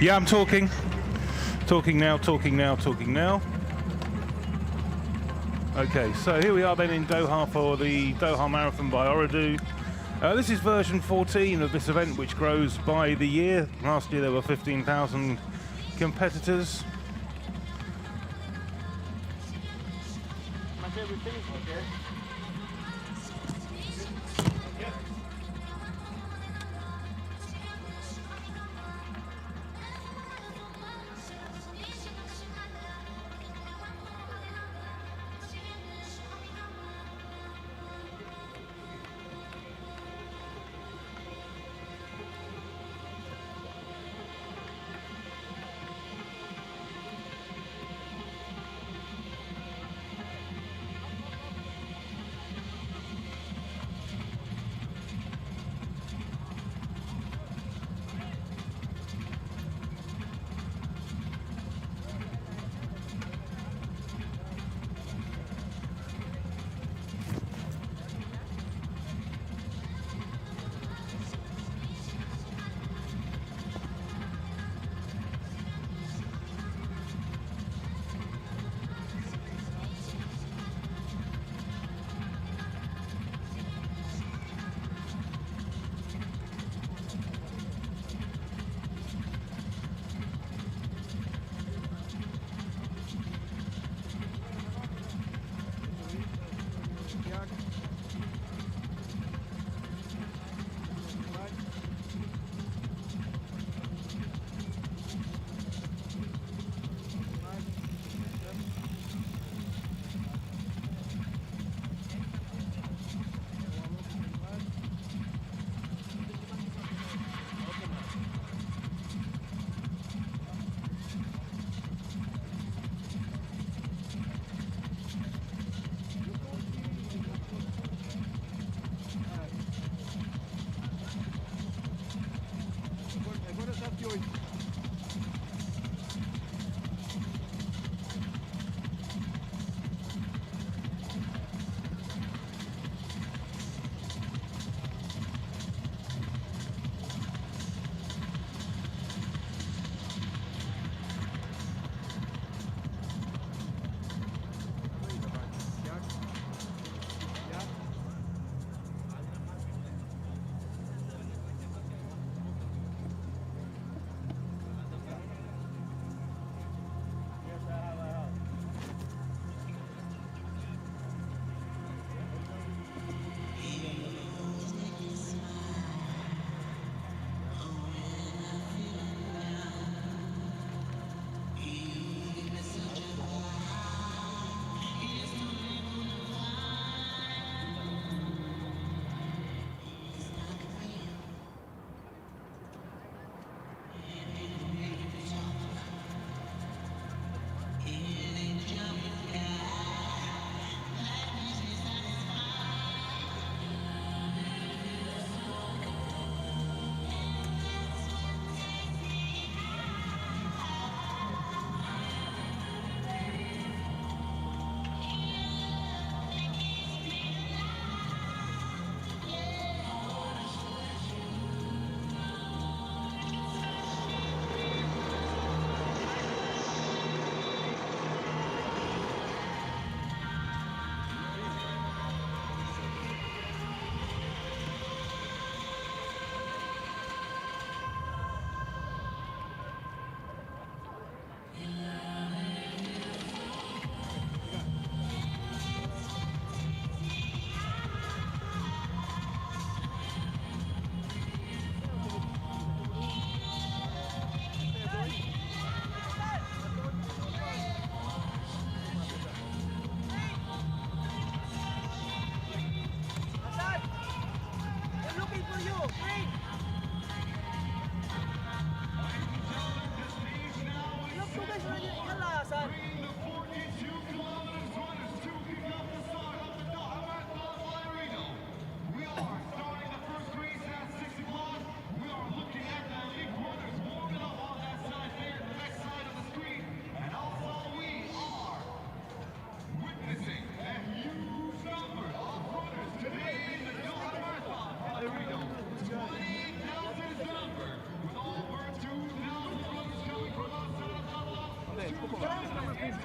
Yeah, I'm talking. Talking now. Okay, so here we are then in Doha for the Doha Marathon by Ooredoo. This is version 14 of this event, which grows by the year. Last year there were 15,000 competitors. My favorite thing, okay?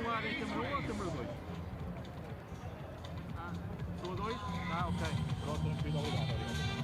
guarda que câmera 1 ou câmera 2? Ah, sou a 2? Ah, ok. Pronto, tranquilo, obrigado.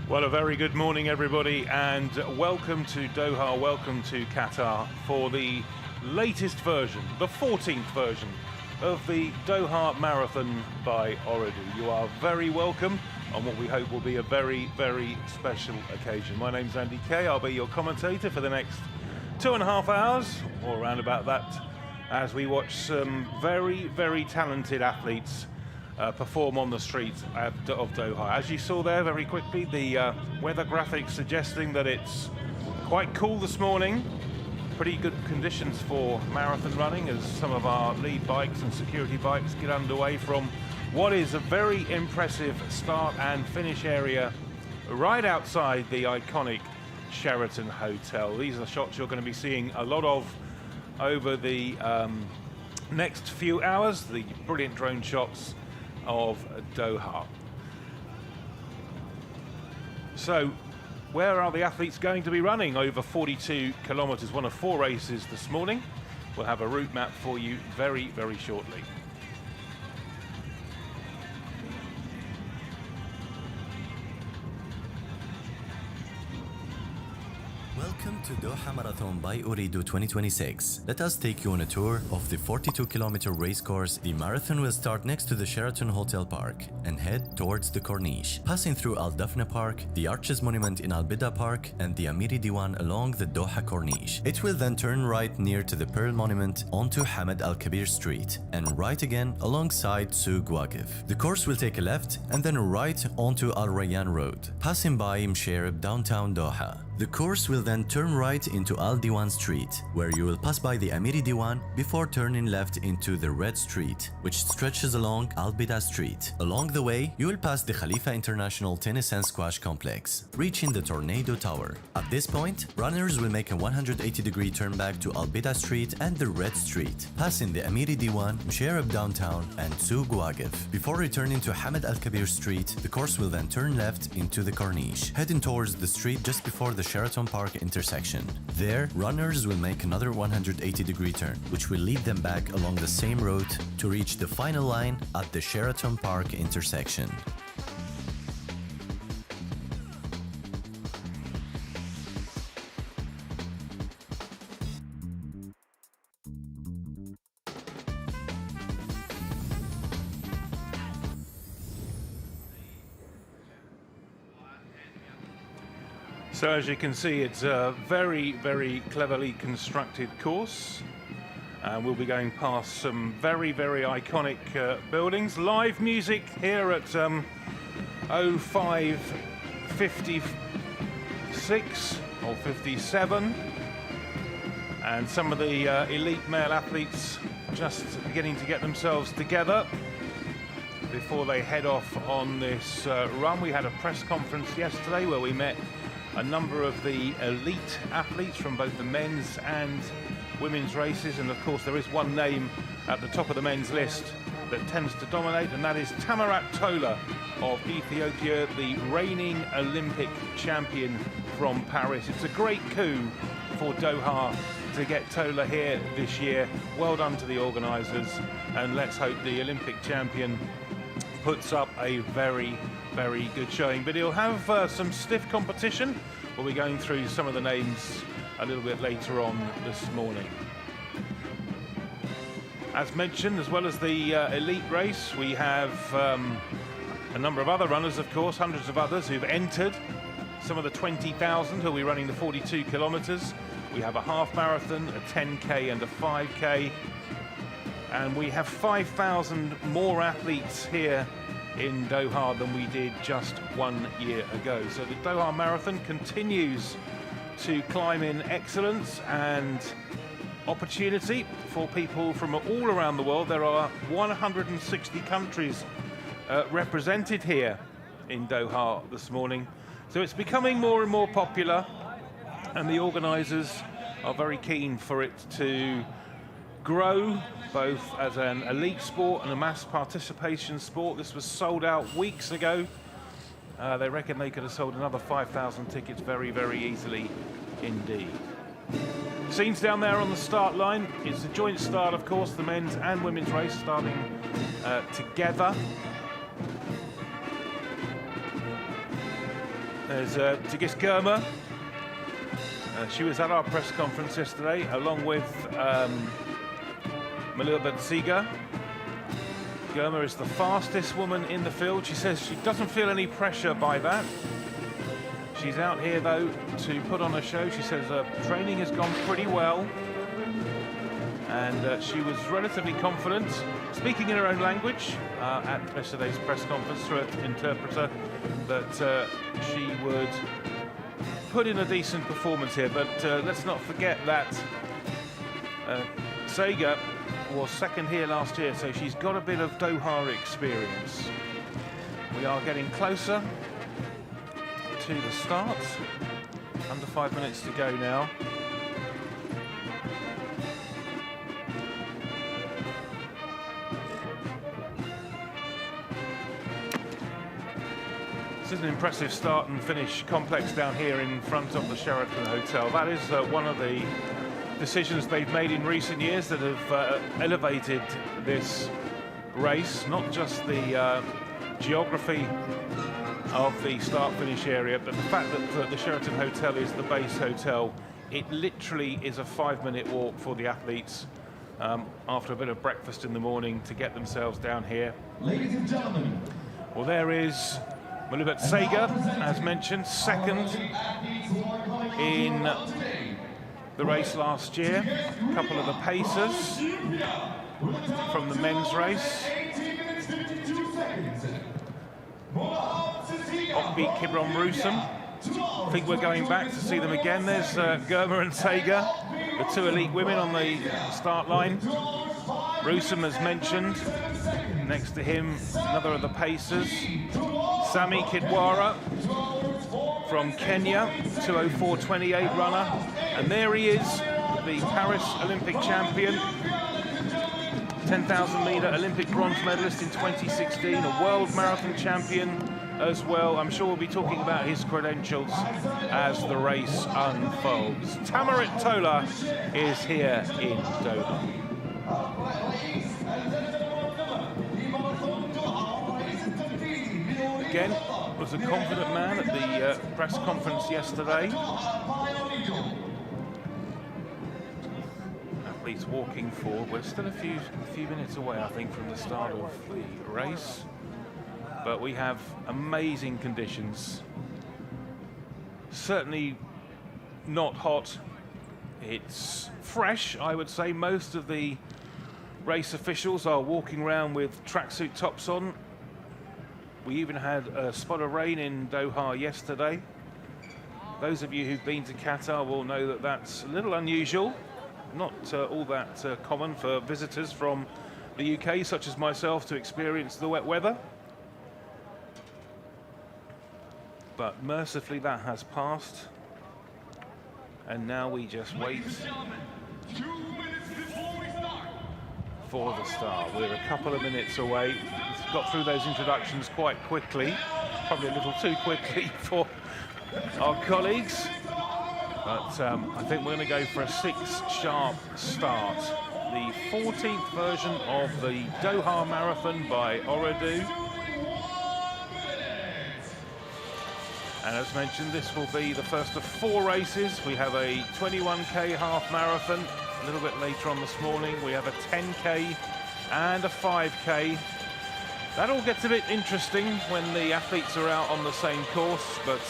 Well, a very good morning, everybody, and welcome to Doha, welcome to Qatar for the latest version, the 14th version of the Doha Marathon by Ooredoo. You are very welcome on what we hope will be a very, very special occasion. My name's Andy Kay. I'll be your commentator for the next 2.5 hours, or around about that, as we watch some very, very talented athletes perform on the streets of Doha. As you saw there very quickly, the weather graphics suggesting that it's quite cool this morning. Pretty good conditions for marathon running as some of our lead bikes and security bikes get underway from what is a very impressive start and finish area right outside the iconic Sheraton Hotel. These are the shots you're going to be seeing a lot of over the next few hours, the brilliant drone shots of Doha. So, where are the athletes going to be running over 42 kilometers? One of 4 races this morning. We'll have a route map for you very, very shortly. Welcome to Doha Marathon by Ooredoo 2026. Let us take you on a tour of the 42-kilometer race course. The marathon will start next to the Sheraton Hotel Park and head towards the Corniche, passing through Al Dafna Park, the Arches Monument in Al Bida Park, and the Amiri Diwan along the Doha Corniche. It will then turn right near to the Pearl Monument onto Hamad Al Kabir Street and right again alongside Souk Waqif. The course will take a left and then a right onto Al Rayyan Road, passing by Msherib downtown Doha. The course will then turn right into Al Diwan Street, where you will pass by the Amiri Diwan before turning left into the Red Street, which stretches along Al Bida Street. Along the way, you will pass the Khalifa International Tennis and Squash Complex, reaching the Tornado Tower. At this point, runners will make a 180-degree turn back to Al Bida Street and the Red Street, passing the Amiri Diwan, Msherib Downtown, and Souk Waqif. Before returning to Hamad Al Kabir Street, the course will then turn left into the Corniche, heading towards the street just before the Sheraton Park intersection. There, runners will make another 180-degree turn, which will lead them back along the same road to reach the final line at the Sheraton Park intersection. So as you can see, it's a very, very cleverly constructed course. And we'll be going past some very, very iconic buildings. Live music here at 05:56 or 57. And some of the elite male athletes just beginning to get themselves together before they head off on this run. We had a press conference yesterday where we met a number of the elite athletes from both the men's and women's races, and of course there is one name at the top of the men's list that tends to dominate, and that is Tamarat Tola of Ethiopia, the reigning Olympic champion from Paris. It's a great coup for Doha to get Tola here this year. Well done to the organisers, and let's hope the Olympic champion puts up a very, very good showing. But he'll have some stiff competition. We'll be going through some of the names a little bit later on this morning. As mentioned, as well as the elite race, we have a number of other runners, of course, hundreds of others who've entered. Some of the 20,000 who'll be running the 42 kilometres. We have a half marathon, a 10K and a 5K. And we have 5,000 more athletes here in Doha than we did just 1 year ago. So the Doha Marathon continues to climb in excellence and opportunity for people from all around the world. There are 160 countries represented here in Doha this morning. So it's becoming more and more popular, and the organisers are very keen for it to grow, both as an elite sport and a mass participation sport. This was sold out weeks ago. They reckon they could have sold another 5,000 tickets very, very easily indeed. Scenes down there on the start line. It's a joint start, of course, the men's and women's race starting together. There's Tigis Germa. She was at our press conference yesterday, along with Malibet Siga. Germa is the fastest woman in the field. She says she doesn't feel any pressure by that. She's out here, though, to put on a show. She says training has gone pretty well. And she was relatively confident, speaking in her own language at yesterday's press conference through an interpreter, that she would put in a decent performance here. But let's not forget that Sega was second here last year, so she's got a bit of Doha experience. We are getting closer to the start. Under 5 minutes to go now. This is an impressive start and finish complex down here in front of the Sheraton Hotel. That is one of the decisions they've made in recent years that have elevated this race, not just the geography of the start-finish area, but the fact that the Sheraton Hotel is the base hotel. It literally is a 5-minute walk for the athletes after a bit of breakfast in the morning to get themselves down here. Ladies and gentlemen. Well, there is Malibet Sega, as mentioned, second in the race last year. A couple of the pacers from the men's race. Okbi Kibron Rusum. I think we're going back to see them again. There's Germa and Sega, the two elite women on the start line. Rusum, as mentioned. Next to him, another of the pacers, Sami Kidwara from Kenya, 2:04.28 runner. And there he is, the Paris Olympic champion, 10,000 metre Olympic bronze medalist in 2016, a world marathon champion as well. I'm sure we'll be talking about his credentials as the race unfolds. Tamarit Tola is here in Doha. Again, was a confident man at the press conference yesterday. Athletes walking forward. We're still a few minutes away, I think, from the start of the race. But we have amazing conditions. Certainly not hot. It's fresh, I would say. Most of the race officials are walking around with tracksuit tops on. We even had a spot of rain in Doha yesterday. Those of you who've been to Qatar will know that that's a little unusual. Not all that common for visitors from the UK, such as myself, to experience the wet weather. But mercifully that has passed. And now we just wait for the start. We're a couple of minutes away. Got through those introductions quite quickly, probably a little too quickly for our colleagues. But I think we're going to go for a 6-sharp start. The 14th version of the Doha Marathon by Ooredoo. And as mentioned, this will be the first of 4 races. We have a 21k half marathon a little bit later on this morning. We have a 10k and a 5k. That all gets a bit interesting when the athletes are out on the same course, but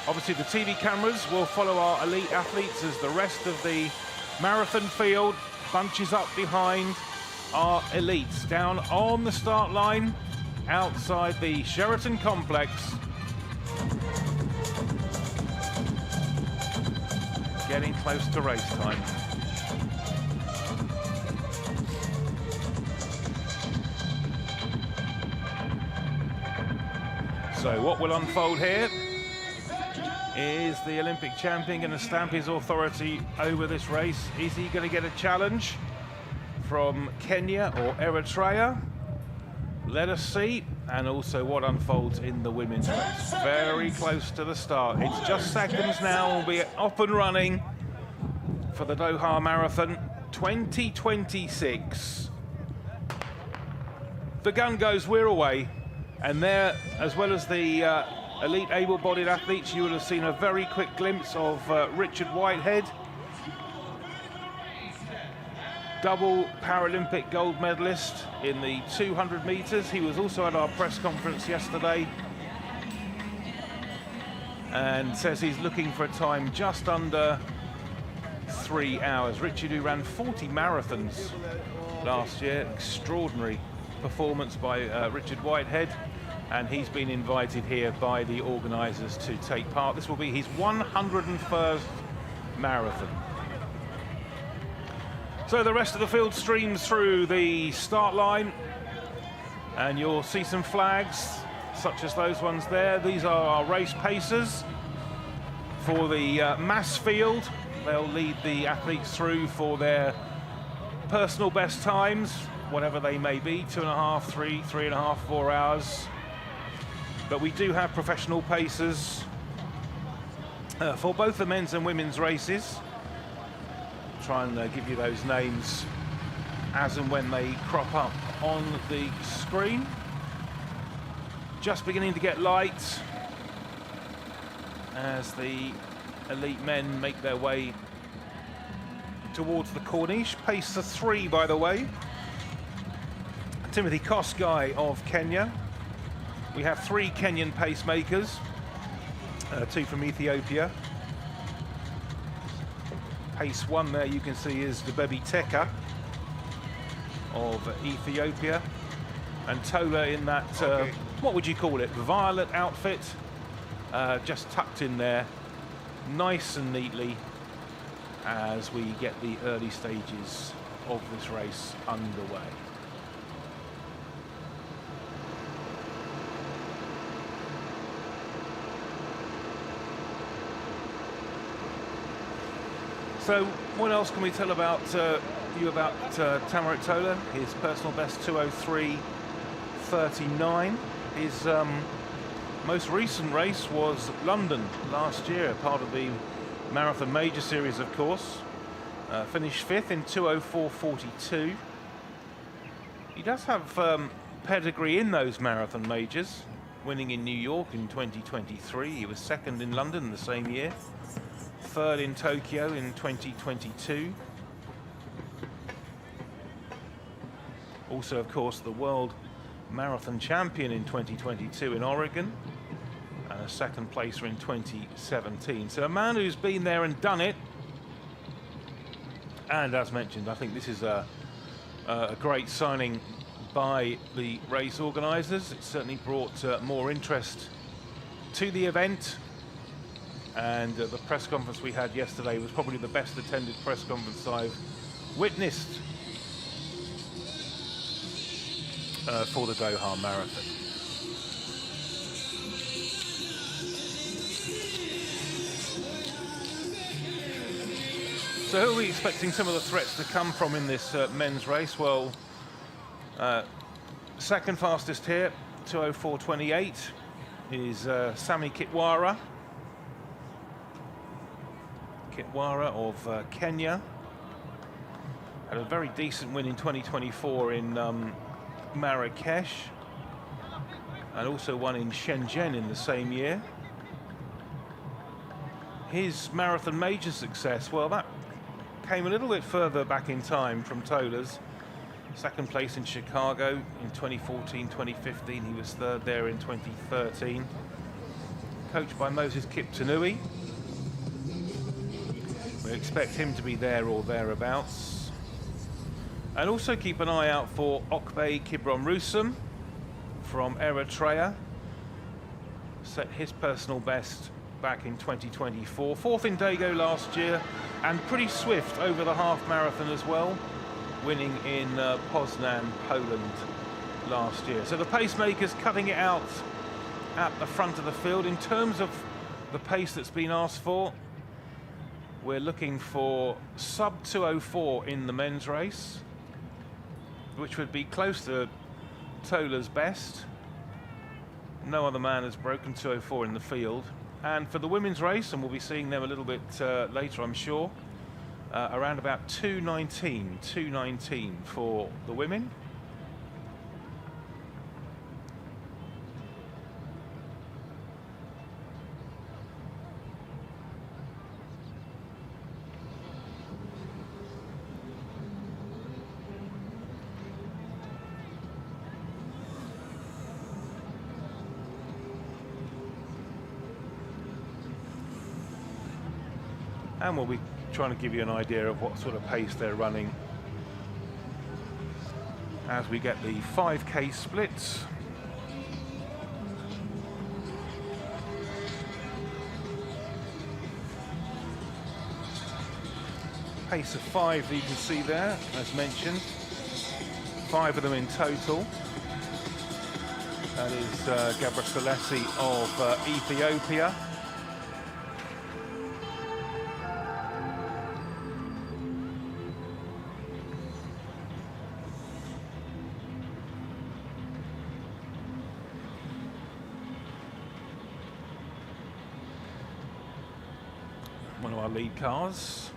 obviously the TV cameras will follow our elite athletes as the rest of the marathon field bunches up behind our elites down on the start line outside the Sheraton complex. Getting close to race time. So what will unfold here is the Olympic champion going to stamp his authority over this race. Is he going to get a challenge from Kenya or Eritrea? Let us see. And also what unfolds in the women's race. Very close to the start. It's just seconds now. We'll be up and running for the Doha Marathon 2026. The gun goes, we're away. And there, as well as the elite able-bodied athletes, you would have seen a very quick glimpse of Richard Whitehead, double Paralympic gold medalist in the 200 meters. He was also at our press conference yesterday and says he's looking for a time just under 3 hours. Richard, who ran 40 marathons last year, extraordinary performance by Richard Whitehead, and he's been invited here by the organisers to take part. This will be his 101st marathon. So the rest of the field streams through the start line, and you'll see some flags such as those ones there. These are our race pacers for the mass field. They'll lead the athletes through for their personal best times, whatever they may be, 2.5, 3, 3.5, 4 hours. But we do have professional pacers for both the men's and women's races. Try and give you those names as and when they crop up on the screen. Just beginning to get light as the elite men make their way towards the Corniche. Pacer 3, by the way, Timothy Kosgei of Kenya. We have 3 Kenyan pacemakers, 2 from Ethiopia. Pace 1 there you can see is the Bebi Teka of Ethiopia, and Tola in that, what would you call it, violet outfit, just tucked in there nice and neatly as we get the early stages of this race underway. So what else can we tell about you about Tamarit Tola? His personal best 2:03.39. His most recent race was London last year, part of the Marathon Major Series, of course. Finished 5th in 2:04.42. He does have pedigree in those Marathon Majors, winning in New York in 2023. He was 2nd in London the same year. 3rd in Tokyo in 2022. Also, of course, the world marathon champion in 2022 in Oregon, and a 2nd placer in 2017. So a man who's been there and done it. And as mentioned, I think this is a great signing by the race organisers. It certainly brought more interest to the event. And the press conference we had yesterday was probably the best attended press conference I've witnessed for the Doha Marathon. So who are we expecting some of the threats to come from in this men's race? Well, 2nd fastest here, 2:04.28, is Sami Kitwara. Kitwara of Kenya. Had a very decent win in 2024 in Marrakesh, and also won in Shenzhen in the same year. His marathon major success, well, that came a little bit further back in time from Tola's. 2nd place in Chicago in 2014, 2015. He was 3rd there in 2013. Coached by Moses Kiptanui. We expect him to be there or thereabouts. And also keep an eye out for Okbay Kibron Rusum from Eritrea. Set his personal best back in 2024. 4th in Dago last year, and pretty swift over the half marathon as well, winning in Poznan, Poland last year. So the pacemakers cutting it out at the front of the field. In terms of the pace that's been asked for, we're looking for sub 2:04 in the men's race, which would be close to Tola's best. No other man has broken 2:04 in the field. And for the women's race, and we'll be seeing them a little bit later, I'm sure, around about 2:19 for the women. and we'll be trying to give you an idea of what sort of pace they're running as we get the 5K splits. Pace of 5 that you can see there, as mentioned. 5 of them in total. That is Gabra Salesi of Ethiopia. One of our lead cars.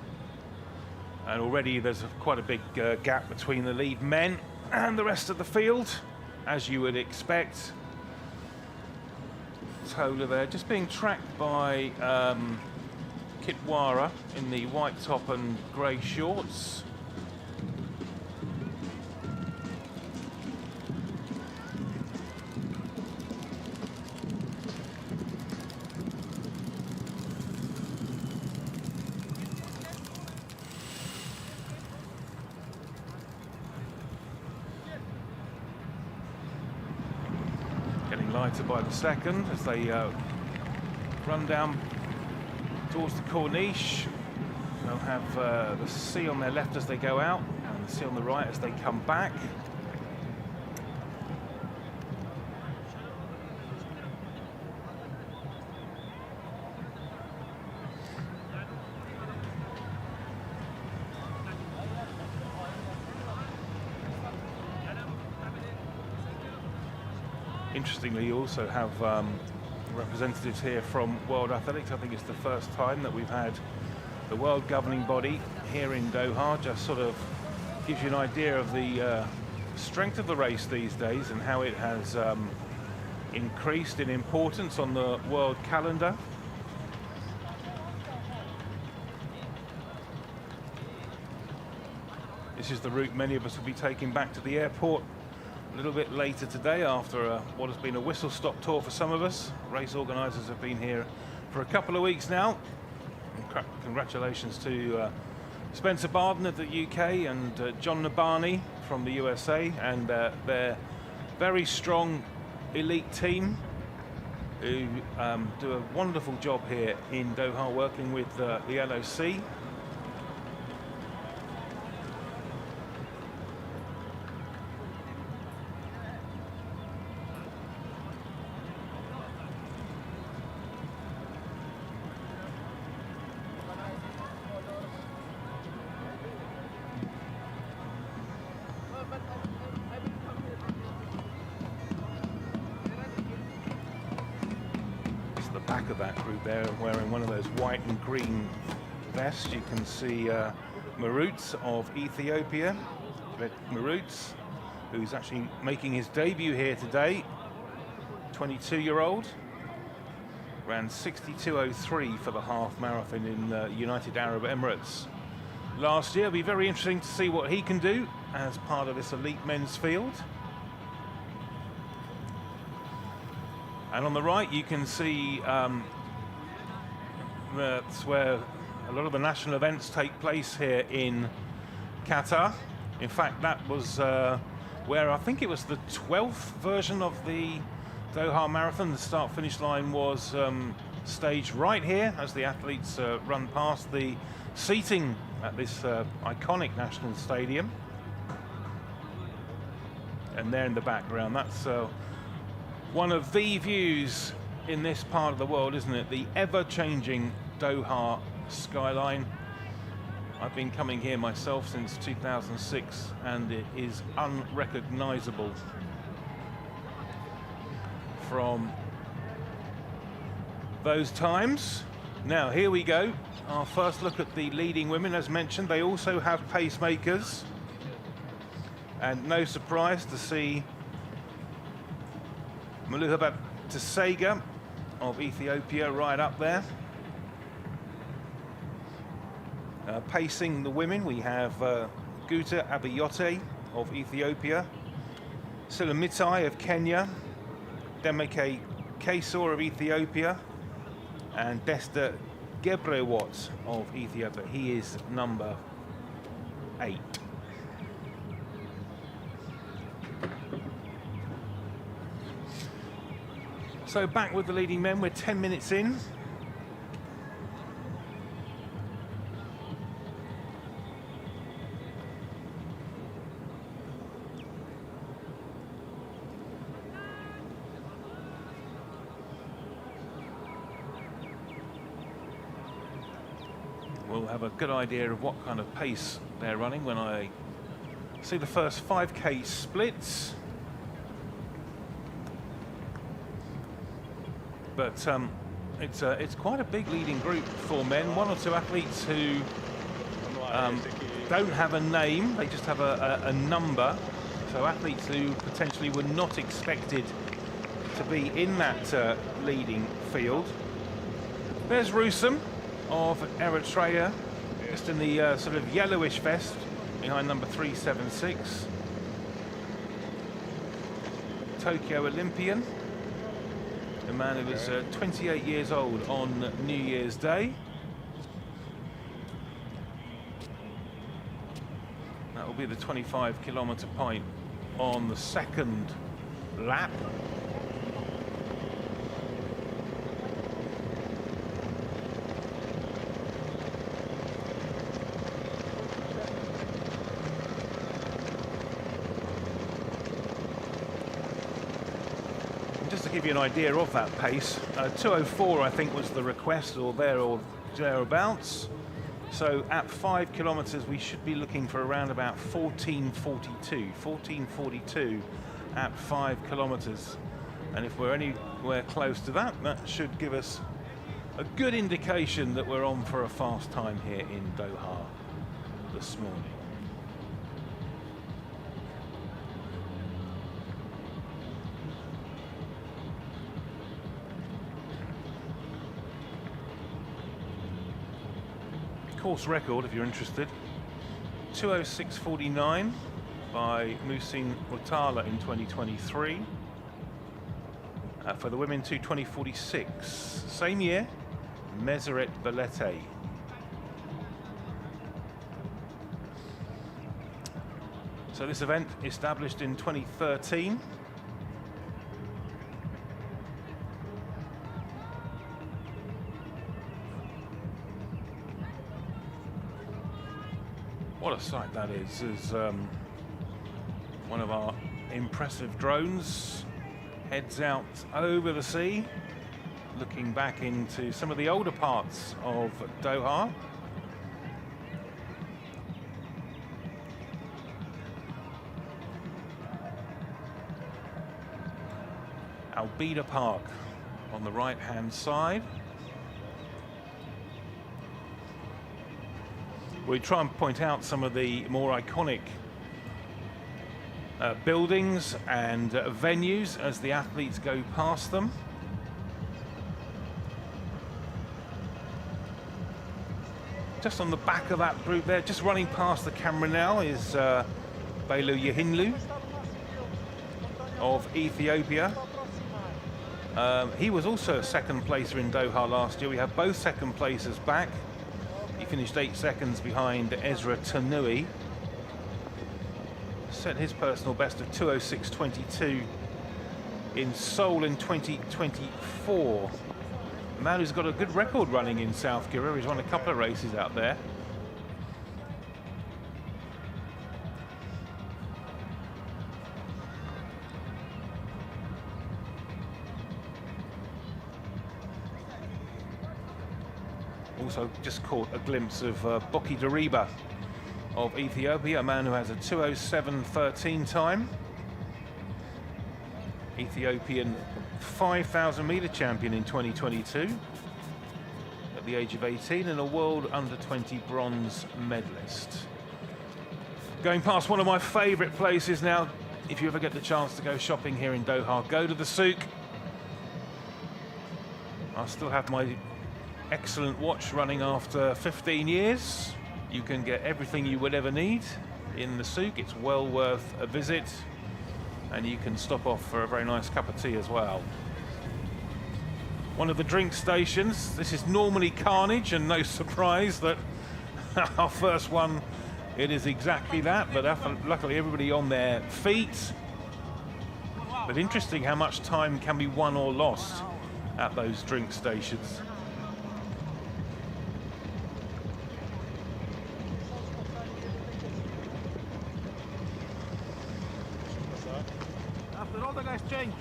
And already there's quite a big gap between the lead men and the rest of the field, as you would expect. Tola there, just being tracked by Kitwara in the white top and grey shorts. Lighter by the second as they run down towards the Corniche. They'll have the sea on their left as they go out and the sea on the right as they come back. Interestingly, you also have representatives here from World Athletics. I think it's the first time that we've had the world governing body here in Doha. Just sort of gives you an idea of the strength of the race these days and how it has increased in importance on the world calendar. This is the route many of us will be taking back to the airport a little bit later today after what has been a whistle-stop tour for some of us. Race organisers have been here for a couple of weeks now. Congratulations to Spencer Barden of the UK and John Nabani from the USA and their very strong elite team who do a wonderful job here in Doha working with the LOC. Back of that group there wearing one of those white and green vests. You can see Marutz of Ethiopia, Marutz, who's actually making his debut here today, 22-year-old, ran 62:03 for the half marathon in the United Arab Emirates last year. It'll be very interesting to see what he can do as part of this elite men's field. And on the right, you can see that's where a lot of the national events take place here in Qatar. In fact, that was where I think it was the 12th version of the Doha Marathon. The start-finish line was staged right here as the athletes run past the seating at this iconic national stadium. And there in the background, that's one of the views in this part of the world, isn't it? The ever-changing Doha skyline. I've been coming here myself since 2006 and it is unrecognizable from those times. Now here we go, our first look at the leading women. As mentioned, they also have pacemakers and no surprise to see Maluhabat Tsega of Ethiopia right up there. Pacing the women, we have Guta Abiyote of Ethiopia, Silamitai of Kenya, Demeke Kesor of Ethiopia, and Desta Gebrewot of Ethiopia. He is number 8. So back with the leading men, we're 10 minutes in. We'll have a good idea of what kind of pace they're running when I see the first 5K splits. But it's quite a big leading group for men. One or two athletes who don't have a name, they just have a number. So athletes who potentially were not expected to be in that leading field. There's Rusum of Eritrea, just in the sort of yellowish vest behind number 376. Tokyo Olympian. A man who was 28 years old on New Year's Day. That will be the 25-kilometre point on the second lap. Just to give you an idea of that pace, 2:04 I think was the request, or thereabouts. So at 5 kilometres we should be looking for around about 14:42 at 5 kilometres. And if we're anywhere close to that, that should give us a good indication that we're on for a fast time here in Doha this morning. Course record, if you're interested, 2:06.49 by Musin Otala in 2023. For the women, 2:20.46. Same year, Meseret Belete. So this event established in 2013. What a sight that is. One of our impressive drones heads out over the sea, looking back into some of the older parts of Doha. Albida Park on the right-hand side. We try and point out some of the more iconic buildings and venues as the athletes go past them. Just on the back of that group there, just running past the camera now, is Bailu Yehinlu of Ethiopia. He was also a second placer in Doha last year. We have both second placers back. He finished 8 seconds behind Ezra Tanui. Set his personal best of 2:06.22 in Seoul in 2024. A man who's got a good record running in South Korea. He's won a couple of races out there. Also just caught a glimpse of Boki Dariba of Ethiopia, a man who has a 2:07.13 time. Ethiopian 5,000 metre champion in 2022 at the age of 18, and a world under-20 bronze medalist. Going past one of my favourite places now, if you ever get the chance to go shopping here in Doha, go to the souk. I still have my excellent watch running after 15 years. You can get everything you would ever need in the souk. It's well worth a visit, and you can stop off for a very nice cup of tea as well. one of the drink stations. This is normally carnage, and no surprise that our first one, it is exactly that, but luckily everybody on their feet. But interesting how much time can be won or lost at those drink stations. After all the guys change.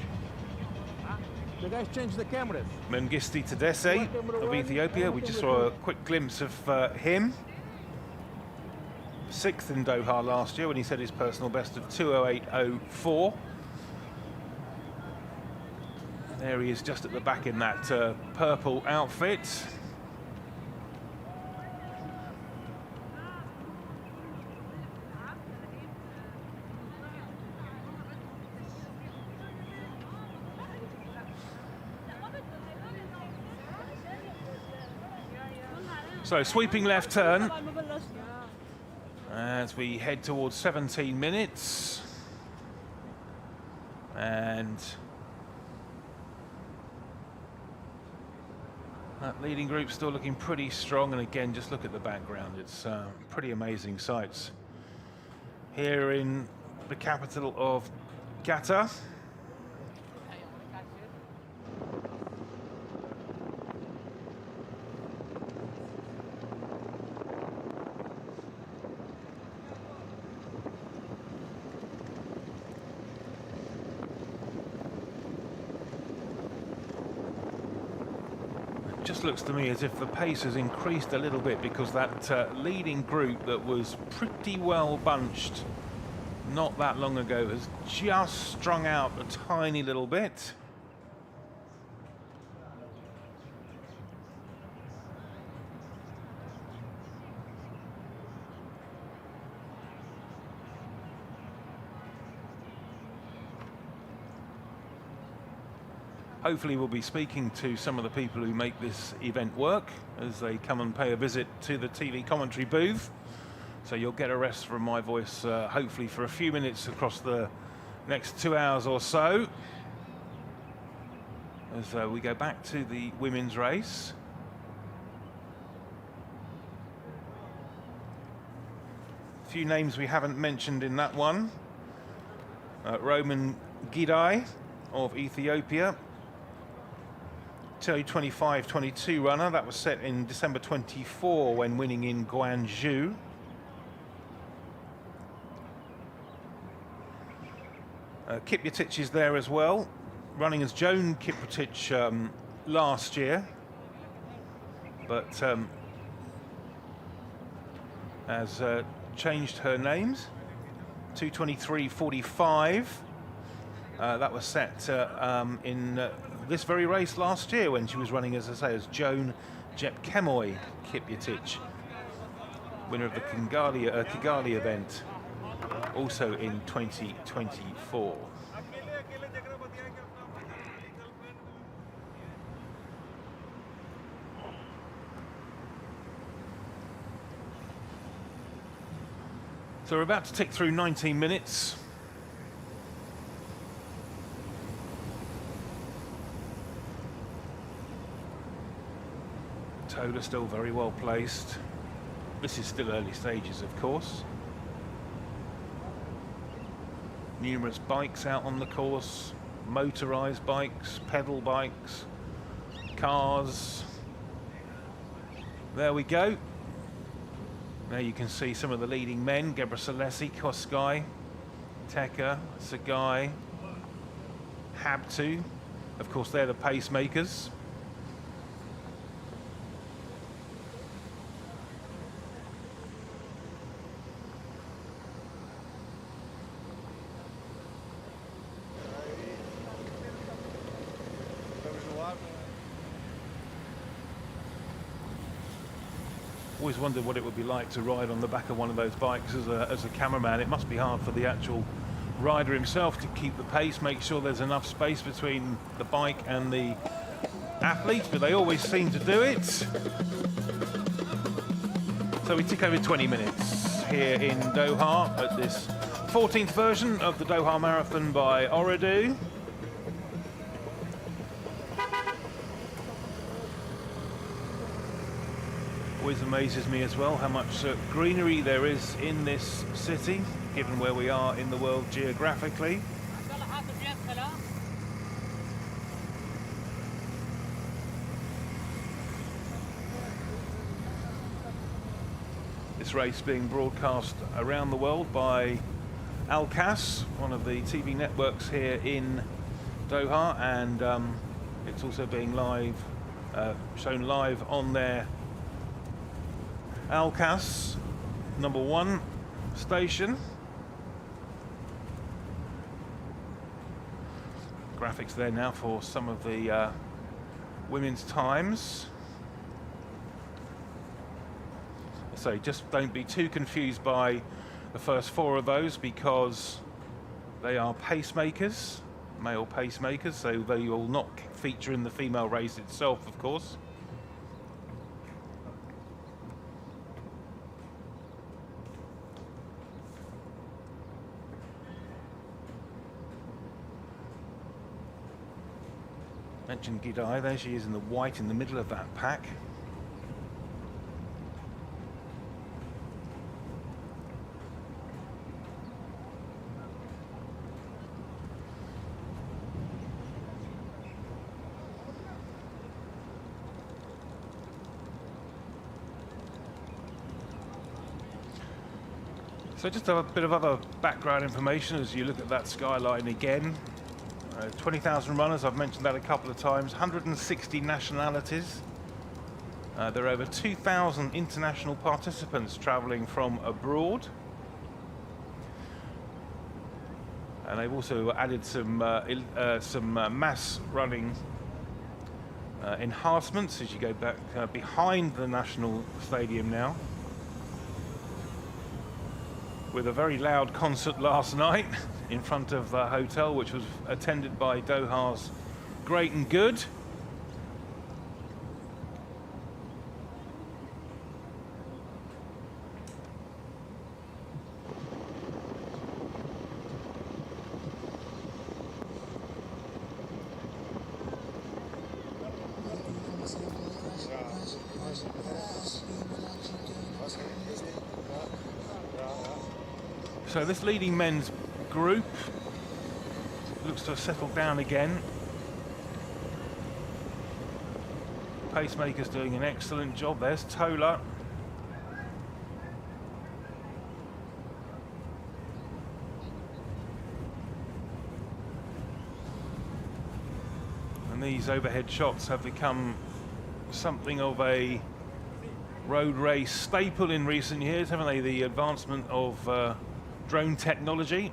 The guys change the cameras. Mengistu Tedesse of Ethiopia, we just saw a quick glimpse of him. 6th in Doha last year when he set his personal best of 2:08.04. There he is just at the back in that purple outfit. So sweeping left turn as we head towards 17 minutes. And that leading group still looking pretty strong. And again, just look at the background. It's pretty amazing sights here in the capital of Qatar. Just looks to me as if the pace has increased a little bit, because that leading group that was pretty well bunched not that long ago has just strung out a tiny little bit. Hopefully we'll be speaking to some of the people who make this event work as they come and pay a visit to the TV commentary booth. So you'll get a rest from my voice, hopefully for a few minutes across the next 2 hours or so, as we go back to the women's race. A few names we haven't mentioned in that one. Roman Gidai of Ethiopia. 25-22 runner, that was set in December 24 when winning in Guangzhou. Kipyetic is there as well, running as Joan Kipyetic last year, but has changed her names. 2:23.45. That was set in this very race last year when she was running, as I say, as Joan Jepkemoi Kipyetic, winner of the Kigali event, also in 2024. So we're about to tick through 19 minutes. Tola still very well placed. This is still early stages, of course. Numerous bikes out on the course, motorized bikes, pedal bikes, cars. There we go. There you can see some of the leading men: Gebrselassie, Kosgei, Teka, Sagai, Habtu. Of course, they're the pacemakers. Always wondered what it would be like to ride on the back of one of those bikes as a cameraman. It must be hard for the actual rider himself to keep the pace, make sure there's enough space between the bike and the athletes, but they always seem to do it. So we tick over 20 minutes here in Doha at this 14th version of the Doha Marathon by Ooredoo. always amazes me as well how much greenery there is in this city, given where we are in the world geographically. This race being broadcast around the world by Al Qas, one of the TV networks here in Doha, and it's also being shown live on their Al Qas #1 station. Graphics there now for some of the women's times. So just don't be too confused by the first 4 of those, because they are pacemakers, male pacemakers, so they will not feature in the female race itself, of course. Mentioned Gidai, there she is in the white in the middle of that pack. So just a bit of other background information as you look at that skyline again. 20,000 runners, I've mentioned that a couple of times, 160 nationalities. There are over 2,000 international participants travelling from abroad. And they've also added some mass running enhancements as you go back behind the National Stadium now, with a very loud concert last night in front of the hotel, which was attended by Doha's Great and Good. So this leading men's group looks to have settled down again. Pacemaker's doing an excellent job. There's Tola. And these overhead shots have become something of a road race staple in recent years, haven't they? The advancement of drone technology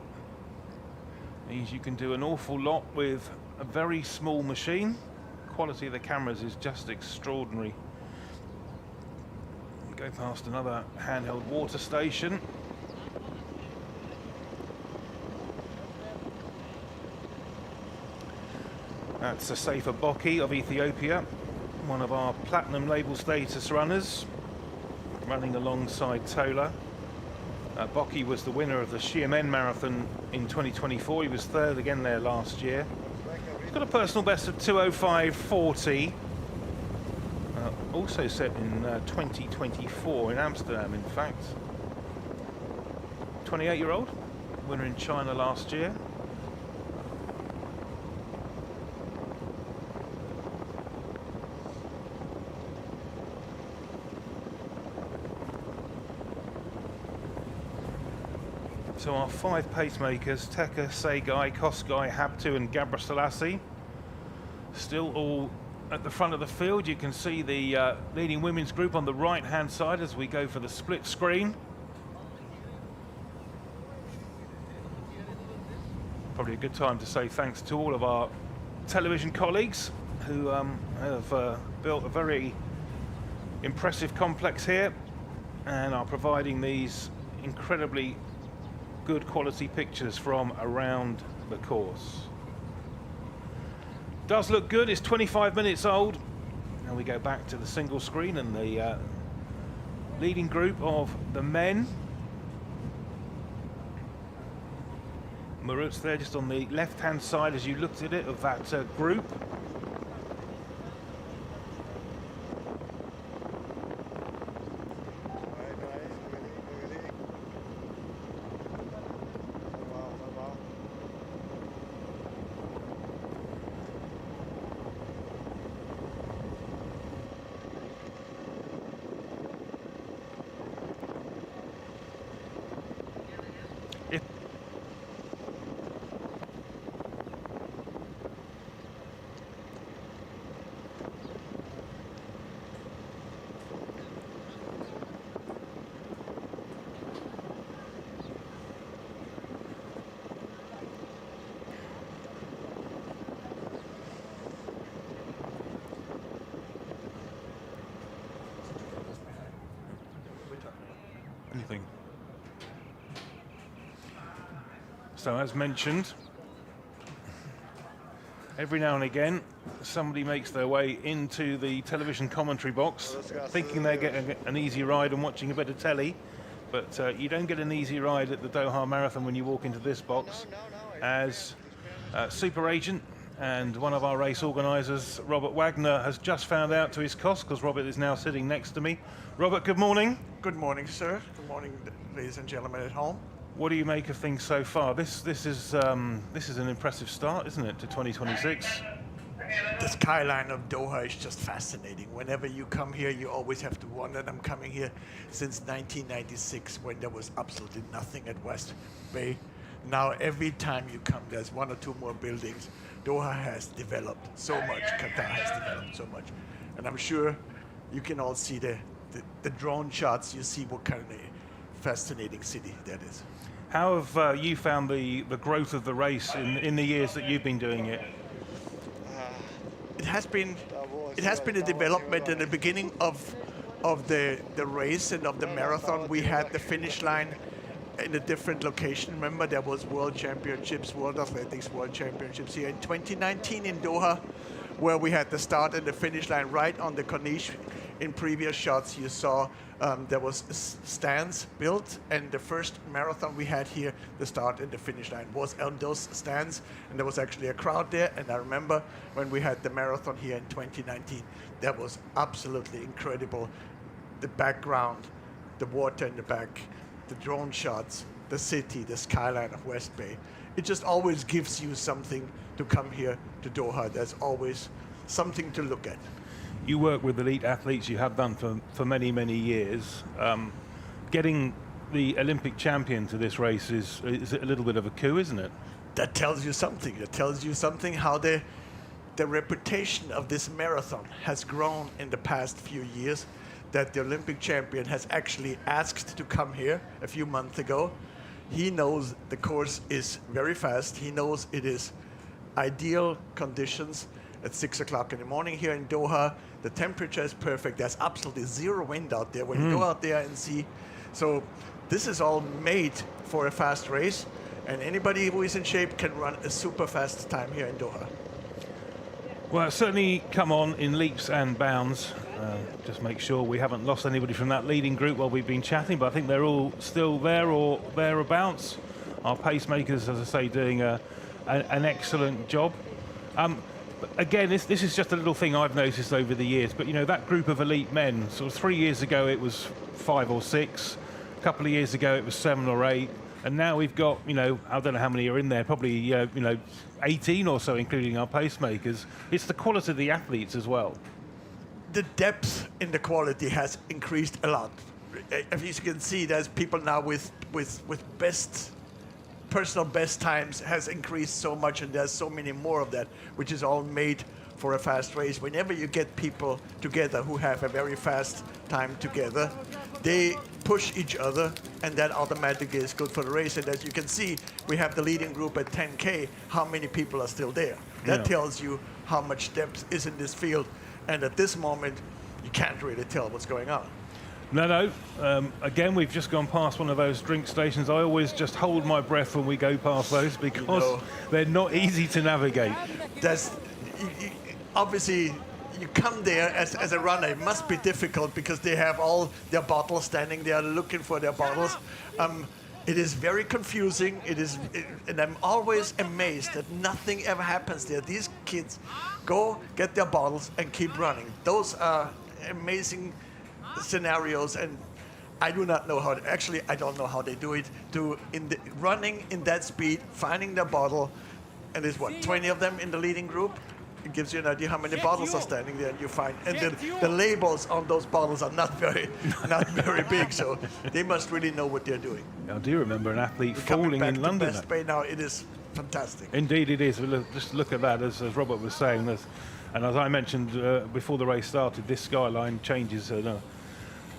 means you can do an awful lot with a very small machine. Quality of the cameras is just extraordinary. We go past another handheld water station. That's Safer Boki of Ethiopia, one of our platinum label status runners, running alongside Tola. Boki was the winner of the Xiamen Marathon in 2024. He was third again there last year. He's got a personal best of 2:05.40. Also set in 2024 in Amsterdam, in fact. 28-year-old, winner in China last year. So our 5 pacemakers, Teka, Segai, Kosgai, Habtu and Gabra Selassie, still all at the front of the field. You can see the leading women's group on the right-hand side as we go for the split screen. Probably a good time to say thanks to all of our television colleagues who have built a very impressive complex here and are providing these incredibly good quality pictures from around the course. Does look good. It's 25 minutes old. Now we go back to the single screen and the leading group of the men. Marut's there just on the left-hand side as you looked at it of that group. Anything. So as mentioned, every now and again, somebody makes their way into the television commentary box, thinking they're getting an easy ride and watching a bit of telly, but you don't get an easy ride at the Doha Marathon when you walk into this box. As super agent and one of our race organisers, Robert Wagner, has just found out to his cost, because Robert is now sitting next to me. Robert, good morning. Good morning, sir. Good morning, ladies and gentlemen at home. What do you make of things so far? This is an impressive start, isn't it, to 2026? The skyline of Doha is just fascinating. Whenever you come here, you always have to wonder. I'm coming here since 1996, when there was absolutely nothing at West Bay. Now, every time you come, there's one or two more buildings. Doha has developed so much. Qatar has developed so much. And I'm sure you can all see the drone shots. You see what kind of fascinating city that is. How have you found the growth of the race in the years that you've been doing it? It has been a development. In the beginning of the race and of the marathon, we had the finish line in a different location. Remember, there was World Championships, World Athletics, World Championships here in 2019 in Doha, where we had the start and the finish line right on the corniche. In previous shots, you saw there was stands built, and the first marathon we had here, the start and the finish line was on those stands, and there was actually a crowd there. And I remember when we had the marathon here in 2019, that was absolutely incredible. The background, the water in the back, the drone shots, the city, the skyline of West Bay. It just always gives you something to come here to Doha. There's always something to look at. You work with elite athletes, you have done for many, many years. Getting the Olympic champion to this race is a little bit of a coup, isn't it? That tells you something. It tells you something how the reputation of this marathon has grown in the past few years, that the Olympic champion has actually asked to come here a few months ago. He knows the course is very fast. He knows it is ideal conditions at 6 o'clock in the morning here in Doha. The temperature is perfect. There's absolutely zero wind out there when you go out there and see. So this is all made for a fast race, and anybody who is in shape can run a super fast time here in Doha. Well, it's certainly come on in leaps and bounds. Just make sure we haven't lost anybody from that leading group while we've been chatting, but I think they're all still there or thereabouts. Our pacemakers, as I say, doing an excellent job. But again, this is just a little thing I've noticed over the years, but you know, that group of elite men, sort of 3 years ago it was 5 or 6, a couple of years ago it was 7 or 8, and now we've got, you know, I don't know how many are in there, probably 18 or so, including our pacemakers. It's the quality of the athletes as well. The depth in the quality has increased a lot. As you can see, there's people now with personal best times has increased so much, and there's so many more of that, which is all made for a fast race. Whenever you get people together who have a very fast time together, they push each other, and that automatically is good for the race. And as you can see, we have the leading group at 10K. How many people are still there? That tells you how much depth is in this field. And at this moment, you can't really tell what's going on. No. Again, we've just gone past one of those drink stations. I always just hold my breath when we go past those, because they're not easy to navigate. Obviously, you come there as a runner. It must be difficult because they have all their bottles standing there looking for their bottles. It is very confusing. And I'm always amazed that nothing ever happens there. These kids go get their bottles and keep running. Those are amazing scenarios, and I do not know how. Actually, I don't know how they do it. Running in that speed, finding their bottle, and there's 20 of them in the leading group. It gives you an idea how many bottles are standing there, and you find. And the labels on those bottles are not very big, so they must really know what they're doing. I do remember an athlete falling in London. West Bay now, it is fantastic. Indeed, it is. Just look at that, as Robert was saying. And as I mentioned before the race started, this skyline changes on a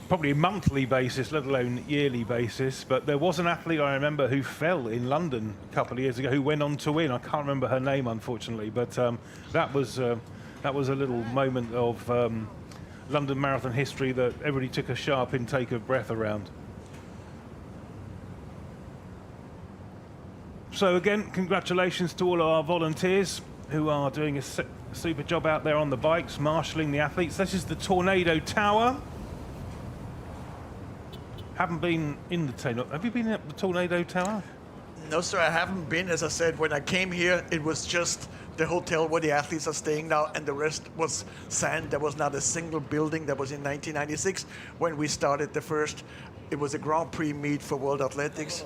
probably monthly basis, let alone yearly basis. But there was an athlete I remember who fell in London a couple of years ago, who went on to win. I can't remember her name, unfortunately, but that was a little moment of London Marathon history that everybody took a sharp intake of breath around. So again, congratulations to all of our volunteers who are doing a super job out there on the bikes, marshalling the athletes. This is the Tornado Tower. Haven't been in the Tornado. Have you been at the Tornado Tower? No, sir, I haven't been. As I said, when I came here, it was just the hotel where the athletes are staying now, and the rest was sand. There was not a single building. That was in 1996 when we started the first. It was a Grand Prix meet for World Athletics.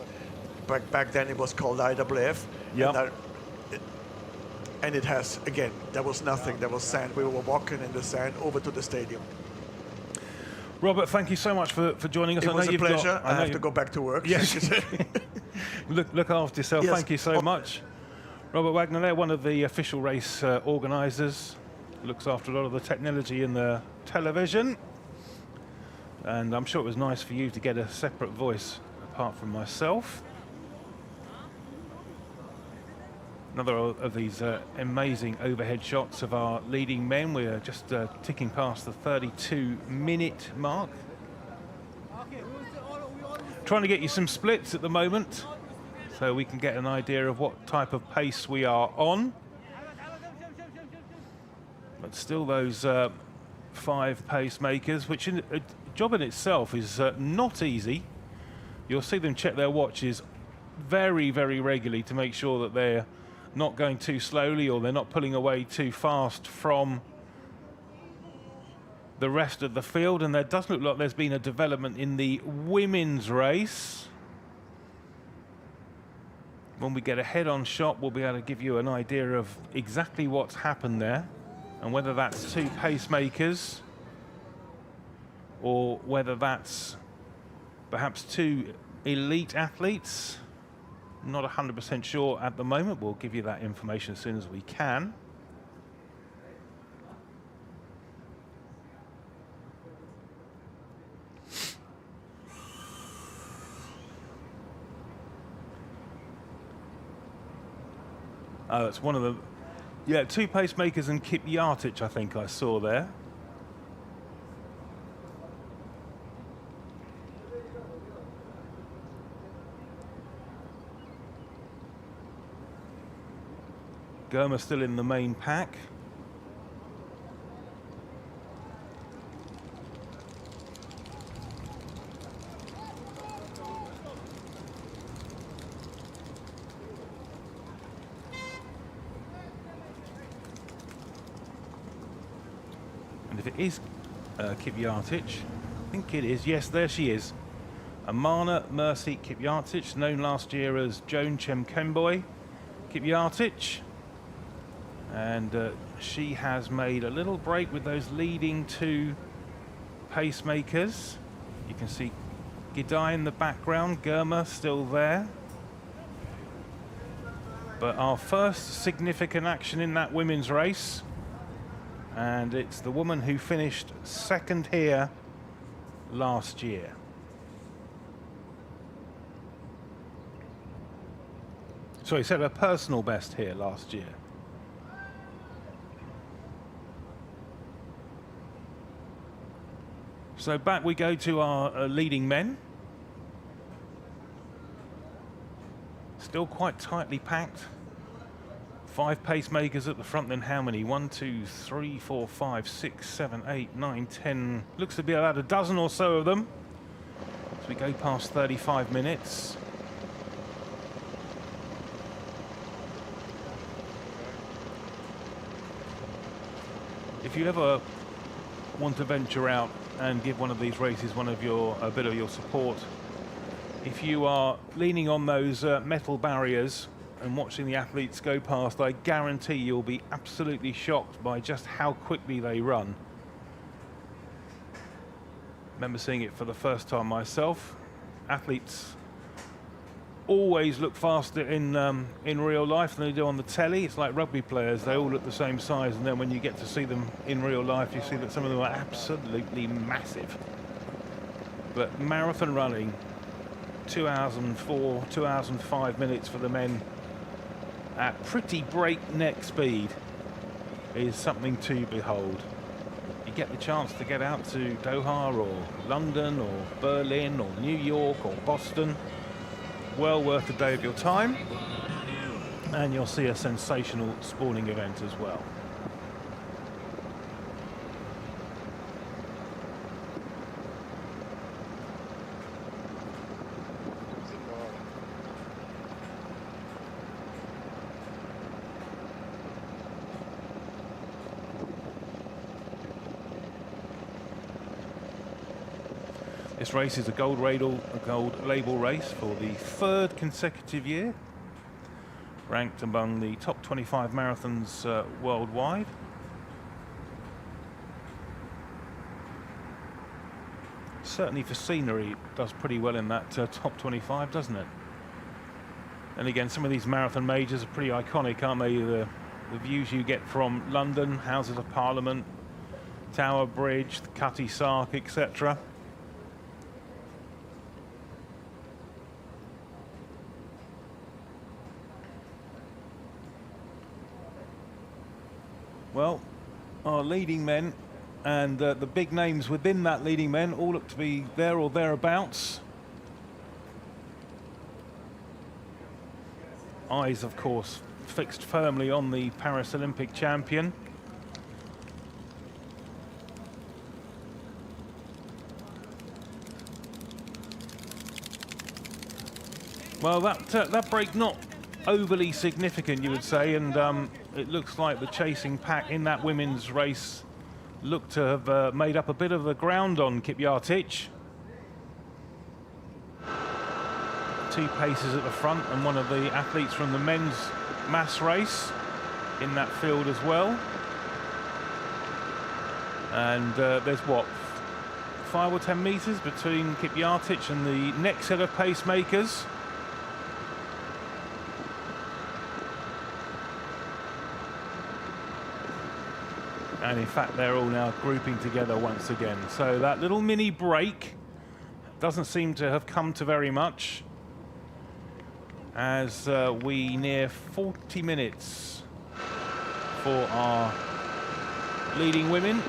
Back then it was called IAAF. Yep. And it has, again, there was nothing. There was sand. We were walking in the sand over to the stadium. Robert, thank you so much for joining us. It was a pleasure. I have to go back to work. Yes. Look after yourself. Yes. Thank you so much. Robert Wagner there, one of the official race organisers. Looks after a lot of the technology in the television. And I'm sure it was nice for you to get a separate voice apart from myself. Another of these amazing overhead shots of our leading men. We're just ticking past the 32-minute mark. Trying to get you some splits at the moment so we can get an idea of what type of pace we are on. But still those 5 pacemakers, which a job in itself is not easy. You'll see them check their watches very, very regularly to make sure that they're not going too slowly or they're not pulling away too fast from the rest of the field. And there does look like there's been a development in the women's race. When we get a head-on shot, we'll be able to give you an idea of exactly what's happened there and whether that's 2 pacemakers or whether that's perhaps 2 elite athletes. Not 100% sure at the moment. We'll give you that information as soon as we can. Oh, it's one of the... Yeah, 2 pacemakers and Kip Yartich, I think I saw there. Germa still in the main pack. And if it is Kip Yartich, I think it is. Yes, there she is. Amana Mercy Kip Yartich, known last year as Joan Chemkemboy Kip Yartich. And she has made a little break with those leading 2 pacemakers. You can see Gidai in the background, Germa still there. But our first significant action in that women's race, and it's the woman who finished 2nd here last year. Sorry, set her personal best here last year. So back we go to our leading men. Still quite tightly packed. 5 pacemakers at the front, then how many? 1, 2, 3, 4, 5, 6, 7, 8, 9, 10. Looks to be about a dozen or so of them as we go past 35 minutes. If you ever want to venture out and give one of these races a bit of your support, if you are leaning on those metal barriers and watching the athletes go past, I guarantee you'll be absolutely shocked by just how quickly they run. Remember seeing it for the first time myself. Athletes always look faster in real life than they do on the telly. It's like rugby players, they all look the same size, and then when you get to see them in real life, you see that some of them are absolutely massive. But marathon running, 2 hours and 4, 2 hours and 5 minutes for the men at pretty breakneck speed is something to behold. You get the chance to get out to Doha or London or Berlin or New York or Boston, well worth a day of your time. And you'll see a sensational spawning event as well. This race is a gold label race for the 3rd consecutive year, ranked among the top 25 marathons worldwide. Certainly for scenery, it does pretty well in that top 25, doesn't it? And again, some of these marathon majors are pretty iconic, aren't they? The views you get from London, Houses of Parliament, Tower Bridge, the Cutty Sark, etc. Well, our leading men and the big names within that leading men all look to be there or thereabouts. Eyes, of course, fixed firmly on the Paris Olympic champion. Well, that break not overly significant, you would say, and it looks like the chasing pack in that women's race looked to have made up a bit of the ground on Kipyatic. 2 paces at the front, and one of the athletes from the men's mass race in that field as well. And there's what, 5 or 10 meters between Kipyatic and the next set of pacemakers. And in fact, they're all now grouping together once again. So that little mini break doesn't seem to have come to very much, as we near 40 minutes for our leading women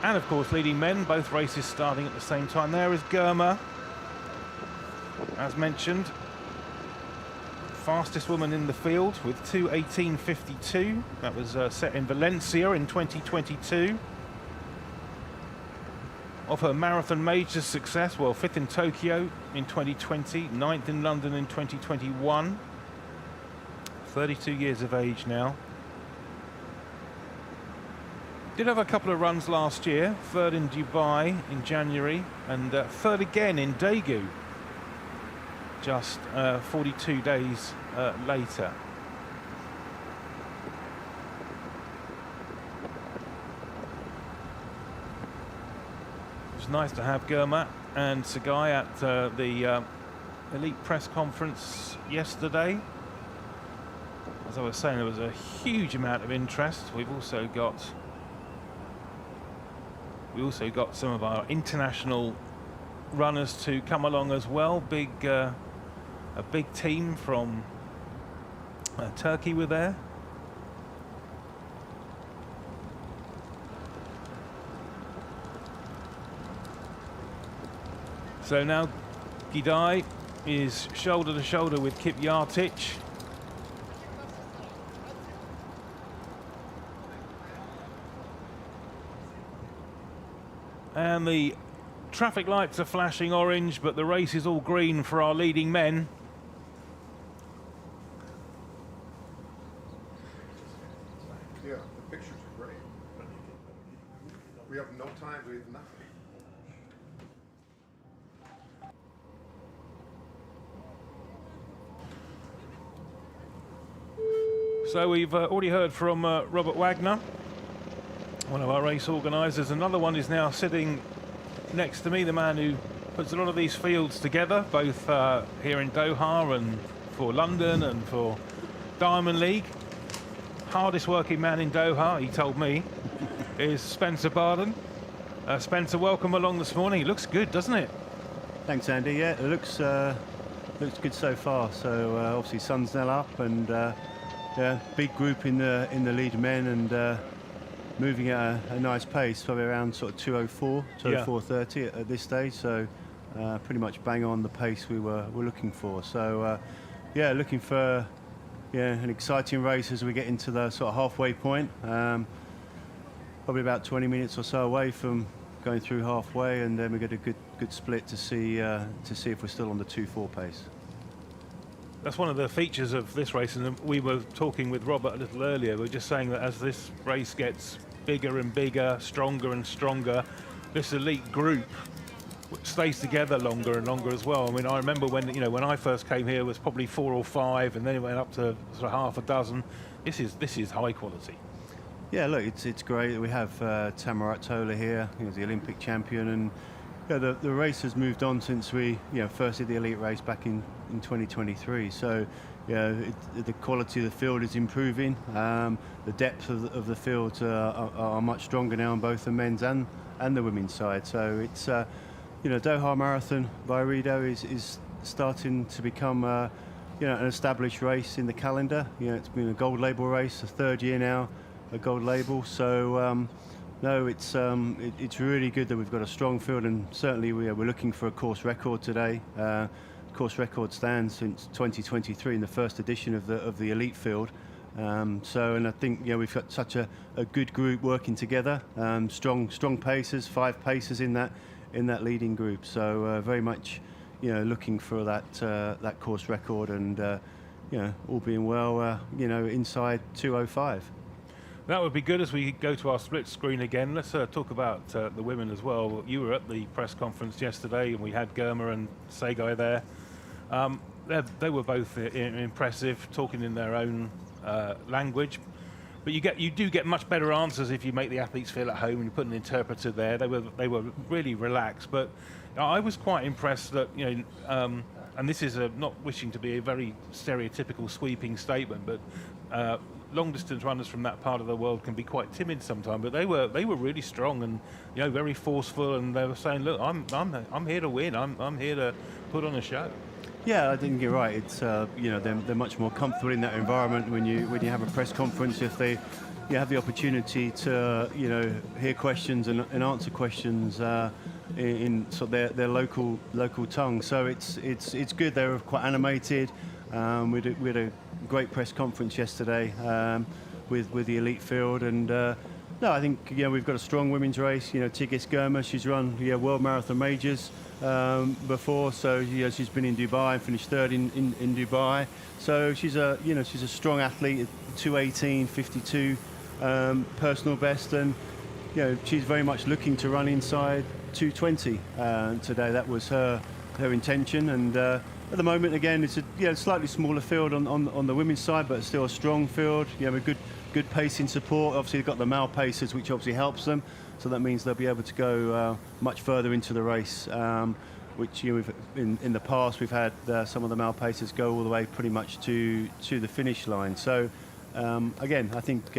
and, of course, leading men. Both races starting at the same time. There is Girma, as mentioned. Fastest woman in the field with 2:18.52. That was set in Valencia in 2022. Of her marathon major success, well, 5th in Tokyo in 2020, 9th in London in 2021. 32 years of age now. Did have a couple of runs last year, 3rd in Dubai in January, and 3rd again in Daegu, just 42 days later. It was nice to have Girma and Sagai at the elite press conference yesterday. As I was saying, there was a huge amount of interest. We've also got some of our international runners to come along as well. A big team from Turkey were there. So now Gidai is shoulder to shoulder with Kipyatic. And the traffic lights are flashing orange, but the race is all green for our leading men. Yeah, the pictures are great. We have no time, we have nothing. So we've already heard from Robert Wagner, one of our race organisers. Another one is now sitting next to me, the man who puts a lot of these fields together, both here in Doha and for London and for Diamond League. Hardest working man in Doha, he told me, is Spencer Barden. Spencer, welcome along this morning. It looks good, doesn't it? Thanks, Andy. Yeah, it looks good so far. So obviously sun's now up, and yeah, big group in the lead men, and moving at a nice pace, probably around sort of 2:04, 2:04:30 at this stage. So pretty much bang on the pace we were looking for. So yeah, looking for an exciting race as we get into the sort of halfway point. Probably about 20 minutes or so away from going through halfway, and then we get a good split to see if we're still on the 2:4 pace. That's one of the features of this race, and we were talking with Robert a little earlier. We were just saying that as this race gets bigger and bigger, stronger and stronger, this elite group stays together longer and longer as well. I mean, I remember when I first came here, it was probably 4 or 5, and then it went up to sort of half a dozen. This is high quality. Yeah, look, it's great that we have Tamarat Tola here. He was the Olympic champion, and the race has moved on since we first did the elite race back in 2023. So the quality of the field is improving. The depth of the field are much stronger now on both the men's and the women's side. So it's Doha Marathon by Ooredoo is starting to become an established race in the calendar. It's been a gold label race, the 3rd year now, a gold label. So no, it's really good that we've got a strong field, and certainly we're looking for a course record today. Course record stands since 2023 in the first edition of the elite field. And I think we've got such a good group working together. Strong pacers, 5 pacers in that leading group. So very much looking for that course record, and all being well, inside 2:05. That would be good as we go to our split screen again. Let's talk about the women as well. You were at the press conference yesterday, and we had Germa and Segai there. They were both impressive, talking in their own language. But you do get much better answers if you make the athletes feel at home and you put an interpreter there. They were really relaxed. But I was quite impressed that and this is not wishing to be a very stereotypical sweeping statement, but long distance runners from that part of the world can be quite timid sometimes, but they were really strong and very forceful, and they were saying, look, I'm here to win. I'm here to put on a show. Yeah, I think you're right. It's they're much more comfortable in that environment when you have a press conference. If they have the opportunity to hear questions and answer questions in sort of their local tongue. So it's good. They were quite animated. We had a great press conference yesterday with the elite field, and no, I think we've got a strong women's race. Tigis Germa, she's run World Marathon Majors before, so she's been in Dubai and finished 3rd in Dubai. So she's a strong athlete, 2:18.52 personal best, and she's very much looking to run inside 2:20 today. That was her intention, and at the moment, again, it's a slightly smaller field on the women's side, but still a strong field. A good pacing support. Obviously, they've got the male pacers, which obviously helps them. So that means they'll be able to go much further into the race, which in the past we've had some of the male pacers go all the way pretty much to the finish line. So again, I think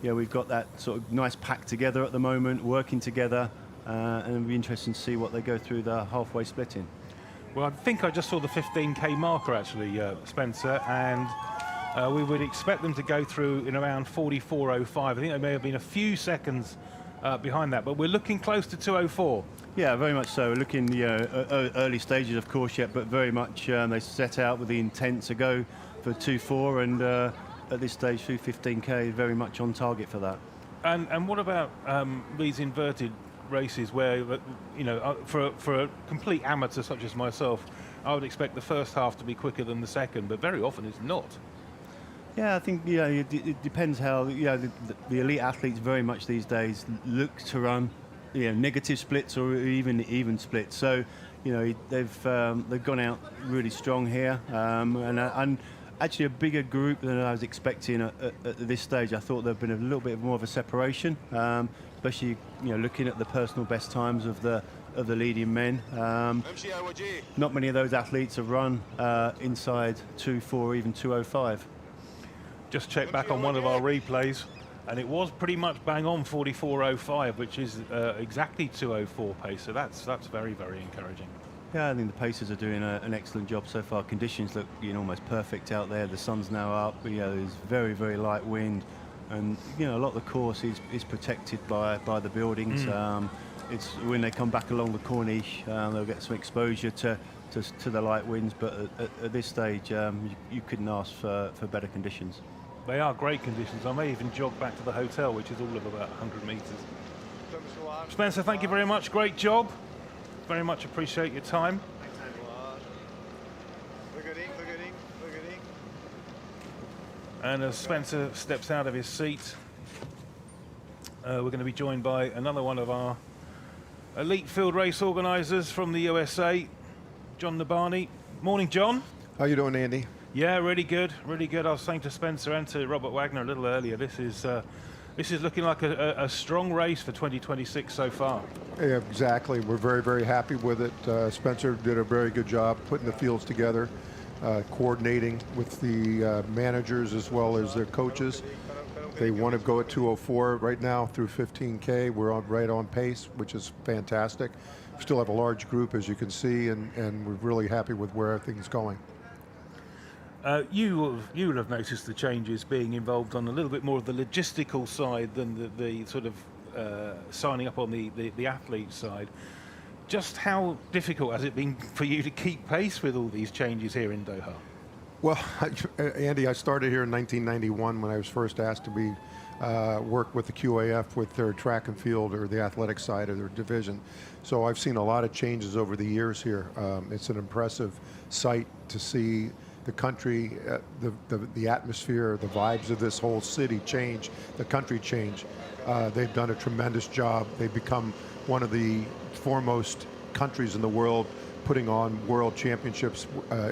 we've got that sort of nice pack together at the moment, working together, and it'll be interesting to see what they go through the halfway split in. Well, I think I just saw the 15K marker actually, Spencer, and we would expect them to go through in around 44:05. I think they may have been a few seconds behind that, but we're looking close to 2:04. Yeah, very much so. We're looking, early stages, of course, yet, but very much they set out with the intent to go for 2:04, and at this stage, through 15K, very much on target for that. And what about these inverted races where, for a complete amateur such as myself, I would expect the first half to be quicker than the second, but very often it's not. Yeah, I think it depends how the elite athletes very much these days look to run negative splits or even splits. So they've gone out really strong here, and actually a bigger group than I was expecting at this stage. I thought there'd been a little bit more of a separation, especially looking at the personal best times of the leading men. Not many of those athletes have run inside 2:04, even 2:05. Just check back on one of our replays, and it was pretty much bang on 44:05, which is exactly 2:04 pace. So that's very, very encouraging. Yeah, I think the pacers are doing an excellent job so far. Conditions look almost perfect out there. The sun's now up. There's very, very light wind, and a lot of the course is protected by the buildings. It's when they come back along the Corniche, they'll get some exposure to to the light winds, but at this stage, you couldn't ask for better conditions. They are great conditions. I may even jog back to the hotel, which is all of about 100 metres. Spencer, thank you very much. Great job. Very much appreciate your time. And as Spencer steps out of his seat, we're going to be joined by another one of our elite field race organisers from the USA, John Nabani. Morning, John. How you doing, Andy? Yeah, really good, really good. I was saying to Spencer and to Robert Wagner a little earlier, this is looking like a strong race for 2026 so far. Yeah, exactly. We're very, very happy with it. Spencer did a very good job putting the fields together, coordinating with the managers as well as their coaches. They want to go at 2:04 right now through 15K. We're right on pace, which is fantastic. We still have a large group, as you can see, and we're really happy with where everything's going. You will have noticed the changes being involved on a little bit more of the logistical side than the sort of signing up on the athlete side. Just how difficult has it been for you to keep pace with all these changes here in Doha? Well, Andy, I started here in 1991 when I was first asked to be work with the QAF with their track and field or the athletic side of their division. So I've seen a lot of changes over the years here. It's an impressive sight to see the country, the atmosphere, the vibes of this whole city change, the country change. They've done a tremendous job. They've become one of the foremost countries in the world putting on world championships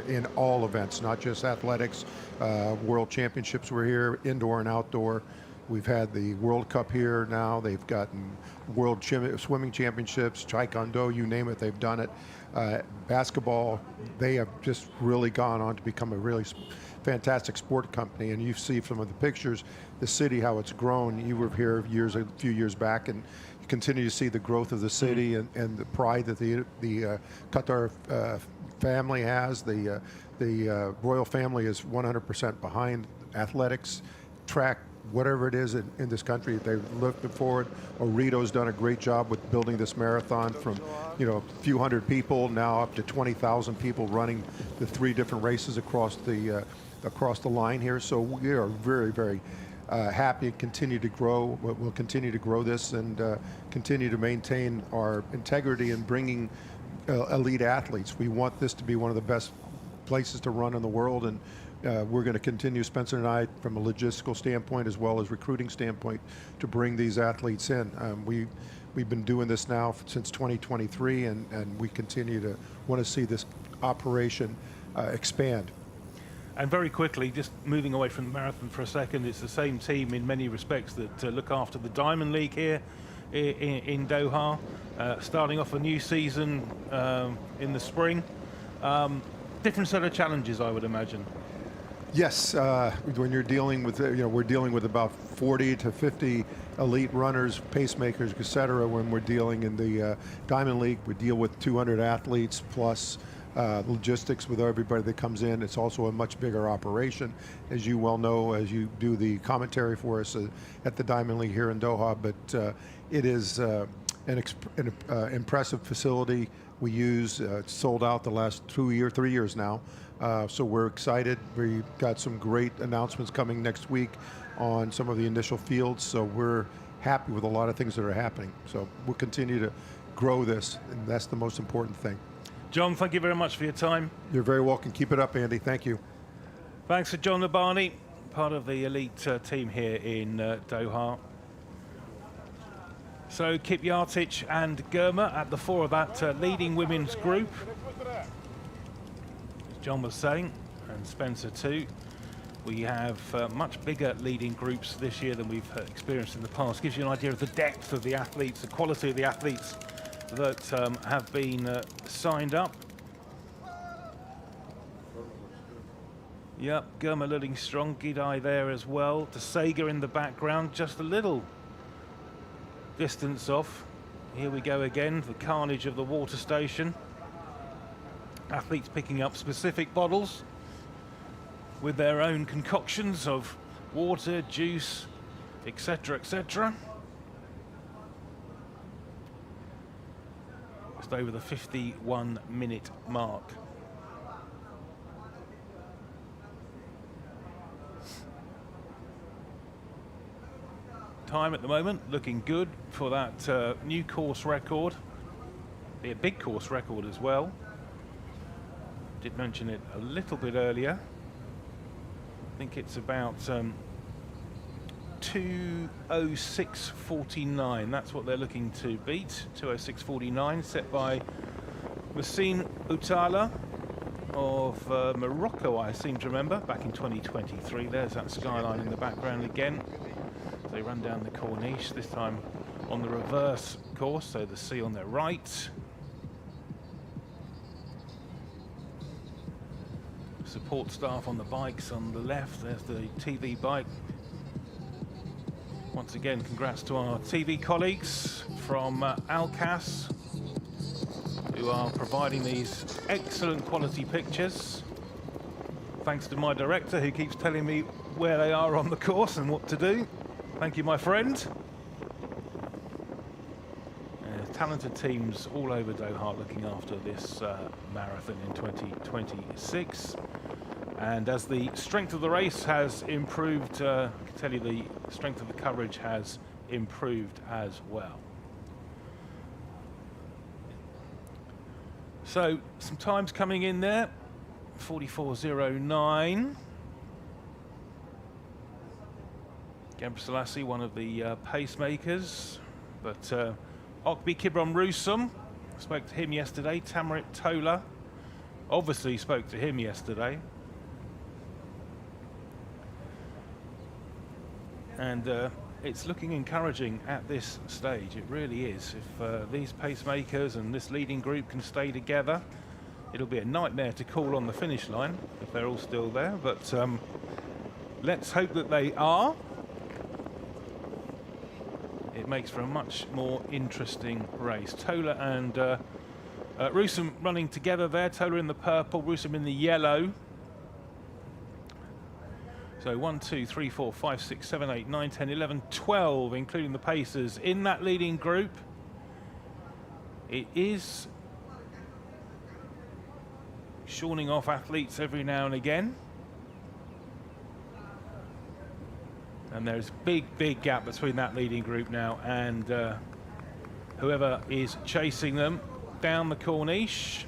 in all events, not just athletics. World championships were here, indoor and outdoor. We've had the World Cup here now. They've gotten World Swimming Championships, Taekwondo, you name it, they've done it. Basketball, they have just really gone on to become a really fantastic sport company. And you see from the pictures, the city, how it's grown. You were here a few years back, and you continue to see the growth of the city and the pride that the Qatar family has. The royal family is 100% behind athletics, track, whatever it is in this country. They're looking forward. Ooredoo's done a great job with building this marathon from, a few hundred people now up to 20,000 people running the 3 different races across the line here. So we are very, very happy and continue to grow. We'll continue to grow this and continue to maintain our integrity in bringing elite athletes. We want this to be one of the best places to run in the world, and we're going to continue, Spencer and I, from a logistical standpoint as well as recruiting standpoint, to bring these athletes in. We've been doing this now since 2023, and we continue to want to see this operation expand. And very quickly, just moving away from the marathon for a second, it's the same team in many respects that look after the Diamond League here in Doha, starting off a new season in the spring. Different set of challenges, I would imagine. Yes, when you're dealing with, we're dealing with about 40 to 50 elite runners, pacemakers, etc. When we're dealing in the Diamond League, we deal with 200 athletes plus logistics with everybody that comes in. It's also a much bigger operation, as you well know, as you do the commentary for us at the Diamond League here in Doha. But it is an impressive facility we use. It's sold out the last 3 years now. So we're excited. We've got some great announcements coming next week on some of the initial fields. So we're happy with a lot of things that are happening. So we'll continue to grow this, and that's the most important thing. John, thank you very much for your time. You're very welcome. Keep it up, Andy. Thank you. Thanks to John Nabani, part of the elite team here in Doha. So Kip Yartich and Germa at the fore of that leading women's group. As John was saying, and Spencer too. We have much bigger leading groups this year than we've experienced in the past. Gives you an idea of the depth of the athletes, the quality of the athletes that have been signed up. Yep, Germa looking strong, Gidai there as well. De Sega in the background, just a little distance off. Here we go again, the carnage of the water station. Athletes picking up specific bottles with their own concoctions of water, juice, etc., etc. Just over the 51-minute mark. time at the moment, looking good for that new course record. Be a big course record as well. Did mention it a little bit earlier. I think it's about 2:06:49. That's what they're looking to beat. 2:06:49, set by Yassine Outala of Morocco, I seem to remember, back in 2023. There's that skyline in the background again. They run down the Corniche, this time on the reverse course, so the sea on their right. Support staff on the bikes on the left. There's the TV bike. Once again, congrats to our TV colleagues from Alcas, who are providing these excellent quality pictures. Thanks to my director, who keeps telling me where they are on the course and what to do. Thank you, my friend. Talented teams all over Doha looking after this marathon in 2026. And as the strength of the race has improved, I can tell you the strength of the coverage has improved as well. So some times coming in there, 44:09. Gebre Selassie, one of the pacemakers, but Okbi Kibrom Rusum, spoke to him yesterday. Tamarit Tola obviously spoke to him yesterday. And it's looking encouraging at this stage, it really is. If these pacemakers and this leading group can stay together, it'll be a nightmare to call on the finish line if they're all still there, but let's hope that they are. It makes for a much more interesting race. Tola and Rusum running together there. Tola in the purple, Rusum in the yellow. So 1, 2, 3, 4, 5, 6, 7, 8, 9, 10, 11, 12, including the pacers in that leading group. It is shawning off athletes every now and again. And there's a big gap between that leading group now and whoever is chasing them down the Corniche.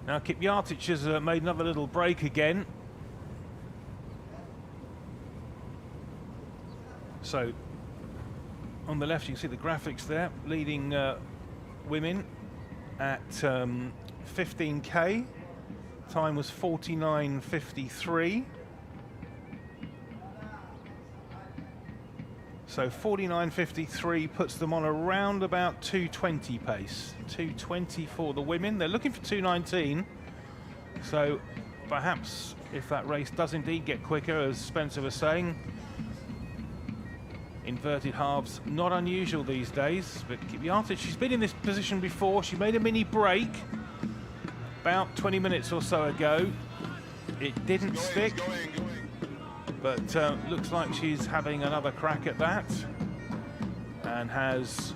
Now Kipjatic has made another little break again. So on the left you can see the graphics there, leading women at 15k. Time was 49:53. So 49:53 puts them on around about 2:20 pace. 2:20 for the women. They're looking for 2:19. So perhaps if that race does indeed get quicker, as Spencer was saying, inverted halves, not unusual these days. But Kipjatic, she's been in this position before. She made a mini break about 20 minutes or so ago. It didn't stick, but looks like she's having another crack at that and has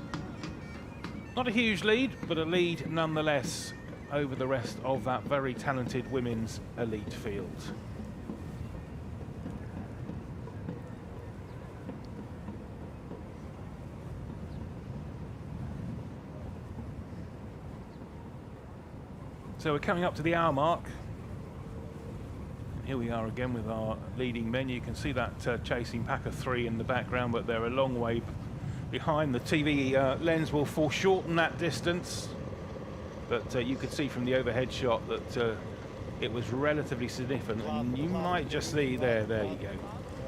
not a huge lead, but a lead nonetheless over the rest of that very talented women's elite field. So we're coming up to the hour mark. Here we are again with our leading men. You can see that chasing pack of 3 in the background, but they're a long way behind. The TV lens will foreshorten that distance, but you could see from the overhead shot that it was relatively significant. And you might just see there you go.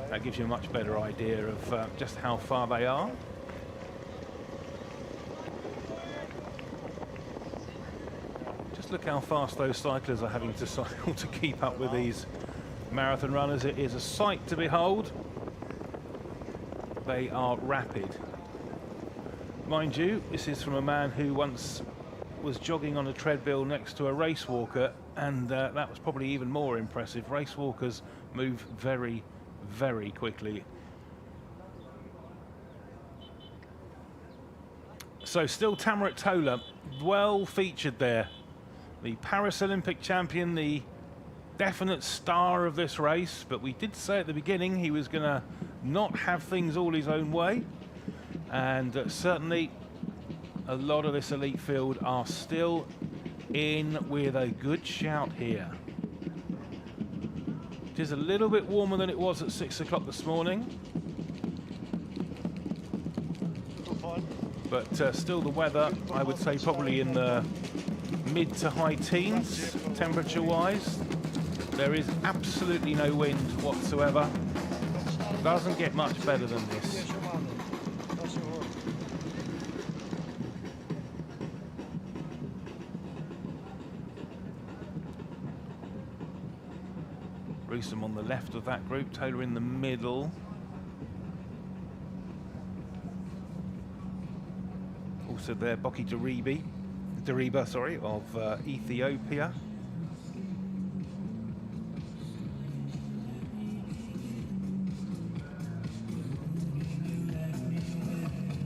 That gives you a much better idea of just how far they are. Look how fast those cyclists are having to cycle to keep up with these marathon runners. It is a sight to behold. They are rapid. Mind you, this is from a man who once was jogging on a treadmill next to a race walker, and that was probably even more impressive. Race walkers move very, very quickly. So still Tamarit Tola, well featured there. The Paris Olympic champion, the definite star of this race, but we did say at the beginning he was going to not have things all his own way, and certainly a lot of this elite field are still in with a good shout here. It is a little bit warmer than it was at 6 o'clock this morning, but still the weather, I would say, probably in the mid to high teens temperature wise. There is absolutely no wind whatsoever. Doesn't get much better than this. Gruesome on the left of that group, Taylor in the middle. Also there, Boki Dariba, sorry, of Ethiopia.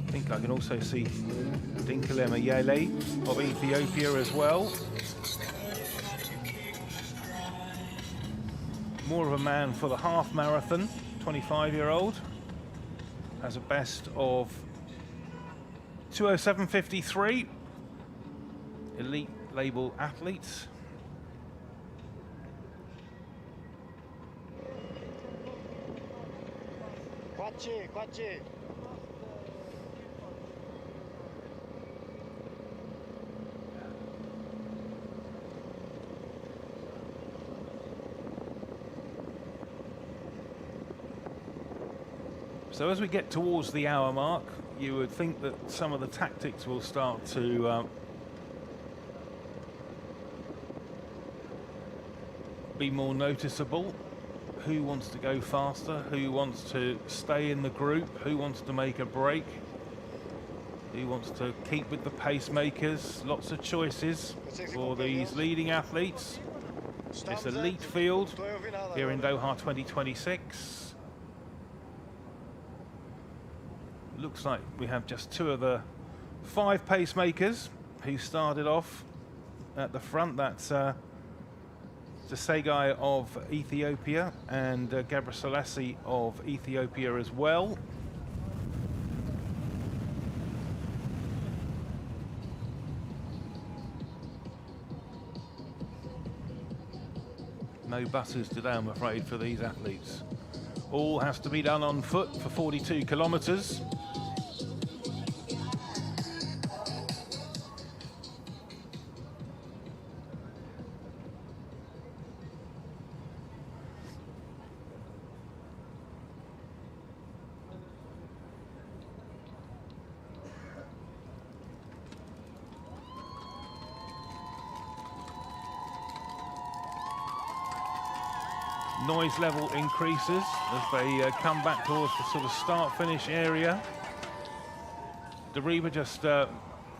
I think I can also see Dinkelema Yele of Ethiopia as well. More of a man for the half marathon, 25-year-old. Has a best of 2:07:53. Elite label athletes. Quachi. So as we get towards the hour mark, you would think that some of the tactics will start to be more noticeable. Who wants to go faster? Who wants to stay in the group? Who wants to make a break? Who wants to keep with the pacemakers? Lots of choices for these leading athletes. This elite field here in Doha 2026. Looks like we have just 2 of the 5 pacemakers who started off at the front. That's Tsegay of Ethiopia and Gebrselassie of Ethiopia as well. No buses today, I'm afraid, for these athletes. All has to be done on foot for 42 kilometers. Noise level increases as they come back towards the sort of start-finish area. Dariba just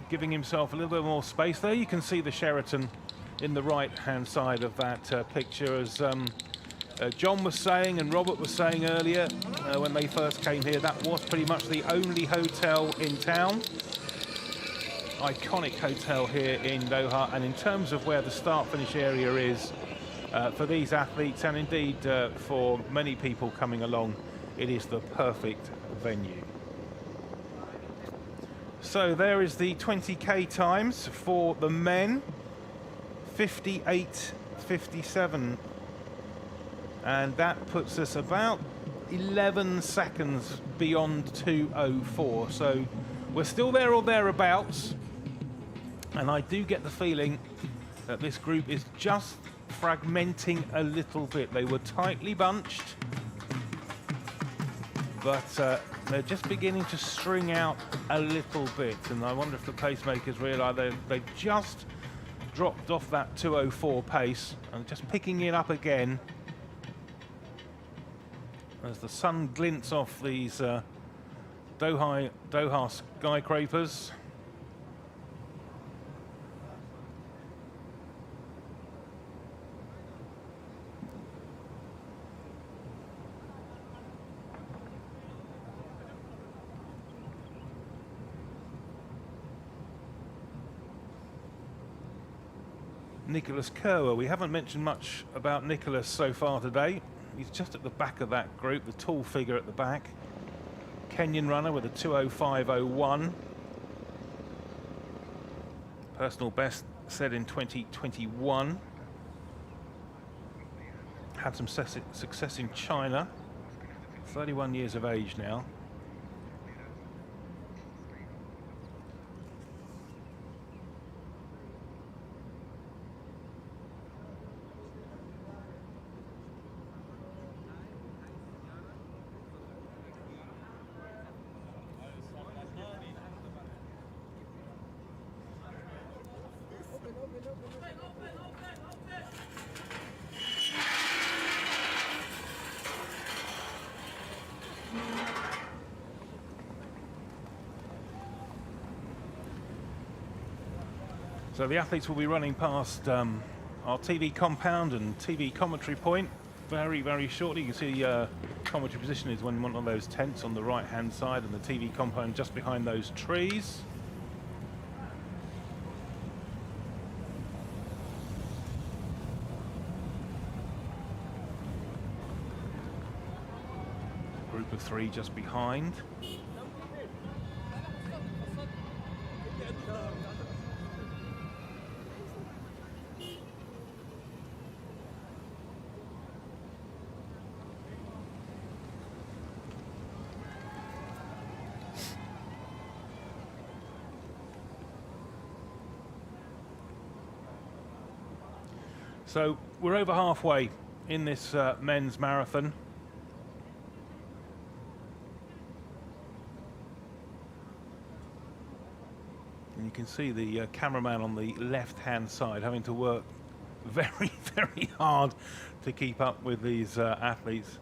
giving himself a little bit more space there. You can see the Sheraton in the right-hand side of that picture, as John was saying and Robert was saying earlier when they first came here. That was pretty much the only hotel in town. Iconic hotel here in Doha, and in terms of where the start-finish area is, for these athletes, and indeed for many people coming along, it is the perfect venue. So there is the 20k times for the men, 58:57, and that puts us about 11 seconds beyond 2:04. So we're still there or thereabouts, and I do get the feeling that this group is just fragmenting a little bit. They were tightly bunched, but they're just beginning to string out a little bit, and I wonder if the pacemakers realise they've just dropped off that 2:04 pace and just picking it up again as the sun glints off these Doha skyscrapers. Nicholas Kerwer. We haven't mentioned much about Nicholas so far today. He's just at the back of that group, the tall figure at the back. Kenyan runner with a 2:05:01. Personal best set in 2021. Had some success in China. 31 years of age now. So the athletes will be running past our TV compound and TV commentary point very, very shortly. You can see commentary position is one of those tents on the right-hand side, and the TV compound just behind those trees. Group of 3 just behind. So we're over halfway in this men's marathon. And you can see the cameraman on the left-hand side having to work very, very hard to keep up with these athletes.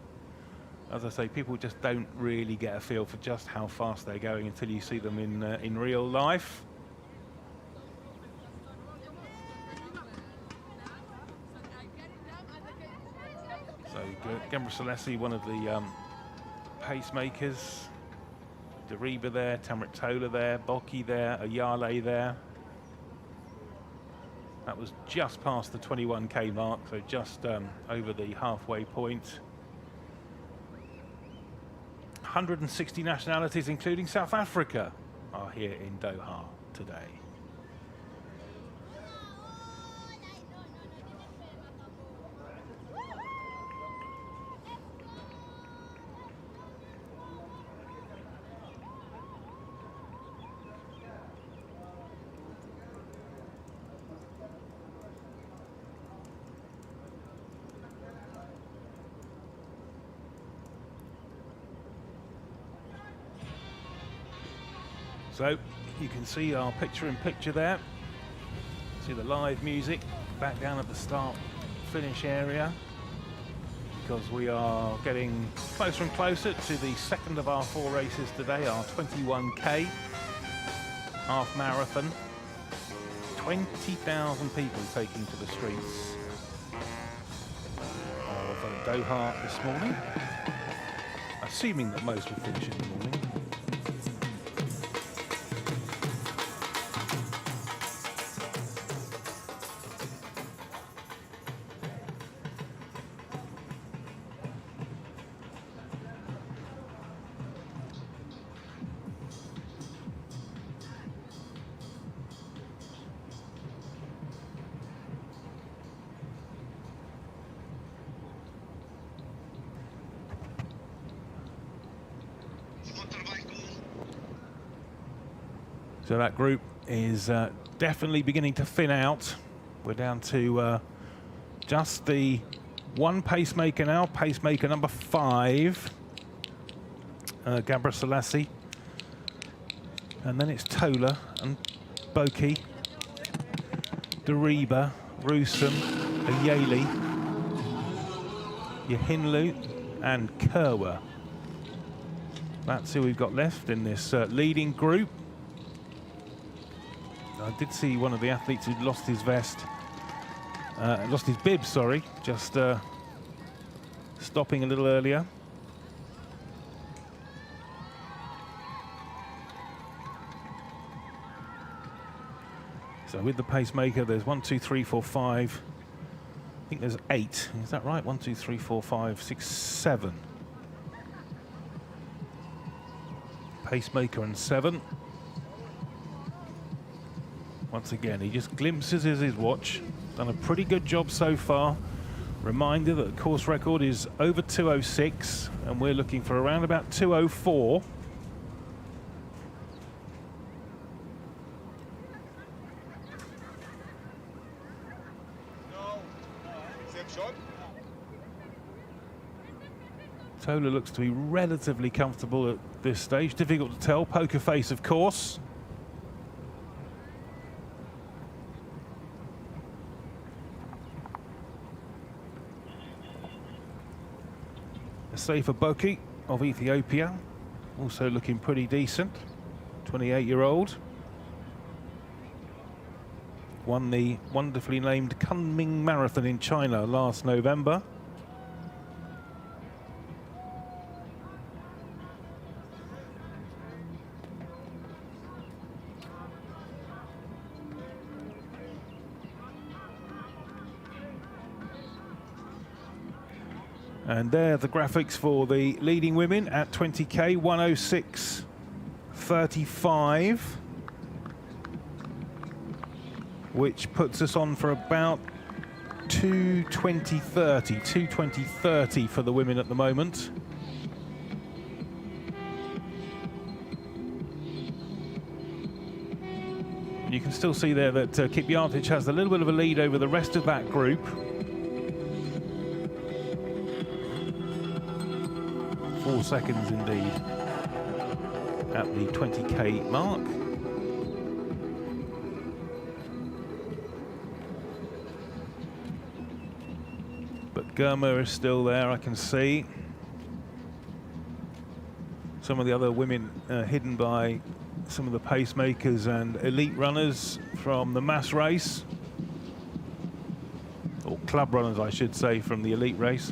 As I say, people just don't really get a feel for just how fast they're going until you see them in real life. Gemra Salesi, one of the pacemakers. Deriba there, Tamrit Tola there, Boki there, Ayale there. That was just past the 21k mark, so just over the halfway point. 160 nationalities, including South Africa, are here in Doha today. So you can see our picture-in-picture there. See the live music back down at the start-finish area, because we are getting closer and closer to the second of our 4 races today, our 21k half marathon. 20,000 people taking to the streets of Doha this morning, assuming that most will finish in the morning. So that group is definitely beginning to thin out. We're down to just the one pacemaker now, pacemaker number 5, Gabra Selassie. And then it's Tola and Boki, Deriba, Rusum, Ayale, Yahinlu and Kerwer. That's who we've got left in this leading group. I did see one of the athletes who lost his vest, lost his bib, sorry, just stopping a little earlier. So with the pacemaker, there's 1, 2, 3, 4, 5. I think there's 8. Is that right? 1, 2, 3, 4, 5, 6, 7. Pacemaker and 7. Once again, he just glimpses his watch. Done a pretty good job so far. Reminder that the course record is over 2:06, and we're looking for around about 2:04. Tola looks to be relatively comfortable at this stage. Difficult to tell. Poker face, of course. Safer Boki of Ethiopia, also looking pretty decent. 28-year-old. Won the wonderfully named Kunming Marathon in China last November. And there are the graphics for the leading women at 20k, 106.35, which puts us on for about 2:20.30 for the women at the moment. And you can still see there that Kipyatich has a little bit of a lead over the rest of that group. 4 seconds indeed at the 20k mark. But Germa is still there, I can see. Some of the other women hidden by some of the pacemakers and elite runners from the mass race. Or club runners, I should say, from the elite race.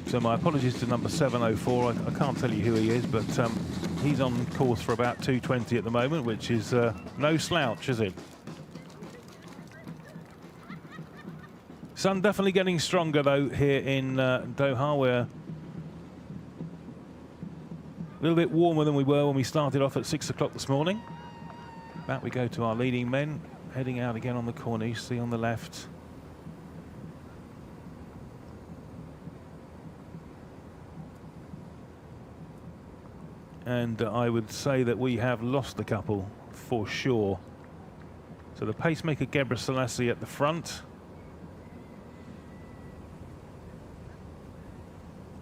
So my apologies to number 704. I can't tell you who he is, but he's on course for about 2:20 at the moment, which is no slouch, is it? Sun definitely getting stronger, though, here in Doha. We're a little bit warmer than we were when we started off at 6 o'clock this morning. Back we go to our leading men, heading out again on the corniche, see on the left. And I would say that we have lost a couple for sure. So the pacemaker Gebre Selassie at the front.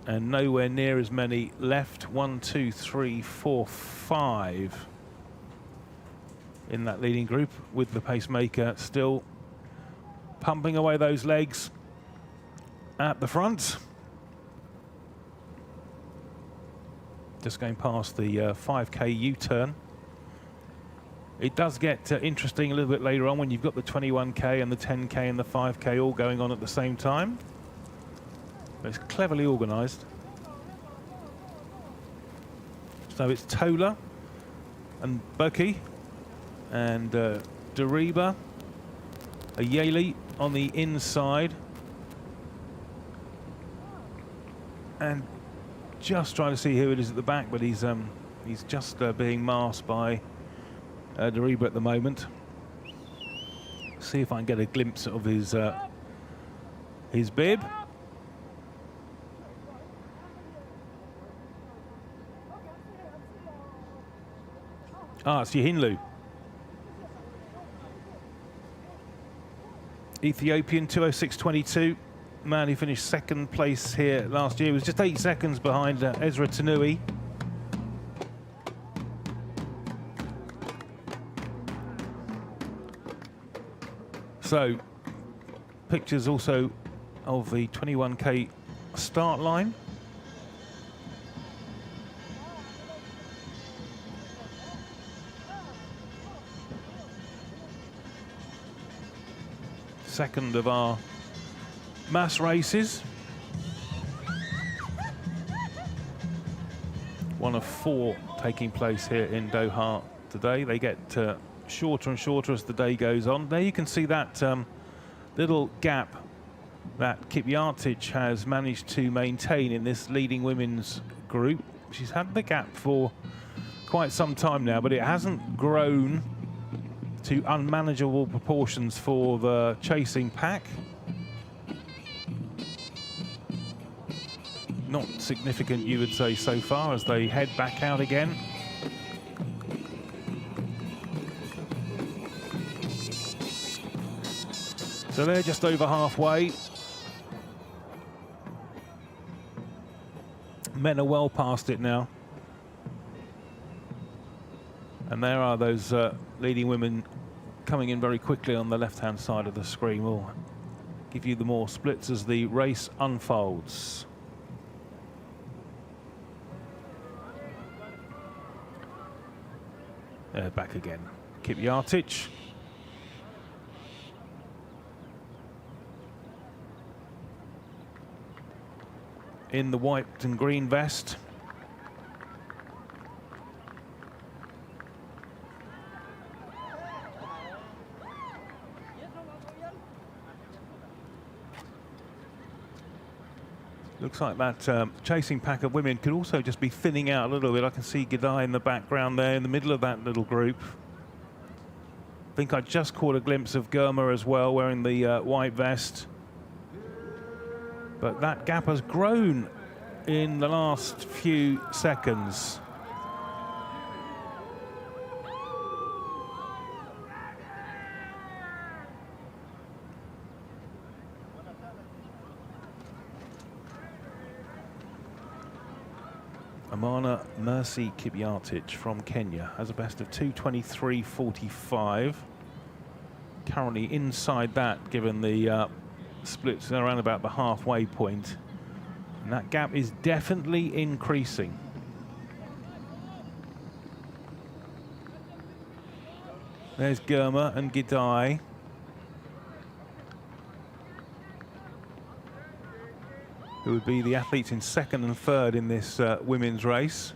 And nowhere near as many left. 1, 2, 3, 4, 5 in that leading group, with the pacemaker still pumping away those legs at the front. Just going past the 5k U-turn. It does get interesting a little bit later on when you've got the 21k and the 10k and the 5k all going on at the same time. But it's cleverly organised. So it's Tola and Bucky and Dariba, Ayeli on the inside. And just trying to see who it is at the back, but he's just being masked by Dariba at the moment. See if I can get a glimpse of his bib. Ah, it's Yahinlu. Ethiopian, 2:06.22. Man who finished second place here last year was just 8 seconds behind Ezra Tanui. So, pictures also of the 21k start line. Second of our mass races. one of 4 taking place here in Doha today. They get shorter and shorter as the day goes on. There you can see that little gap that Kipyatic has managed to maintain in this leading women's group. She's had the gap for quite some time now, but it hasn't grown to unmanageable proportions for the chasing pack. Not significant, you would say, so far, as they head back out again. So they're just over halfway. Men are well past it now. And there are those leading women coming in very quickly on the left-hand side of the screen. We'll give you the more splits as the race unfolds. Back again. Kipyatic. In the white and green vest. Looks like that chasing pack of women could also just be thinning out a little bit. I can see Gidai in the background there in the middle of that little group. I think I just caught a glimpse of Germa as well, wearing the white vest. But that gap has grown in the last few seconds. Amana Mercy Kipyatic from Kenya has a best of 2:23.45. Currently inside that, given the splits around about the halfway point. And that gap is definitely increasing. There's Germa and Gidai. Who would be the athletes in second and third in this women's race.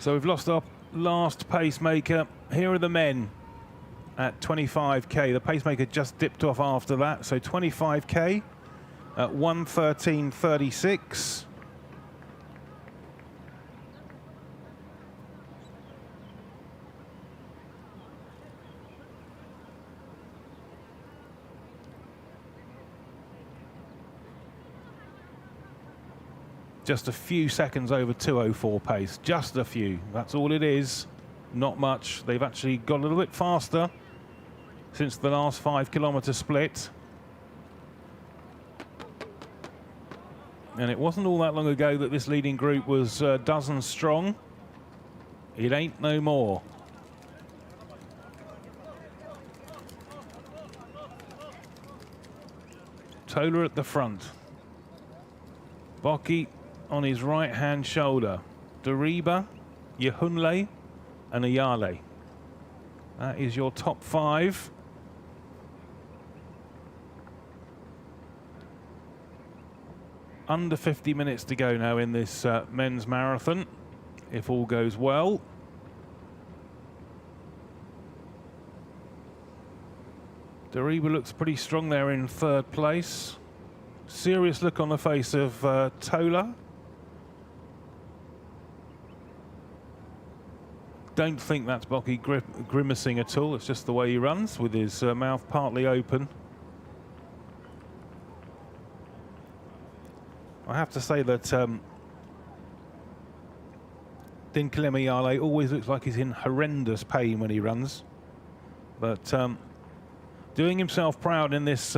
So we've lost our last pacemaker. Here are the men at 25k. The pacemaker just dipped off after that. So 25k at 1:13.36. Just a few seconds over 2:04 pace, just a few. That's all it is, not much. They've actually got a little bit faster since the last 5 kilometre split. And it wasn't all that long ago that this leading group was dozens strong. It ain't no more. Tola at the front. Boki on his right-hand shoulder. Dariba, Yehunle and Ayale. That is your top 5. Under 50 minutes to go now in this men's marathon, if all goes well. Dariba looks pretty strong there in third place. Serious look on the face of Tola. Don't think that's Boki grimacing at all. It's just the way he runs, with his mouth partly open. I have to say that Dinkelem Ayale always looks like he's in horrendous pain when he runs. But doing himself proud in this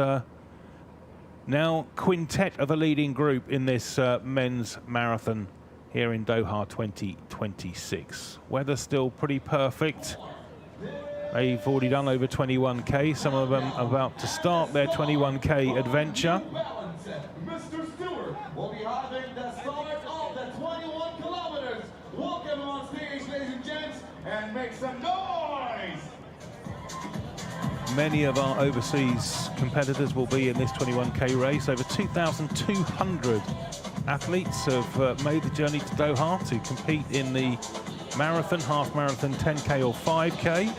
now quintet of a leading group in this men's marathon. here in Doha 2026. Weather still pretty perfect. They've already done over 21k. Some of them are about to start their 21k adventure. Mr. Stewart will be having the start of the 21 kilometers. Welcome on stage, ladies and gents, and make some noise. Many of our overseas competitors will be in this 21k race. Over 2,200 athletes have made the journey to Doha to compete in the marathon, half marathon, 10k or 5k.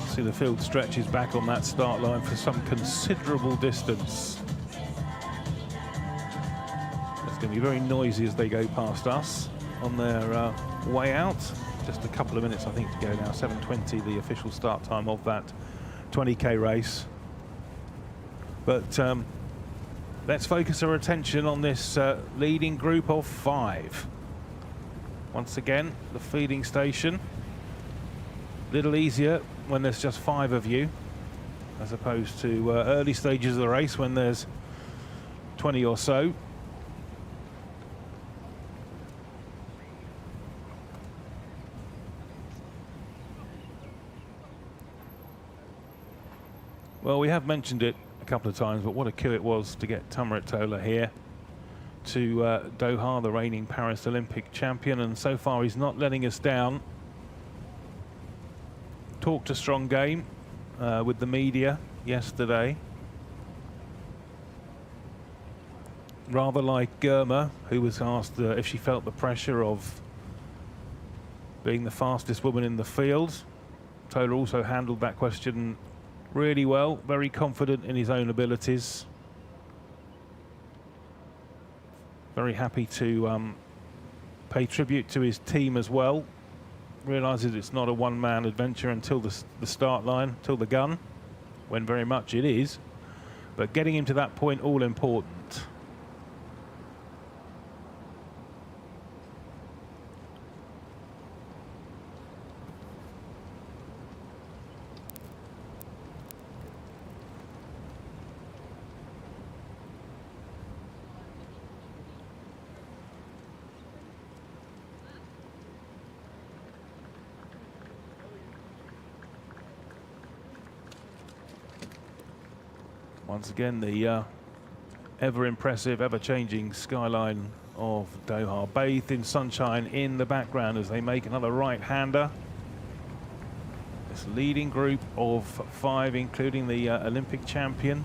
See the field stretches back on that start line for some considerable distance. It's going to be very noisy as they go past us on their way out. Just a couple of minutes, I think, to go now. 7:20, the official start time of that 20k race. But let's focus our attention on this leading group of 5. Once again, the feeding station. Little easier when there's just 5 of you, as opposed to early stages of the race when there's 20 or so. Well, we have mentioned it a couple of times, but what a coup it was to get Tamer Tola here to Doha, the reigning Paris Olympic champion, and so far he's not letting us down. Talked a strong game with the media yesterday. Rather like Girma, who was asked if she felt the pressure of being the fastest woman in the field. Tola also handled that question really well, very confident in his own abilities. Very happy to pay tribute to his team as well. Realises it's not a one-man adventure until the start line, till the gun, when very much it is. But getting him to that point, all important. Once again, the ever-impressive, ever-changing skyline of Doha, bathed in sunshine in the background as they make another right-hander. This leading group of 5, including the Olympic champion.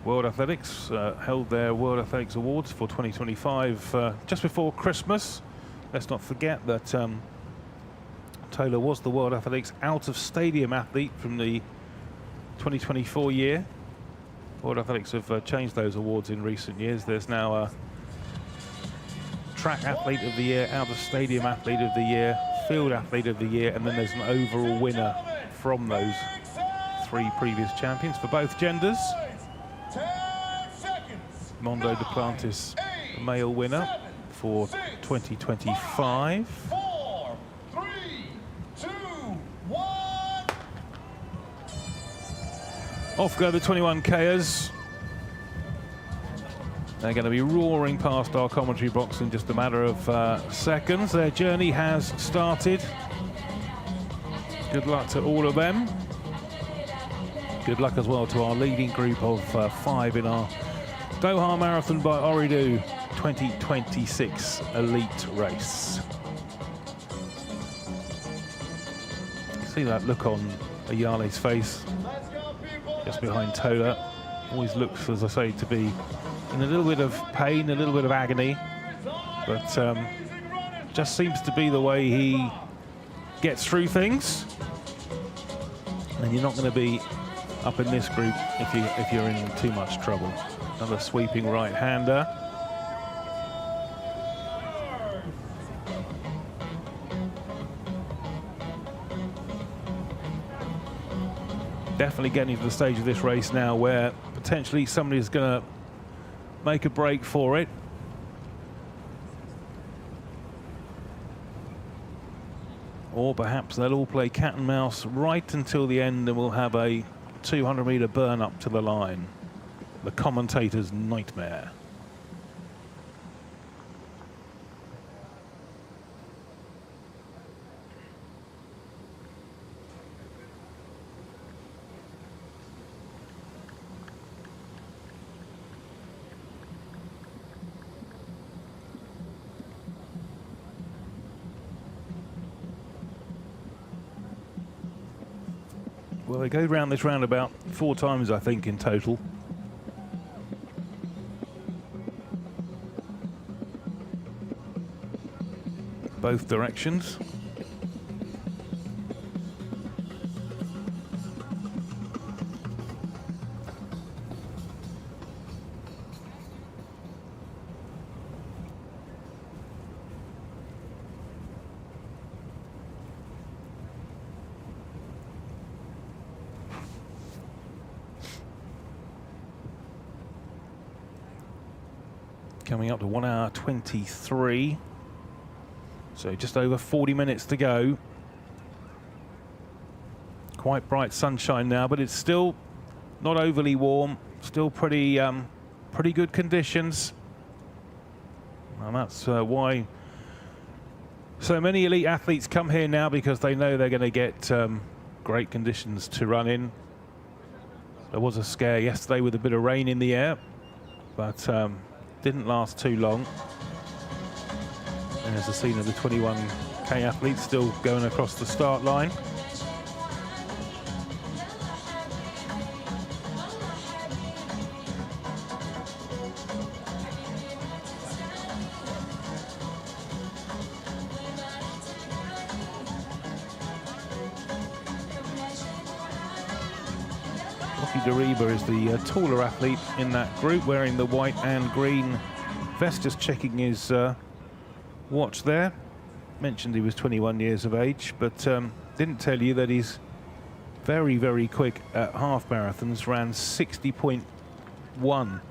World Athletics held their World Athletics Awards for 2025 just before Christmas. Let's not forget that Tola was the World Athletics out-of-stadium athlete from the 2024 year. World Athletics have changed those awards in recent years. There's now a track athlete of the year, out-of-stadium athlete of the year, field athlete of the year, and then there's an overall winner from those 3 previous champions for both genders. Mondo Duplantis, the male winner for 2025. 4, 3, 2, 1. Off go the 21kers. They're going to be roaring past our commentary box in just a matter of seconds. Their journey has started. Good luck to all of them. Good luck as well to our leading group of 5 in our Doha Marathon by Ooredoo 2026 elite race. See that look on Ayale's face just behind Tola. Always looks, as I say, to be in a little bit of pain, a little bit of agony, but just seems to be the way he gets through things. And you're not going to be up in this group if you're in too much trouble. Another sweeping right-hander. definitely getting to the stage of this race now where potentially somebody's going to make a break for it. Or perhaps they'll all play cat and mouse right until the end and we'll have a 200-meter burn up to the line. The commentator's nightmare. Well, they go round this roundabout 4 times, I think, in total. Both directions. Coming up to 1 hour 23. So just over 40 minutes to go. Quite bright sunshine now, but it's still not overly warm. Still pretty good conditions. And that's why so many elite athletes come here now, because they know they're going to get great conditions to run in. There was a scare yesterday with a bit of rain in the air, but didn't last too long. And there's a scene of the 21k athletes still going across the start line. Deriba is the taller athlete in that group, wearing the white and green vest, just checking his watch there. Mentioned he was 21 years of age, but didn't tell you that he's very, very quick at half marathons. Ran 60.1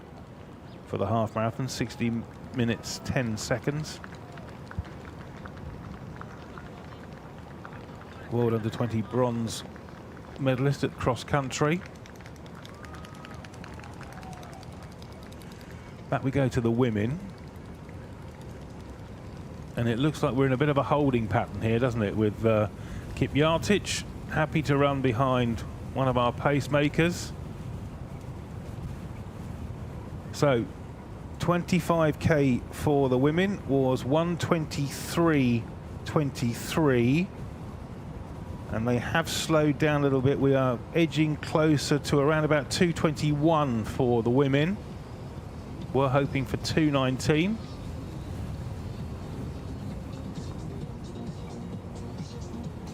for the half marathon, 60 minutes 10 seconds. World Under 20 bronze medalist at cross country. Back we go to the women. And it looks like we're in a bit of a holding pattern here, doesn't it? With Kipyatic happy to run behind one of our pacemakers. So 25k for the women was 1:23.23. And they have slowed down a little bit. We are edging closer to around about 2:21 for the women. We're hoping for 2:19.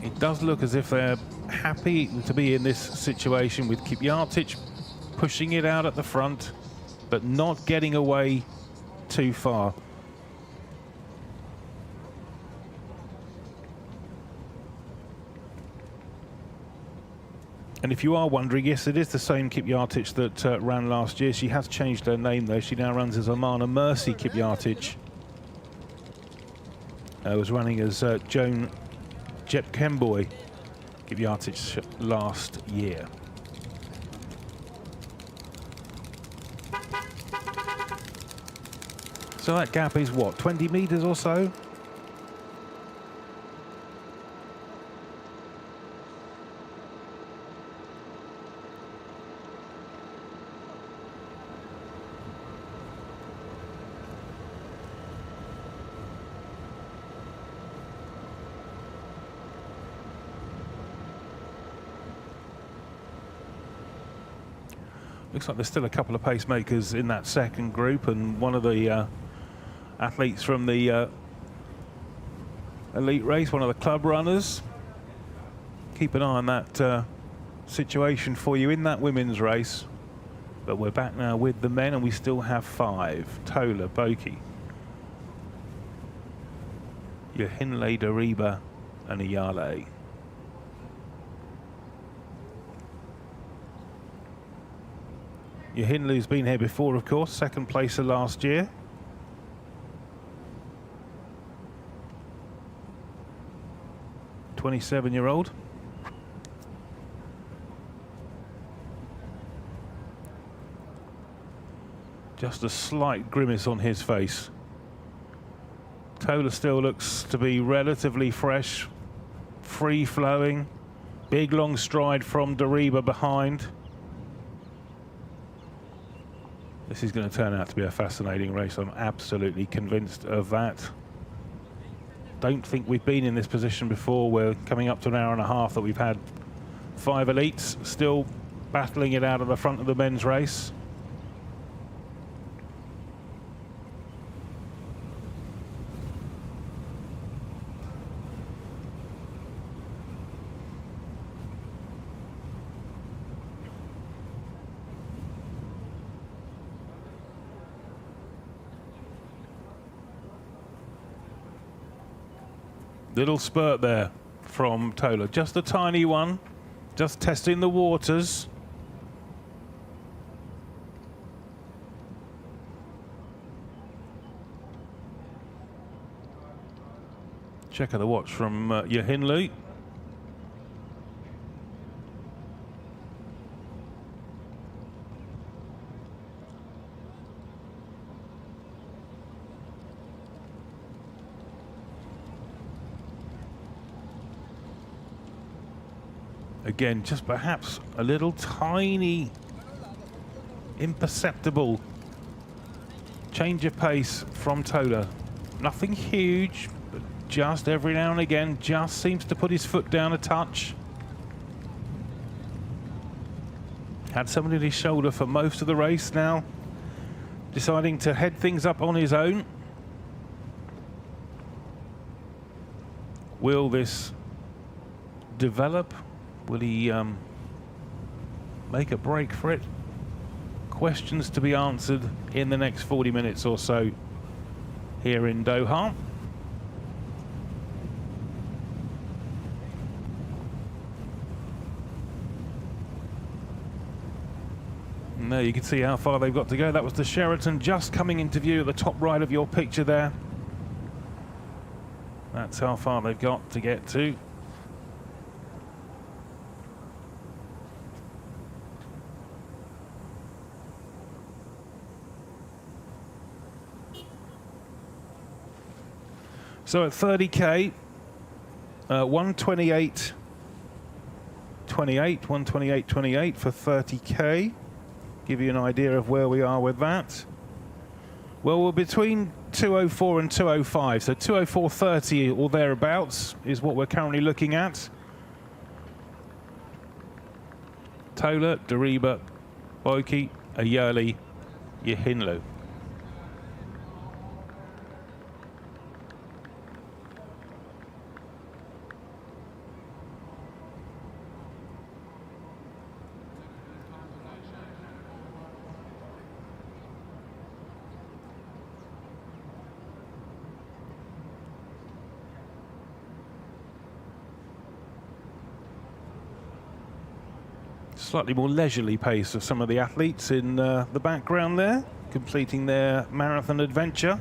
It does look as if they're happy to be in this situation, with Kipyatic pushing it out at the front, but not getting away too far. And if you are wondering, yes, it is the same Kipyatic that ran last year. She has changed her name, though. She now runs as Amana Mercy Kipyatic. Was running as Joan Jepkemboy Kipyatic last year. So that gap is what, 20 meters or so? Looks like there's still a couple of pacemakers in that second group, and one of the athletes from the elite race, one of the club runners. Keep an eye on that situation for you in that women's race. But we're back now with the men, and we still have 5. Tola, Boki, Yohinle, Deriba and Iyale. Yohinlu's been here before, of course, second placer last year. '27-year-old. Just a slight grimace on his face. Tola still looks to be relatively fresh, free-flowing. Big long stride from Dariba behind. This is going to turn out to be a fascinating race. I'm absolutely convinced of that. Don't think we've been in this position before. We're coming up to an hour and a half that we've had 5 elites still battling it out of the front of the men's race. Little spurt there from Tola, just a tiny one, just testing the waters. Check of the watch from Yohinlu. Again, just perhaps a little tiny, imperceptible change of pace from Tola. Nothing huge, but just every now and again, just seems to put his foot down a touch. Had somebody on his shoulder for most of the race, now deciding to head things up on his own. Will this develop? Will he make a break for it? Questions to be answered in the next 40 minutes or so here in Doha. And there you can see how far they've got to go. That was the Sheraton just coming into view at the top right of your picture there. That's how far they've got to get to. So at 30k, 128.28, 128.28 for 30k. Give you an idea of where we are with that. Well, we're between 204 and 205, so 204.30 or thereabouts is what we're currently looking at. Tola, Dariba, Boyki, Ayali, Yohinlu. Slightly more leisurely pace of some of the athletes in the background there, completing their marathon adventure.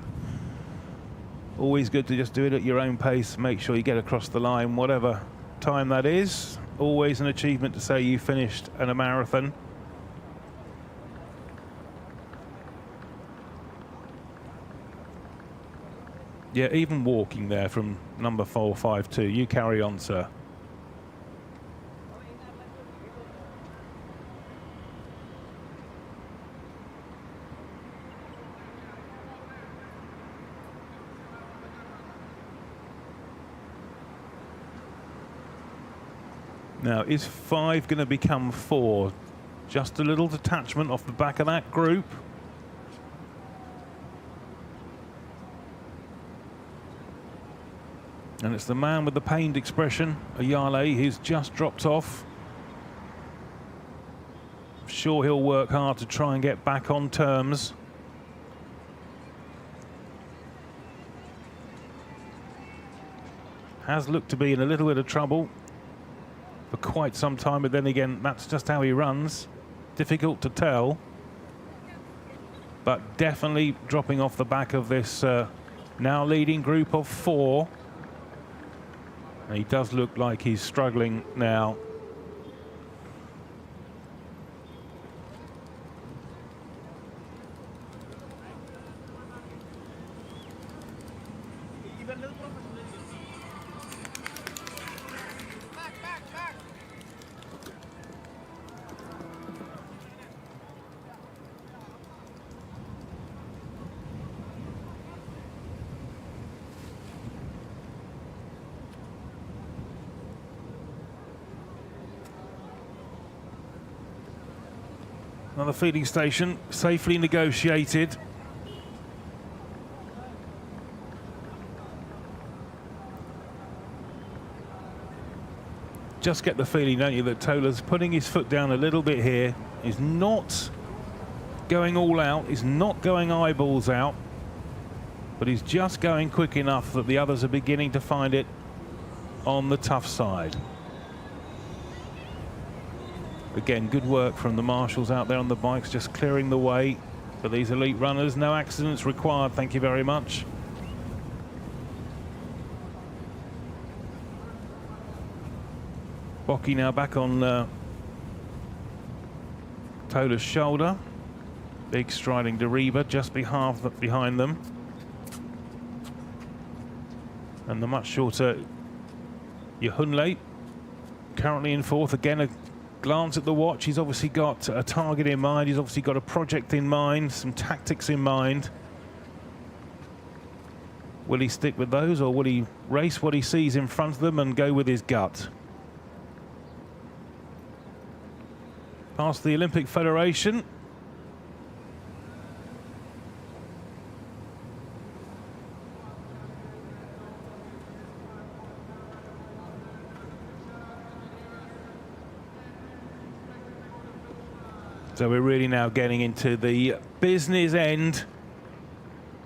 Always good to just do it at your own pace, make sure you get across the line, whatever time that is. Always an achievement to say you finished a marathon. Yeah, even walking there from number 452, you carry on, sir. Now, is 5 going to become 4? Just a little detachment off the back of that group. And it's the man with the pained expression, Ayale, who's just dropped off. I'm sure he'll work hard to try and get back on terms. Has looked to be in a little bit of trouble for quite some time, but then again, that's just how he runs. Difficult to tell. but definitely dropping off the back of this now leading group of 4. And he does look like he's struggling now. Another feeding station, safely negotiated. Just get the feeling, don't you, that Tola's putting his foot down a little bit here. He's not going all out, he's not going eyeballs out, but he's just going quick enough that the others are beginning to find it on the tough side. Again, good work from the marshals out there on the bikes, just clearing the way for these elite runners. No accidents required, thank you very much. Bocky now back on Tola's shoulder. Big striding Deriba just behind them. And the much shorter Yehunle currently in 4th. Again, a glance at the watch. He's obviously got a target in mind. He's obviously got a project in mind, some tactics in mind. Will he stick with those, or will he race what he sees in front of them and go with his gut? Past the Olympic Federation. So we're really now getting into the business end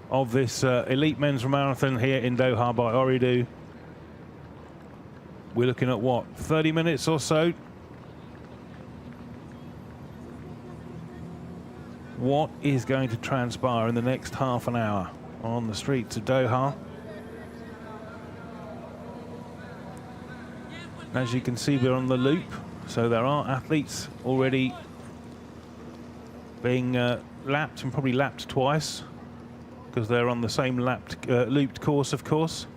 of this elite men's marathon here in Doha by Ooredoo. We're looking at what, 30 minutes or so? What is going to transpire in the next half an hour on the streets of Doha? As you can see, we're on the loop, so there are athletes already being lapped, and probably lapped twice because they're on the same looped course, of course.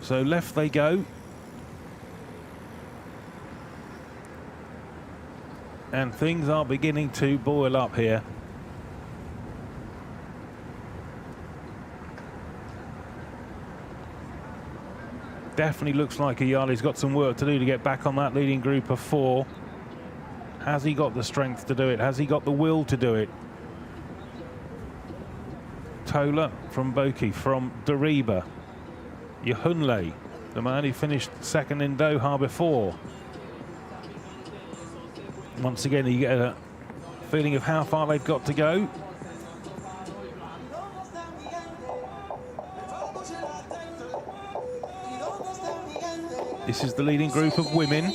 So left they go. And things are beginning to boil up here. Definitely looks like Ayale's got some work to do to get back on that leading group of 4. Has he got the strength to do it? Has he got the will to do it? Tola from Boki, from Deriba. Yehunle, the man who finished 2nd in Doha before. Once again, you get a feeling of how far they've got to go. This is the leading group of women.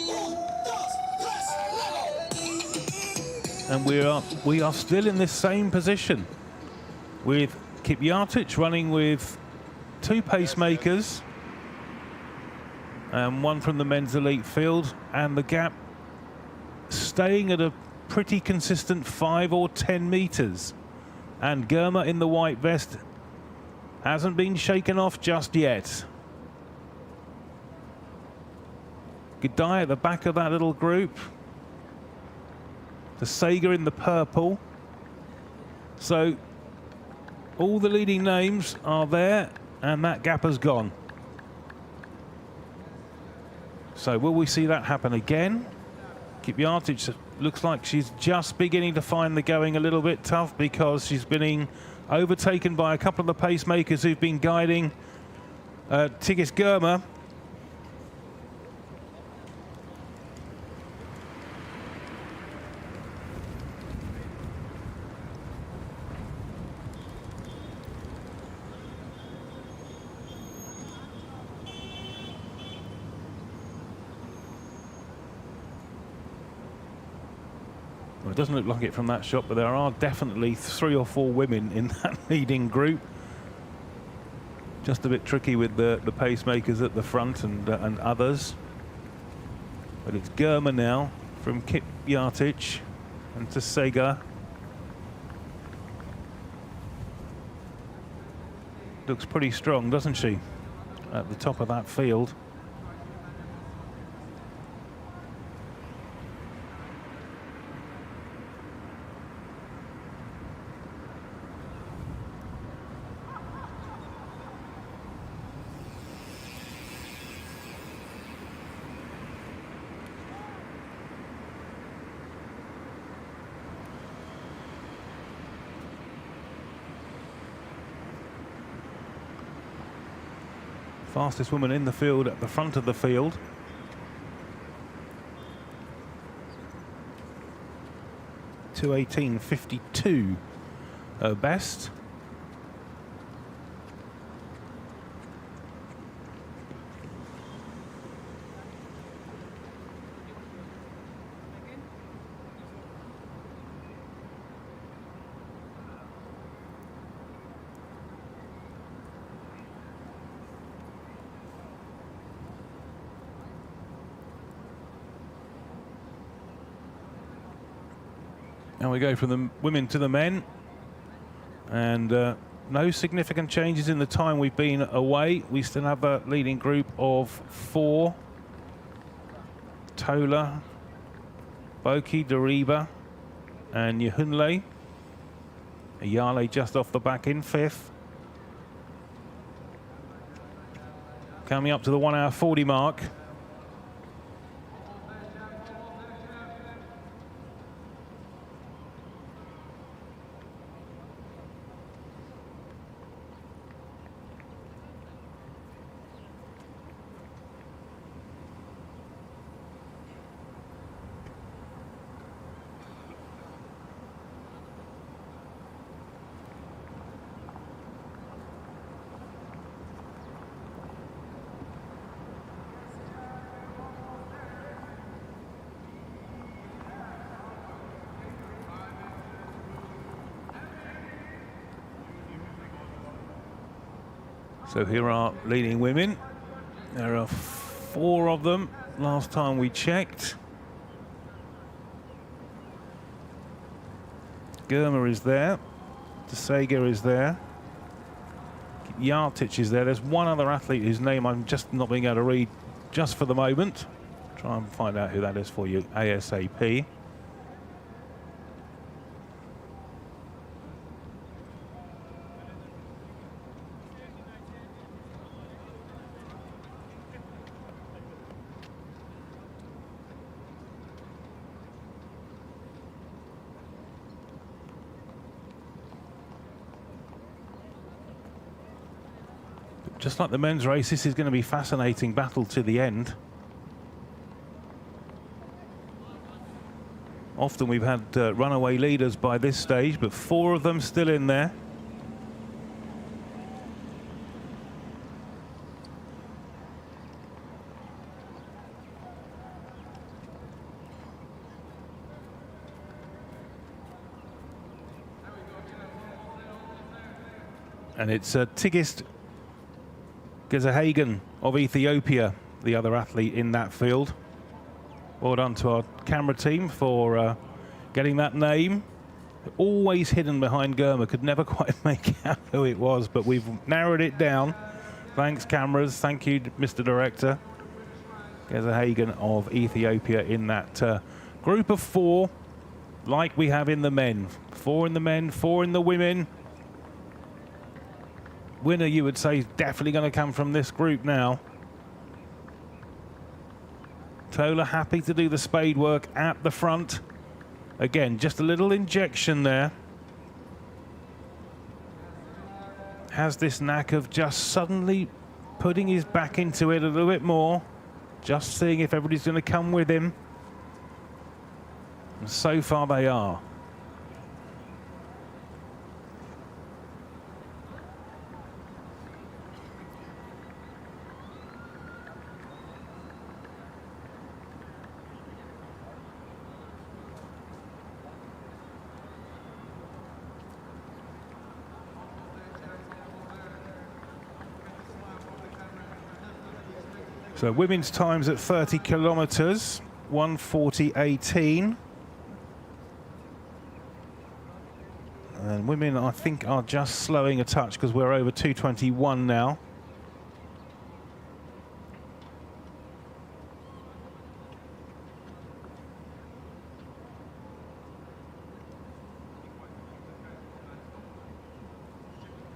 And we are still in this same position with Kipyatic running with 2 pacemakers and 1 from the men's elite field, and the gap staying at a pretty consistent 5 or 10 meters. And Germa in the white vest hasn't been shaken off just yet. Gidai at the back of that little group. The Sega in the purple. So all the leading names are there, and that gap has gone. So will we see that happen again? Kipyatic looks like she's just beginning to find the going a little bit tough, because she's been overtaken by a couple of the pacemakers who've been guiding Tigis Germa. it doesn't look like it from that shot, but there are definitely 3 or 4 women in that leading group. Just a bit tricky with the pacemakers at the front and others. But it's Germa now from Kipyatic and Tsega. Looks pretty strong, doesn't she, at the top of that field. Fastest woman in the field at the front of the field. (2:18.52) her best. Now we go from the women to the men, and no significant changes in the time we've been away. We still have a leading group of 4. Tola, Boki, Dariba and Yehunle. Ayale just off the back in 5th. Coming up to the 1 hour 40 mark. So here are leading women. There are 4 of them last time we checked. Germa is there. Tsega is there. Yartic is there. There's one other athlete whose name I'm just not being able to read just for the moment. Try and find out who that is for you ASAP. Just like the men's race, this is going to be a fascinating battle to the end. Often we've had runaway leaders by this stage, but 4 of them still in there. And it's Tigist Gezahagan of Ethiopia, the other athlete in that field. Well done to our camera team for getting that name. Always hidden behind Germa, could never quite make out who it was, but we've narrowed it down. Thanks, cameras. Thank you, Mr. Director. Gezahagan of Ethiopia in that group of 4, like we have in the men. 4 in the men, 4 in the women. Winner, you would say, is definitely going to come from this group now. Tola happy to do the spade work at the front. Again, just a little injection there. Has this knack of just suddenly putting his back into it a little bit more. Just seeing if everybody's going to come with him. And so far they are. So women's times at 30 kilometres, 1:40.18. And women, I think, are just slowing a touch because we're over 2:21 now.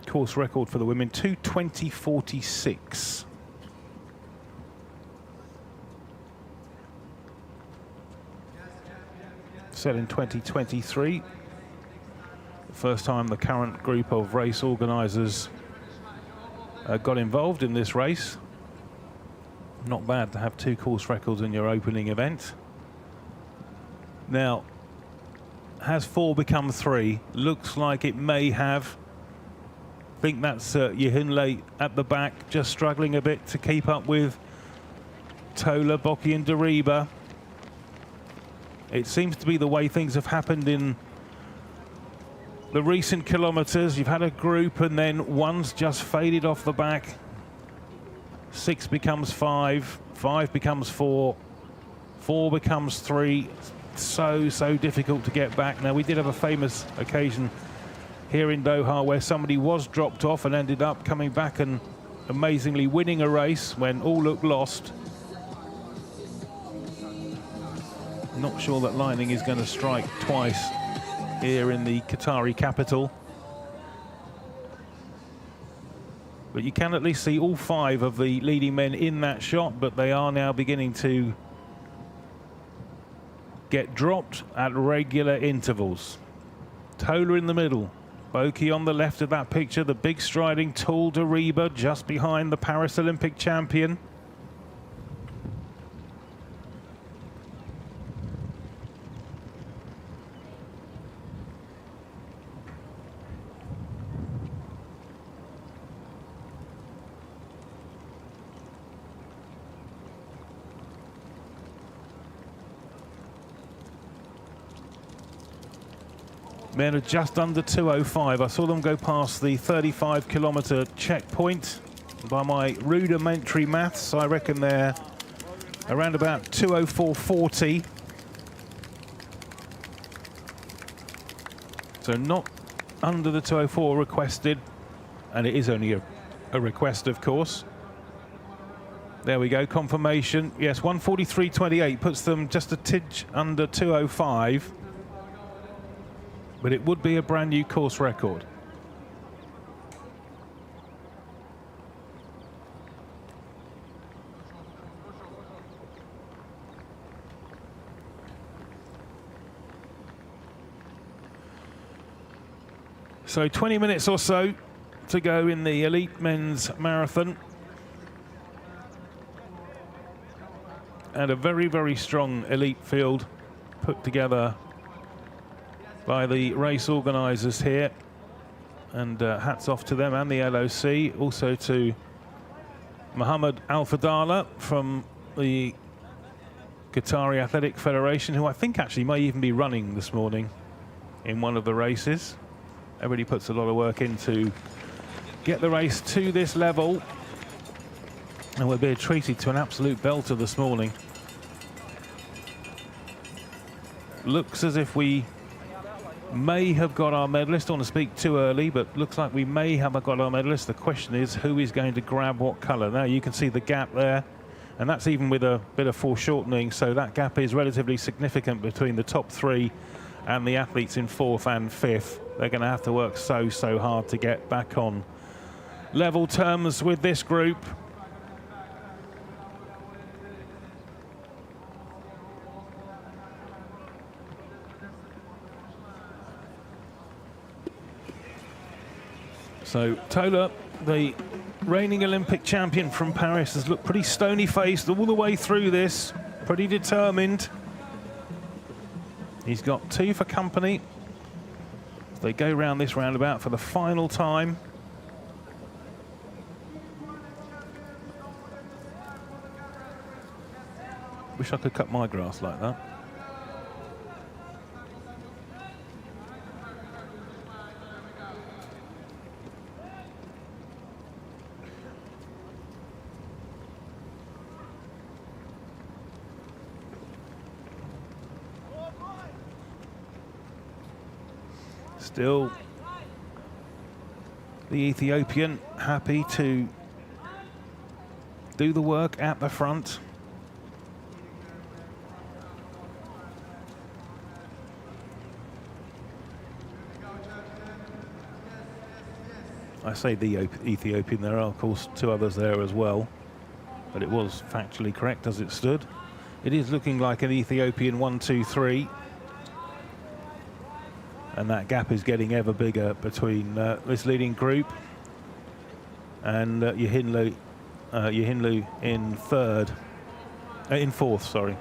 Course record for the women, 2:20.46. Set in 2023. The first time the current group of race organisers got involved in this race. Not bad to have 2 course records in your opening event. Now, has 4 become 3? Looks like it may have. I think that's Yehunle at the back, just struggling a bit to keep up with Tola, Boki and Dariba. It seems to be the way things have happened in the recent kilometres. You've had a group and then one's just faded off the back. 6 becomes 5, 5 becomes 4, 4 becomes 3. So difficult to get back. Now, we did have a famous occasion here in Doha where somebody was dropped off and ended up coming back and amazingly winning a race when all looked lost. Not sure that lightning is going to strike twice here in the Qatari capital. But you can at least see all 5 of the leading men in that shot, but they are now beginning to get dropped at regular intervals. Tola in the middle. Boki on the left of that picture, the big striding tall Dariba just behind the Paris Olympic champion. Men are just under 2:05. I saw them go past the 35-kilometre checkpoint. By my rudimentary maths, I reckon they're around about 2:04.40. So not under the 2:04 requested, and it is only a request, of course. There we go, confirmation. Yes, 1:43.28 puts them just a tidge under 2:05. But it would be a brand new course record. So 20 minutes or so to go in the elite men's marathon. And a very strong elite field put together by the race organisers here, and hats off to them and the LOC, also to Mohammed Al-Fadala from the Qatari Athletic Federation, who I think actually may even be running this morning in one of the races. Everybody puts a lot of work in to get the race to this level, and we're being treated to an absolute belter this morning. Looks as if we may have got our medalist. I don't want to speak too early, but looks like we may have got our medalist. The question is, who is going to grab what colour? Now you can see the gap there, and that's even with a bit of foreshortening, so that gap is relatively significant between the top 3 and the athletes in 4th and 5th. They're going to have to work so hard to get back on level terms with this group. So Tola, the reigning Olympic champion from Paris, has looked pretty stony-faced all the way through this, pretty determined. He's got 2 for company. They go round this roundabout for the final time. Wish I could cut my grass like that. Still the Ethiopian happy to do the work at the front. I say the Ethiopian, there are of course two others there as well, but it was factually correct as it stood. It is looking like an Ethiopian 1, 2, 3. And that gap is getting ever bigger between this leading group and Yohinlu in fourth, sorry.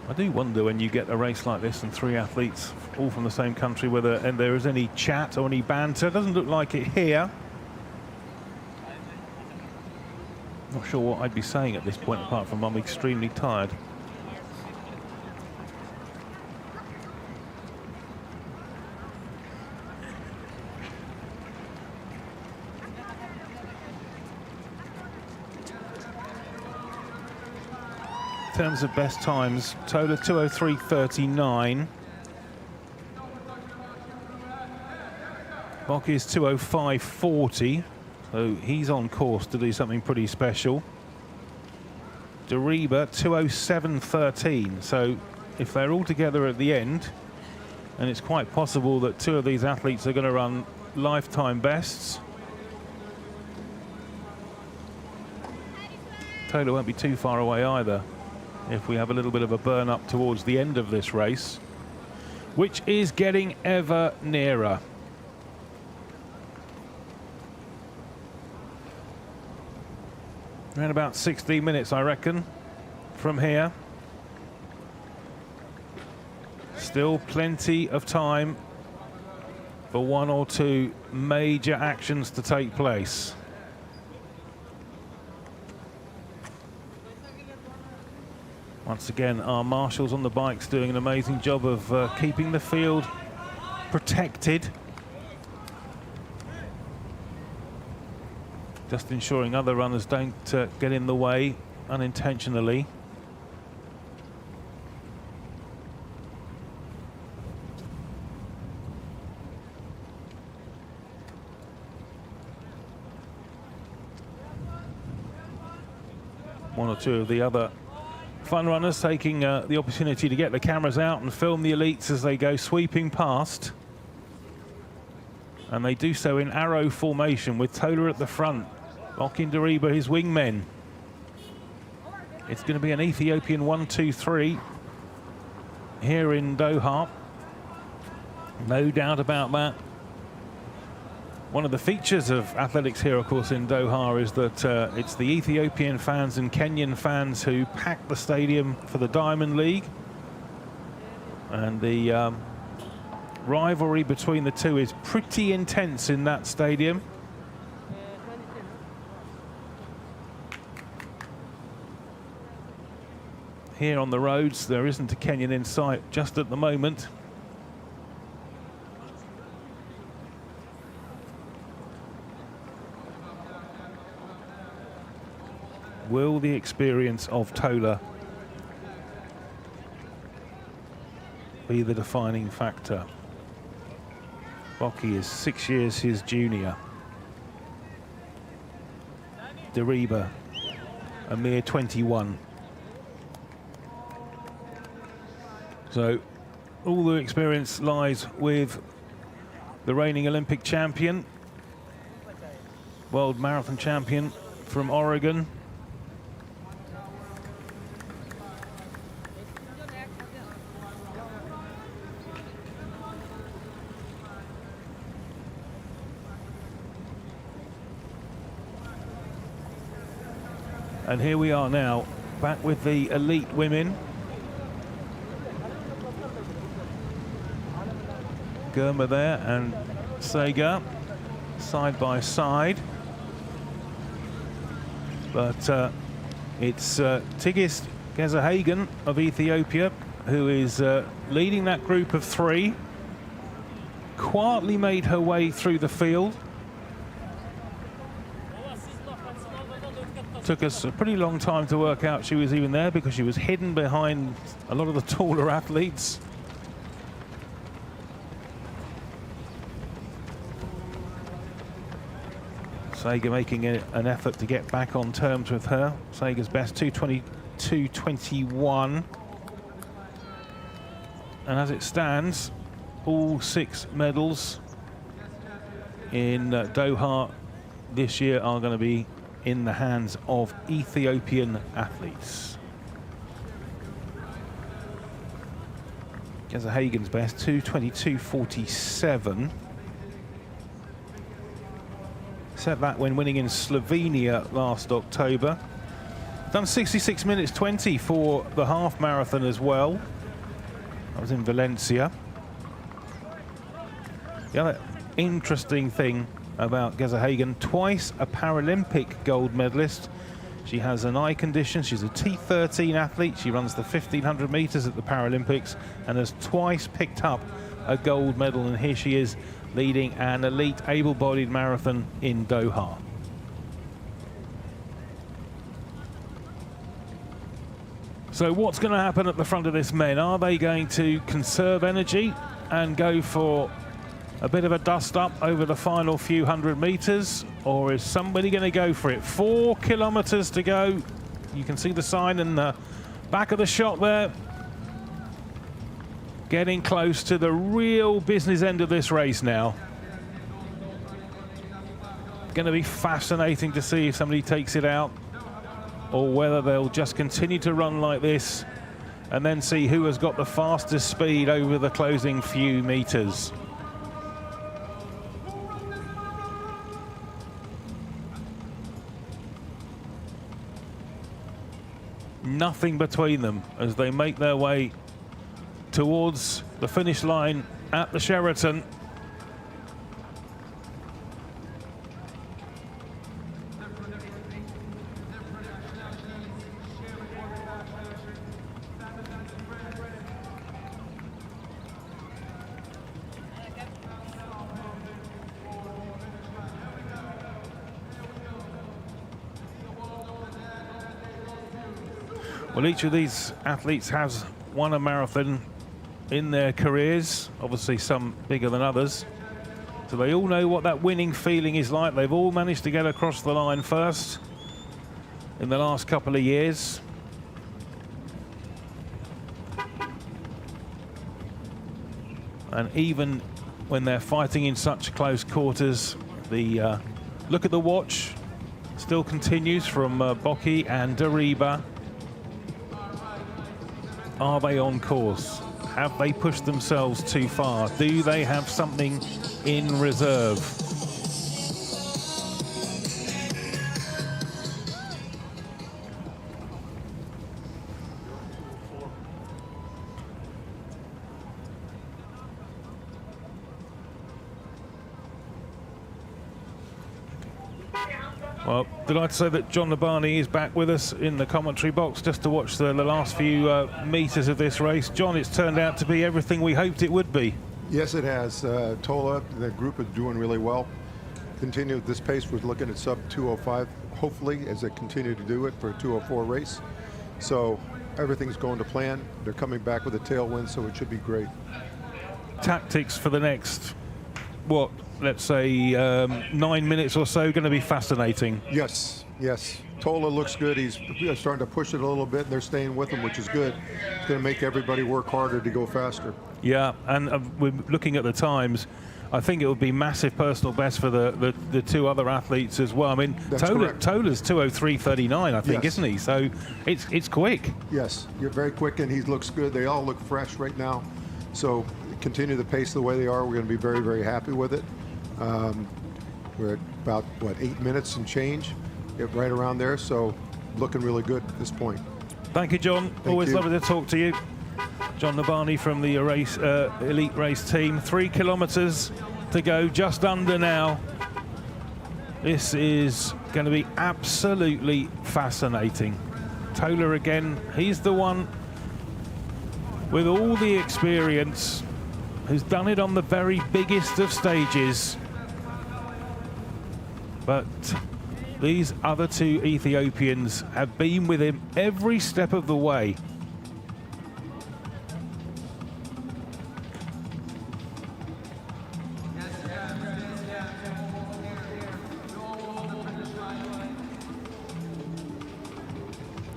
I do wonder when you get a race like this and three athletes all from the same country whether there is any chat or any banter. It doesn't look like it here. Not sure what I'd be saying at this point apart from I'm extremely tired. In terms of best times, Tola 2:03.39. Boki is 2:05.40, so he's on course to do something pretty special. Deriba 2:07.13, so if they're all together at the end, and it's quite possible that two of these athletes are going to run lifetime bests. Tola won't be too far away either if we have a little bit of a burn up towards the end of this race, which is getting ever nearer. Around about 16 minutes, I reckon, from here. Still plenty of time for one or two major actions to take place. Once again, our marshals on the bikes doing an amazing job of keeping the field protected. Just ensuring other runners don't get in the way unintentionally. One or two of the other fun runners taking the opportunity to get the cameras out and film the elites as they go sweeping past. And they do so in arrow formation with Tola at the front, Boki and Deriba his wingmen. It's going to be an Ethiopian 1, 2, 3 here in Doha. No doubt about that. One of the features of athletics here, of course, in Doha is that it's the Ethiopian fans and Kenyan fans who pack the stadium for the Diamond League. And the rivalry between the two is pretty intense in that stadium. Here on the roads, there isn't a Kenyan in sight just at the moment. Will the experience of Tola be the defining factor? Boki is 6 years his junior. Deriba, a mere 21. So all the experience lies with the reigning Olympic champion, world marathon champion from Oregon. And here we are now, back with the elite women. Germa there and Sega side by side. But it's Tigist Geza Hagen of Ethiopia, who is leading that group of 3, quietly made her way through the field. Took us a pretty long time to work out she was even there because she was hidden behind a lot of the taller athletes. Saga making an effort to get back on terms with her. Saga's best 2:22.21. And as it stands, all 6 medals in Doha this year are going to be in the hands of Ethiopian athletes. Geza Hagen's best 2:22.47. Set that when winning in Slovenia last October. Done 66 minutes 20 for the half marathon as well. That was in Valencia. The other interesting thing about Geza Hagen, twice a Paralympic gold medalist. She has an eye condition. She's a T13 athlete. She runs the 1500 meters at the Paralympics and has twice picked up a gold medal. And here she is leading an elite able-bodied marathon in Doha. So what's going to happen at the front of this men? Are they going to conserve energy and go for a bit of a dust up over the final few hundred meters, or is somebody going to go for it? 4 kilometers to go. You can see the sign in the back of the shot there. Getting close to the real business end of this race now. Going to be fascinating to see if somebody takes it out or whether they'll just continue to run like this and then see who has got the fastest speed over the closing few meters. Nothing between them as they make their way towards the finish line at the Sheraton. Well, each of these athletes has won a marathon in their careers, obviously some bigger than others. So they all know what that winning feeling is like. They've all managed to get across the line first in the last couple of years. And even when they're fighting in such close quarters, the look at the watch still continues from Boki and Dariba. Are they on course? Have they pushed themselves too far? Do they have something in reserve? Well, delighted to say that John Labani is back with us in the commentary box just to watch the last few meters of this race. John, it's turned out to be everything we hoped it would be. Yes, it has. Tola, the group is doing really well. Continue at this pace. We're looking at sub 205, hopefully, as they continue to do it for a 204 race. So everything's going to plan. They're coming back with a tailwind, so it should be great. Tactics for the next, what, let's say 9 minutes or so, going to be fascinating. Yes, yes. Tola looks good. He's starting to push it a little bit, and they're staying with him, which is good. It's going to make everybody work harder to go faster. Yeah, and we're looking at the times. I think it would be massive personal best for the two other athletes as well. I mean, Tola's 2:03.39, I think, yes, isn't he? So it's quick. Yes, you're very quick, and he looks good. They all look fresh right now. So continue the pace the way they are. We're going to be very, very happy with it. We're at about, what, 8 minutes and change, right around there. So looking really good at this point. Thank you, John. Always lovely to talk to you. John Labani from the elite race team. 3 kilometers to go, just under now. This is going to be absolutely fascinating. Tola again, he's the one with all the experience, who's done it on the very biggest of stages. But these other two Ethiopians have been with him every step of the way.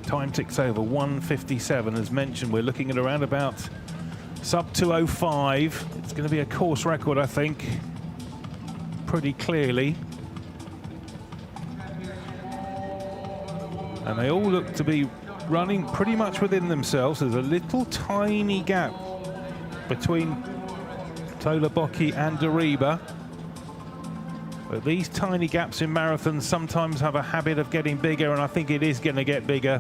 Time ticks over, 1:57 as mentioned. We're looking at around about sub 2:05. It's going to be a course record, I think, pretty clearly. And they all look to be running pretty much within themselves. There's a little tiny gap between Tola Bocchi and Dariba. But these tiny gaps in marathons sometimes have a habit of getting bigger, and I think it is going to get bigger.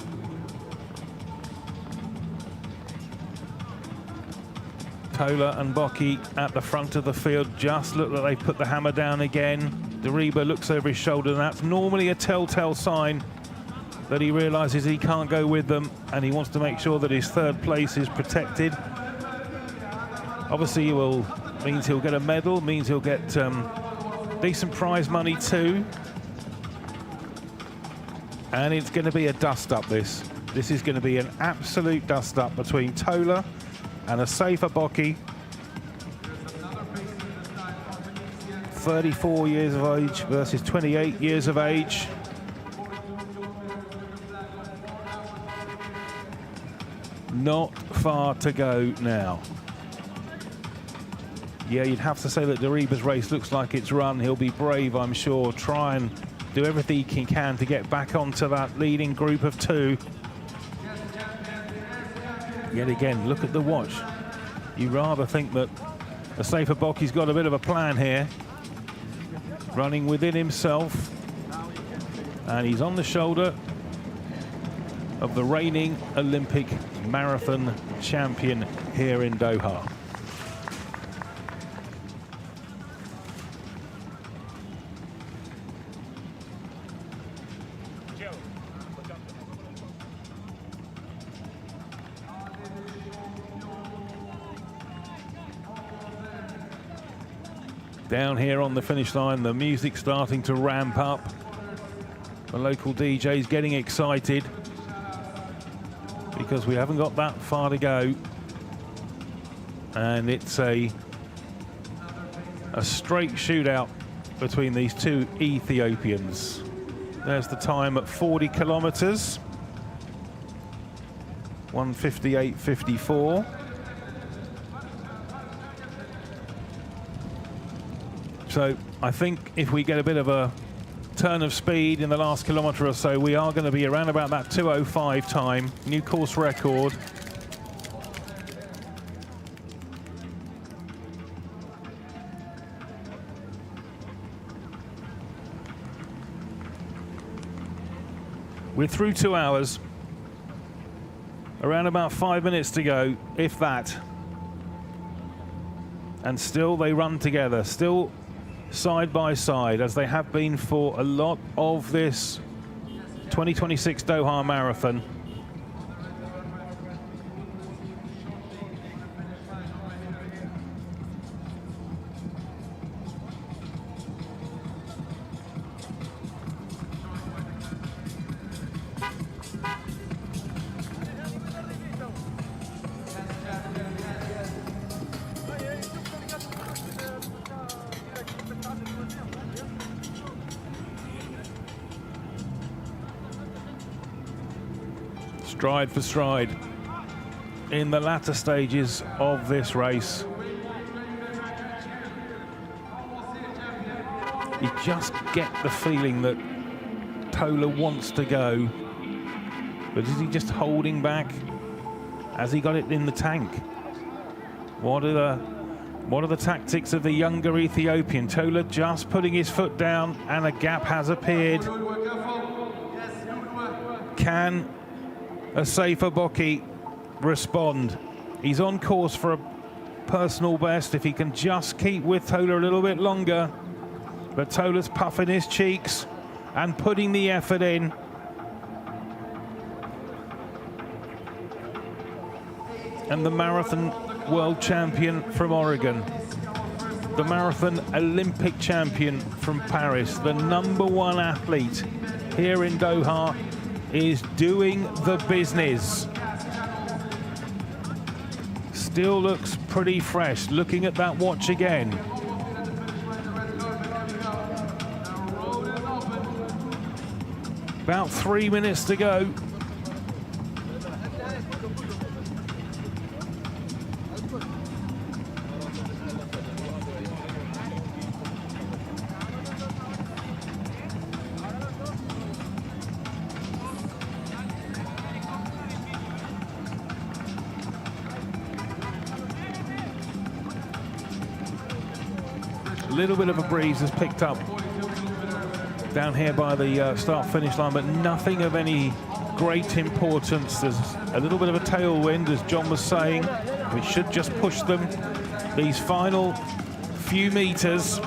Tola and Bocchi at the front of the field just look like they've put the hammer down again. Dariba looks over his shoulder, and that's normally a telltale sign that he realizes he can't go with them, and he wants to make sure that his third place is protected. Obviously, means he'll get a medal, means he'll get decent prize money too. And it's going to be a dust-up, this. This is going to be an absolute dust-up between Tola and a safer Bocchi. 34 years of age versus 28 years of age. Not far to go now. Yeah, you'd have to say that Dariba's race looks like it's run. He'll be brave, I'm sure. Try and do everything he can to get back onto that leading group of two. Yet again, look at the watch. You rather think that the safer Bocchi's got a bit of a plan here. Running within himself. And he's on the shoulder of the reigning Olympic marathon champion here in Doha. Down here on the finish line, the music's starting to ramp up. The local DJ's getting excited because we haven't got that far to go. And it's a straight shootout between these two Ethiopians. There's the time at 40 kilometers. 1:58.54. So I think if we get a bit of a turn of speed in the last kilometre or so, we are going to be around about that 2:05 time, new course record. We're through 2 hours, around about 5 minutes to go, if that. And still they run together, still side by side, as they have been for a lot of this 2026 Doha Marathon. Stride for stride in the latter stages of this race. You just get the feeling that Tola wants to go, but is he just holding back? Has he got it in the tank? What are the tactics of the younger Ethiopian? Tola just putting his foot down, and a gap has appeared. Can a safer Bocchi respond? He's on course for a personal best if he can just keep with Tola a little bit longer. But Tola's puffing his cheeks and putting the effort in. and the marathon world champion from Oregon, the marathon Olympic champion from Paris, the #1 athlete here in Doha, is doing the business. Still looks pretty fresh. Looking at that watch again. About 3 minutes to go. A little bit of a breeze has picked up down here by the start-finish line, but nothing of any great importance. There's a little bit of a tailwind, as John was saying, which should just push them these final few meters.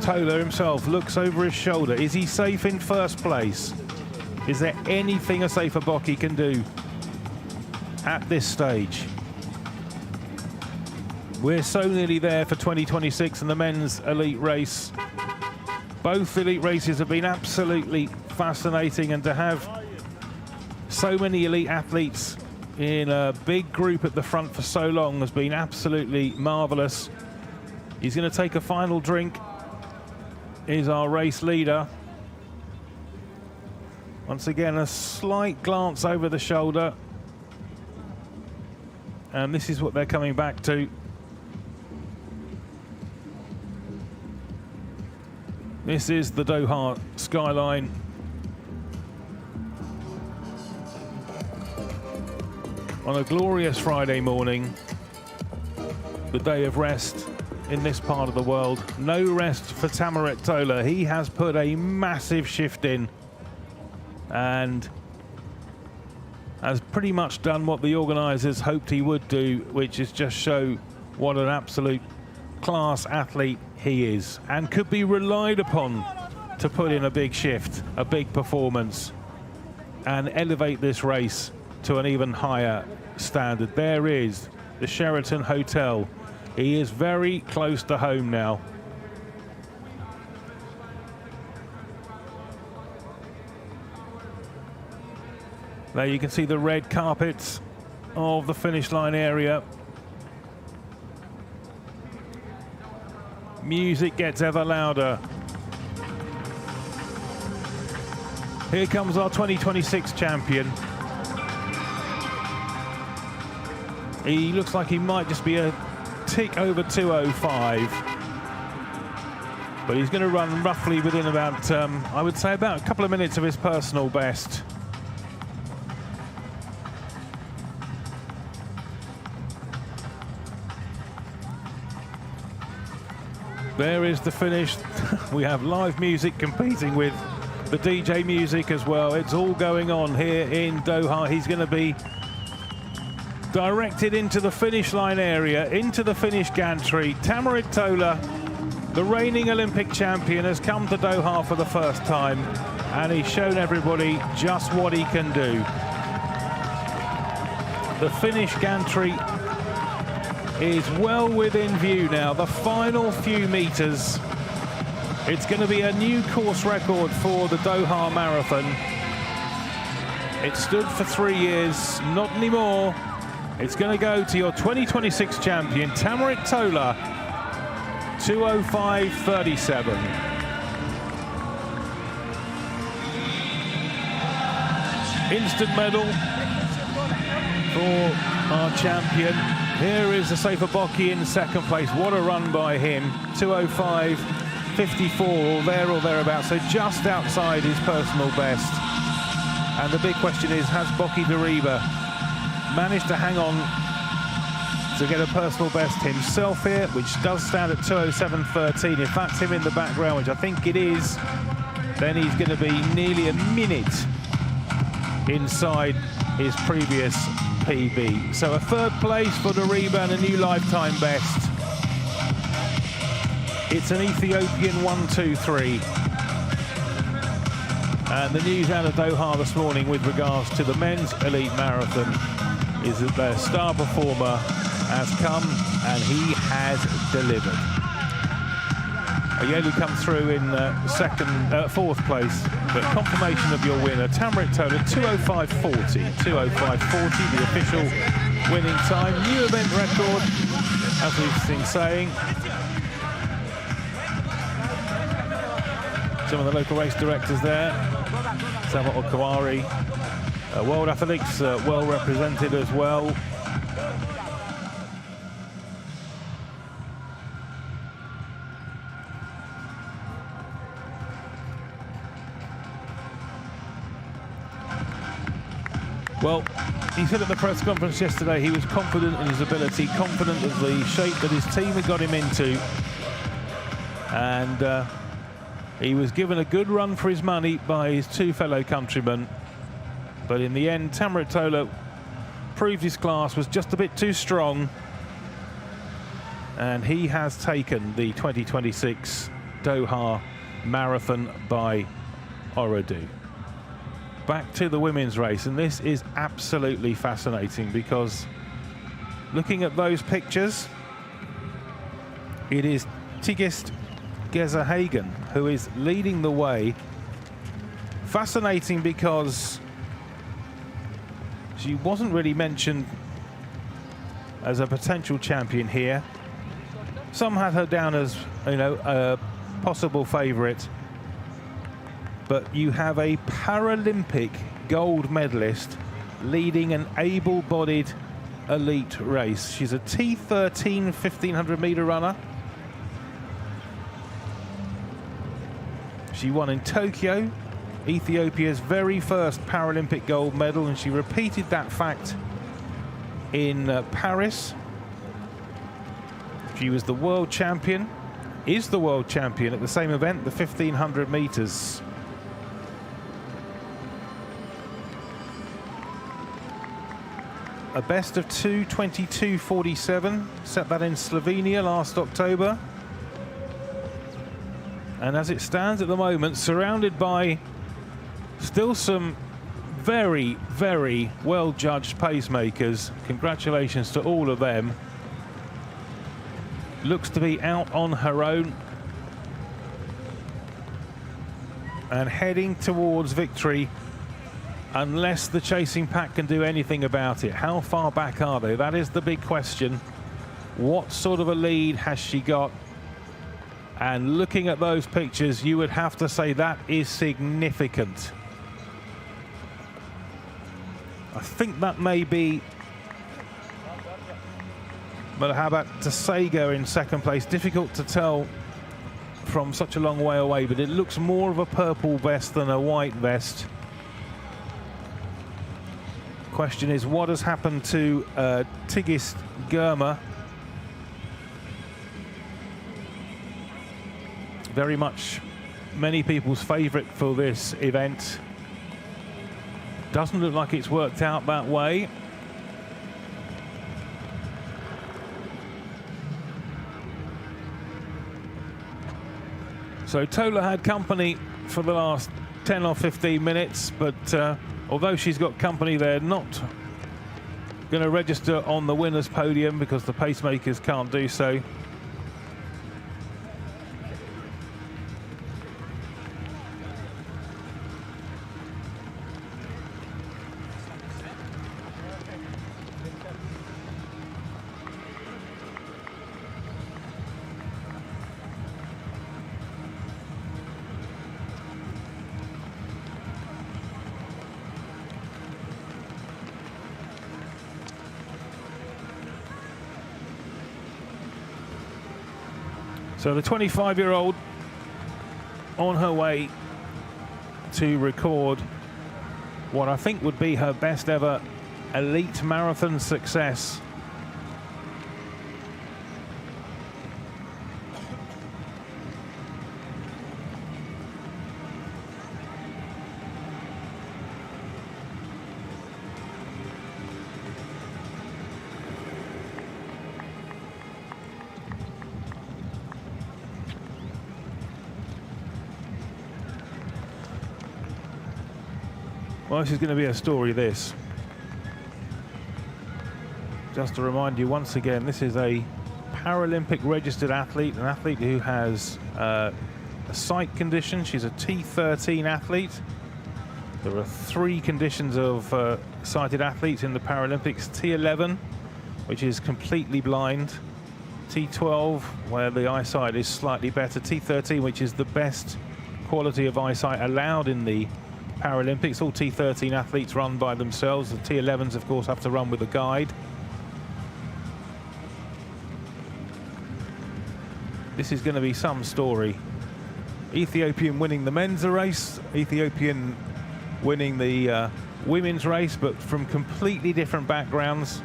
Tola himself looks over his shoulder. Is he safe in first place? Is there anything a safer Bocky can do at this stage? We're so nearly there for 2026 and the men's elite race. Both elite races have been absolutely fascinating, and to have so many elite athletes in a big group at the front for so long has been absolutely marvelous. He's going to take a final drink. Is our race leader. Once again, a slight glance over the shoulder. And this is what they're coming back to. This is the Doha skyline. On a glorious Friday morning, the day of rest in this part of the world. No rest for Tamarit Tola. He has put a massive shift in and has pretty much done what the organisers hoped he would do, which is just show what an absolute class athlete he is, and could be relied upon to put in a big shift, a big performance, and elevate this race to an even higher standard. There is the Sheraton Hotel. He is very close to home now. There you can see the red carpets of the finish line area. Music gets ever louder. Here comes our 2026 champion. He looks like he might just be a tick over 2:05. But he's going to run roughly within about, I would say, about a couple of minutes of his personal best. There is the finish. We have live music competing with the DJ music as well. It's all going on here in Doha. He's going to be directed into the finish line area, into the finish gantry. Tamarit Tola, the reigning Olympic champion, has come to Doha for the first time, and he's shown everybody just what he can do. The finish gantry is well within view now. The final few meters. It's going to be a new course record for the Doha Marathon. It stood for 3 years, not anymore. It's going to go to your 2026 champion, Tamarit Tola, 2:05.37. Instant medal for our champion. Here is the Safer Bocky in second place. What a run by him. 2:05.54, or there or thereabouts, so just outside his personal best. And the big question is, has Bocky Dariba managed to hang on to get a personal best himself here, which does stand at 2:07.13. If that's him in the background, which I think it is, then he's going to be nearly a minute inside his previous PB. So a third place for Dariba and a new lifetime best. It's an Ethiopian 1-2-3. And the news out of Doha this morning with regards to the men's elite marathon is that their star performer has come and he has delivered. Oyelu comes through in fourth place, but confirmation of your winner, Tamrit Tola, 2:05.40. 2:05.40, the official winning time. New event record, as we've been saying. Some of the local race directors there. Sabat Okawari. World Athletics well represented as well. Well, he said at the press conference yesterday he was confident in his ability, confident of the shape that his team had got him into. And he was given a good run for his money by his two fellow countrymen. But in the end, Tamrit Tola proved his class was just a bit too strong. And he has taken the 2026 Doha Marathon by Ooredoo. Back to the women's race, and this is absolutely fascinating because looking at those pictures, it is Tigist Gezahagen who is leading the way. Fascinating because she wasn't really mentioned as a potential champion here. Some had her down as, you know, a possible favourite. But you have a Paralympic gold medalist leading an able-bodied elite race. She's a T13 1500 metre runner. She won in Tokyo, Ethiopia's very first Paralympic gold medal, and she repeated that fact in Paris. She was the world champion, is the world champion at the same event, the 1500 metres. A best of 2:22.47, set that in Slovenia last October. And as it stands at the moment, surrounded by still some very, very well-judged pacemakers. Congratulations to all of them. Looks to be out on her own and heading towards victory, unless the chasing pack can do anything about it. How far back are they? That is the big question. What sort of a lead has she got? And looking at those pictures, you would have to say that is significant. I think that may be... But how about Tsego in second place? Difficult to tell from such a long way away, but it looks more of a purple vest than a white vest. Question is, what has happened to Tigist Germa? Very much many people's favourite for this event. Doesn't look like it's worked out that way. So Tola had company for the last 10 or 15 minutes, but although she's got company, they're not going to register on the winner's podium because the pacemakers can't do so. So the 25-year-old on her way to record what I think would be her best ever elite marathon success. Well, this is going to be a story, this. Just to remind you once again, this is a Paralympic registered athlete, an athlete who has a sight condition. She's a T13 athlete. There are 3 conditions of sighted athletes in the Paralympics. T11, which is completely blind. T12, where the eyesight is slightly better. T13, which is the best quality of eyesight allowed in the Paralympics. All T13 athletes run by themselves. The T11s, of course, have to run with a guide. This is going to be some story. Ethiopian winning the men's race, Ethiopian winning the women's race, but from completely different backgrounds.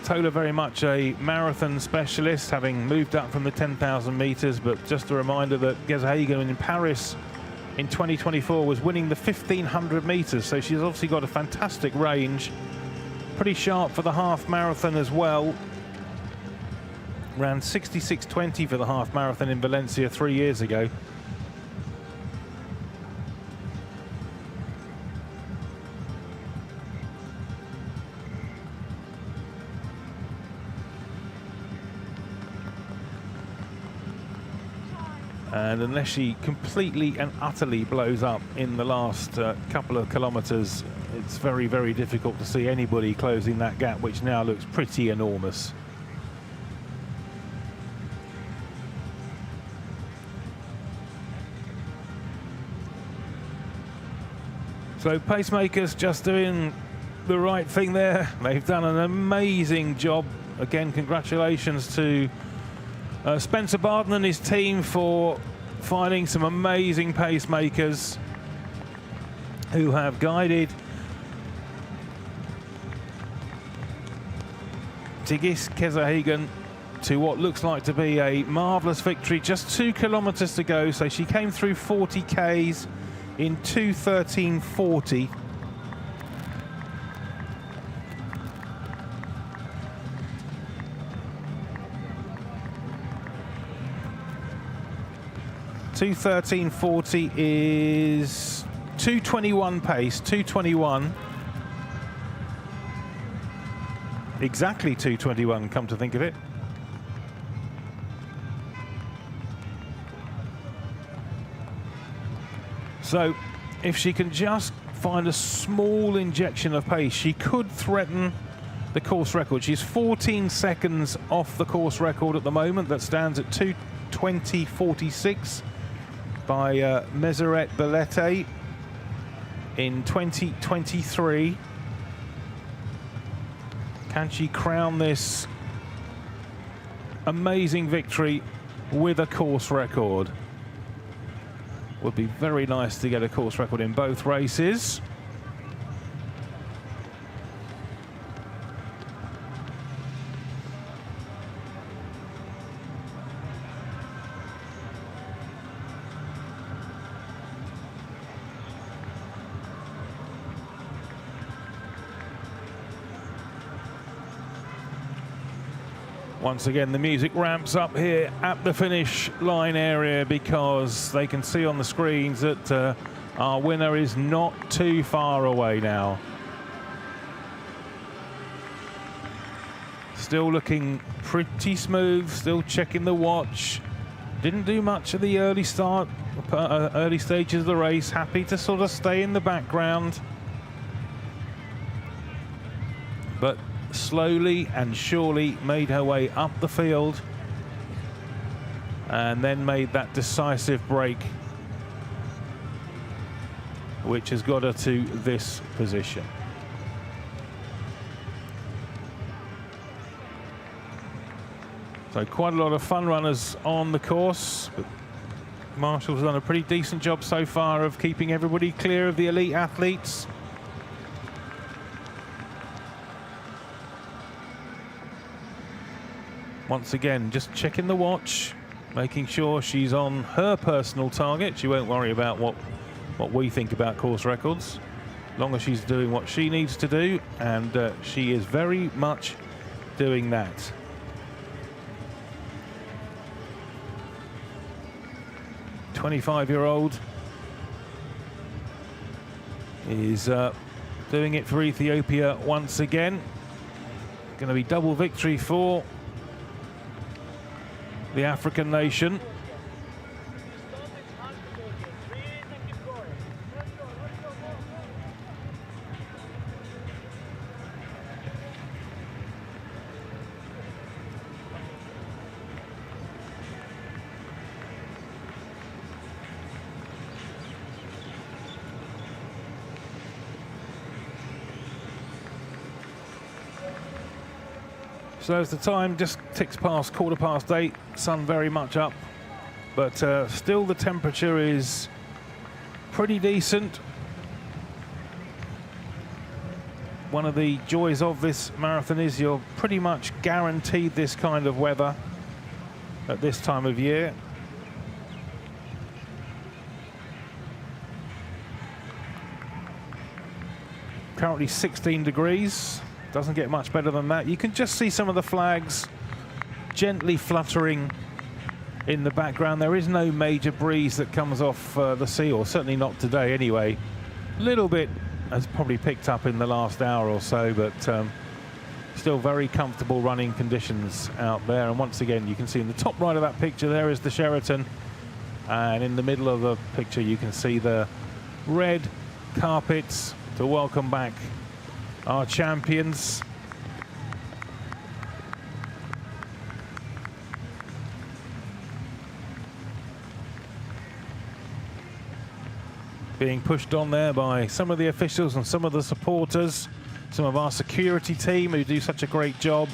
Tola very much a marathon specialist, having moved up from the 10,000 meters, but just a reminder that Gezahegan in Paris in 2024 was winning the 1,500 meters, so she's obviously got a fantastic range. Pretty sharp for the half marathon as well. Ran 66.20 for the half marathon in Valencia 3 years ago. And unless she completely and utterly blows up in the last couple of kilometers, it's very, very difficult to see anybody closing that gap, which now looks pretty enormous. So pacemakers just doing the right thing there. They've done an amazing job. Again, congratulations to Spencer Barton and his team for finding some amazing pacemakers who have guided Tigist Gezahegan to what looks like to be a marvellous victory. Just 2 kilometres to go, so she came through 40 Ks in 2:13:40. .2:13:40 is 2:21 pace, 2:21. Exactly 2:21, come to think of it. So if she can just find a small injection of pace, she could threaten the course record. She's 14 seconds off the course record at the moment. That stands at 2:20:46 by Meseret Belete in 2023. Can she crown this amazing victory with a course record? Would be very nice to get a course record in both races. Once again, the music ramps up here at the finish line area because they can see on the screens that our winner is not too far away now. Still looking pretty smooth, still checking the watch. Didn't do much at the early start, early stages of the race. Happy to sort of stay in the background. But slowly and surely made her way up the field and then made that decisive break, which has got her to this position. So quite a lot of fun runners on the course, but Marshall's done a pretty decent job so far of keeping everybody clear of the elite athletes. Once again, just checking the watch, making sure she's on her personal target. She won't worry about what we think about course records, as long as she's doing what she needs to do, and she is very much doing that. .25-year-old is doing it for Ethiopia once again. Going to be double victory for the African nation. So as the time just ticks past 8:15, sun very much up, but still the temperature is pretty decent. One of the joys of this marathon is you're pretty much guaranteed this kind of weather at this time of year. Currently 16 degrees. Doesn't get much better than that. You can just see some of the flags gently fluttering in the background. There is no major breeze that comes off the sea, or certainly not today anyway. A little bit has probably picked up in the last hour or so, but still very comfortable running conditions out there. And once again, you can see in the top right of that picture there is the Sheraton, and in the middle of the picture you can see the red carpets to welcome back our champions. Being pushed on there by some of the officials and some of the supporters, some of our security team who do such a great job.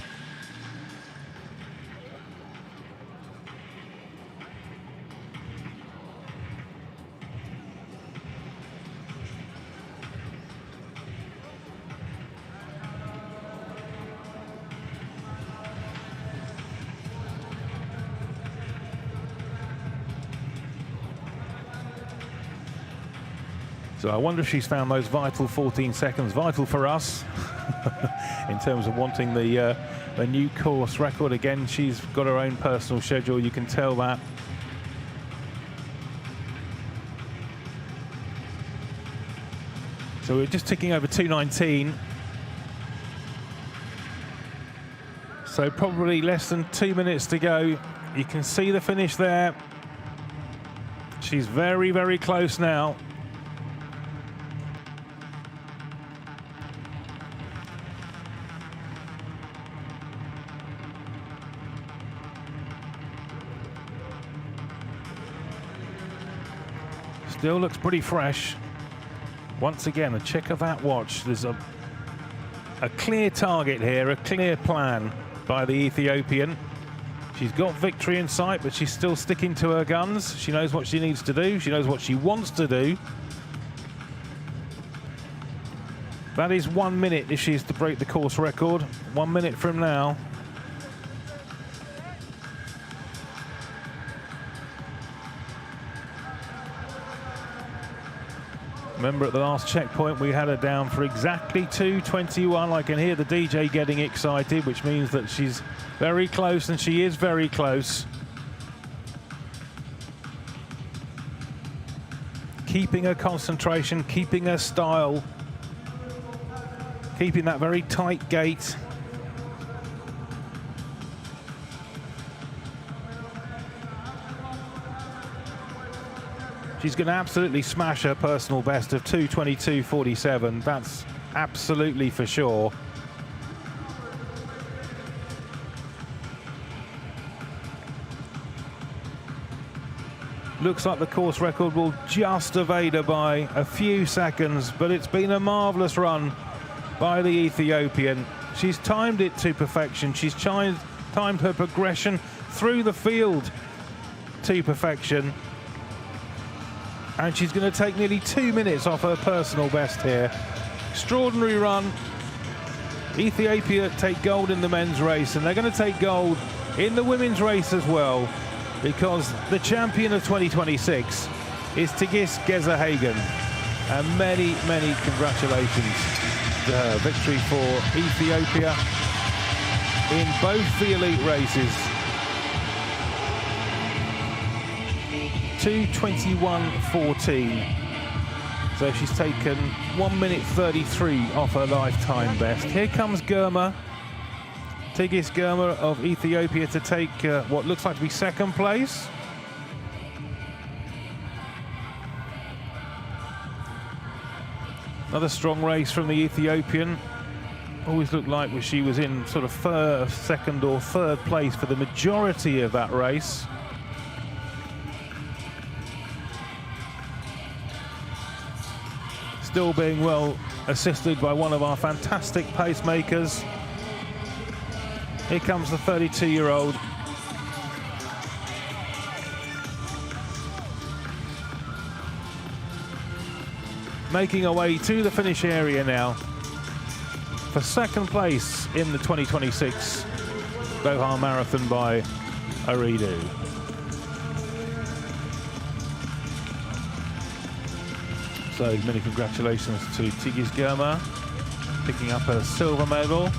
So I wonder if she's found those vital 14 seconds, vital for us in terms of wanting the new course record. Again, she's got her own personal schedule, you can tell that. So we're just ticking over 2:19. So probably less than 2 minutes to go. You can see the finish there. She's very, very close now. Still looks pretty fresh. Once again, a check of that watch. There's a clear target here, a clear plan by the Ethiopian. She's got victory in sight, but she's still sticking to her guns. She knows what she needs to do. She knows what she wants to do. That is 1 minute if she's to break the course record. 1 minute from now. Remember, at the last checkpoint, we had her down for exactly 2:21. I can hear the DJ getting excited, which means that she's very close, and she is very close. Keeping her concentration, keeping her style, keeping that very tight gait. She's going to absolutely smash her personal best of 2:22.47. That's absolutely for sure. Looks like the course record will just evade her by a few seconds, but it's been a marvellous run by the Ethiopian. She's timed it to perfection. She's timed her progression through the field to perfection. And she's going to take nearly 2 minutes off her personal best here. Extraordinary run. Ethiopia take gold in the men's race, and they're going to take gold in the women's race as well, because the champion of 2026 is Tigist Gezahagen. And many, many congratulations to her. Victory for Ethiopia in both the elite races. 2:21.14. So she's taken 1 minute 33 off her lifetime best. Here comes Girma, Tigist Girma of Ethiopia, to take what looks like to be second place. Another strong race from the Ethiopian. Always looked like she was in sort of first, second or third place for the majority of that race. Still being well assisted by one of our fantastic pacemakers. Here comes the 32-year-old. Making her way to the finish area now for second place in the 2026 Doha Marathon by Ooredoo. So many congratulations to Tigist Girma, picking up a silver medal.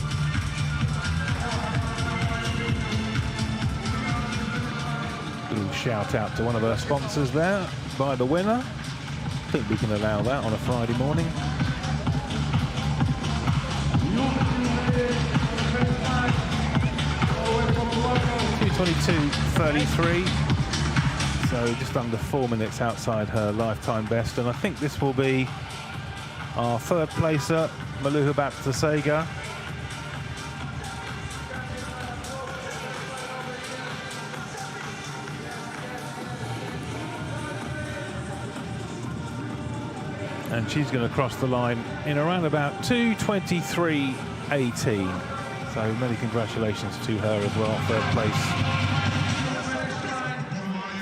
Little shout out to one of our sponsors there by the winner. I think we can allow that on a Friday morning. 2:22:33, so just under 4 minutes outside her lifetime best, and I think this will be our third placer, Maluha Baptisega. And she's going to cross the line in around about 2:23:18. So many congratulations to her as well. Third place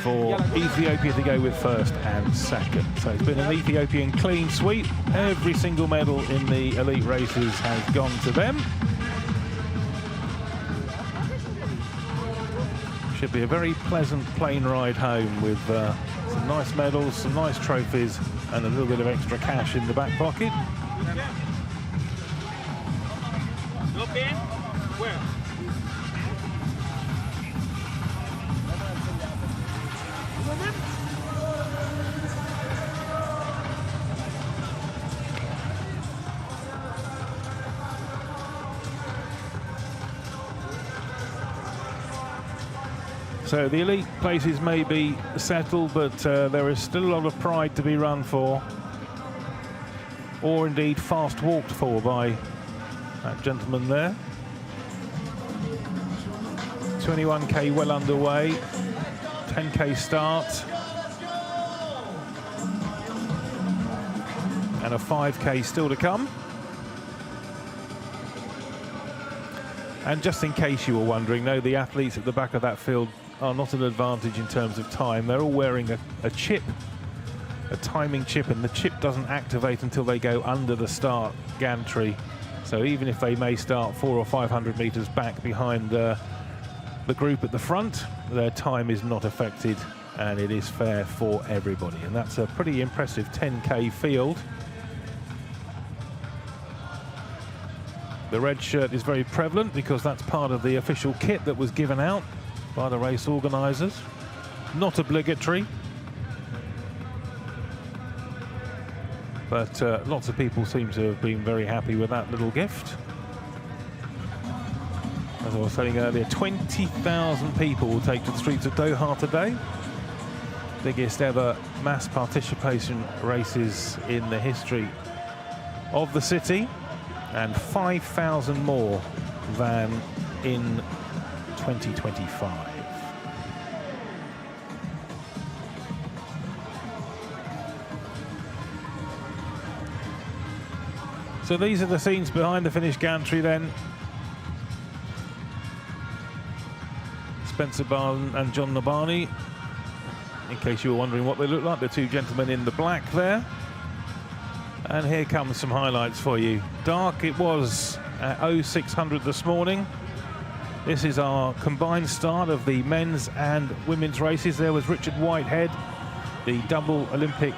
for Ethiopia to go with first and second. So it's been an Ethiopian clean sweep. Every single medal in the elite races has gone to them. Should be a very pleasant plane ride home with some nice medals, some nice trophies, and a little bit of extra cash in the back pocket. Where? So the elite places may be settled, but there is still a lot of pride to be run for, or indeed fast walked for by that gentleman there. 21k well underway, 10k start, and a 5k still to come. And just in case you were wondering, no, the athletes at the back of that field are not an advantage in terms of time. They're all wearing a chip, a timing chip, and the chip doesn't activate until they go under the start gantry. So even if they may start 400 or 500 meters back behind the group at the front, their time is not affected, and it is fair for everybody. And that's a pretty impressive 10k field. The red shirt is very prevalent because that's part of the official kit that was given out by the race organisers. Not obligatory, but lots of people seem to have been very happy with that little gift. As I was saying earlier, 20,000 people will take to the streets of Doha today. Biggest ever mass participation races in the history of the city, and 5,000 more than in 2025. So these are the scenes behind the finish gantry then. Spencer Barn and John Nabani, in case you were wondering what they look like, the two gentlemen in the black there. And here comes some highlights for you. Dark it was at 0600 this morning. This is our combined start of the men's and women's races. There was Richard Whitehead, the double Olympic,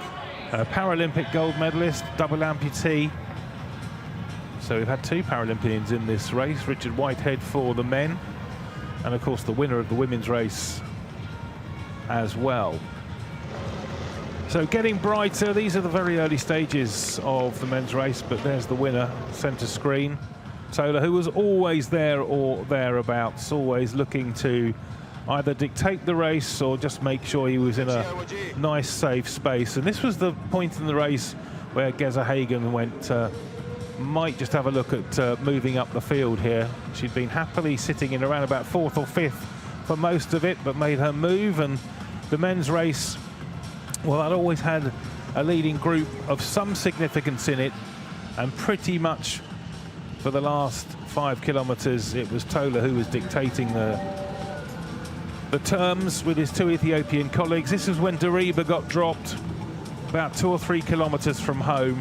Paralympic gold medalist, double amputee. So we've had two Paralympians in this race. Richard Whitehead for the men, and of course the winner of the women's race as well. So getting brighter. These are the very early stages of the men's race, but there's the winner, centre screen. Tola, who was always there or thereabouts, always looking to either dictate the race or just make sure he was in a nice, safe space. And this was the point in the race where Geza Hagen went, might just have a look at moving up the field here. She'd been happily sitting in around about 4th or 5th for most of it, but made her move. And the men's race, well, that always had a leading group of some significance in it, and pretty much for the last 5 kilometres it was Tola who was dictating the terms with his 2 Ethiopian colleagues. This is when Dariba got dropped about 2 or 3 kilometres from home.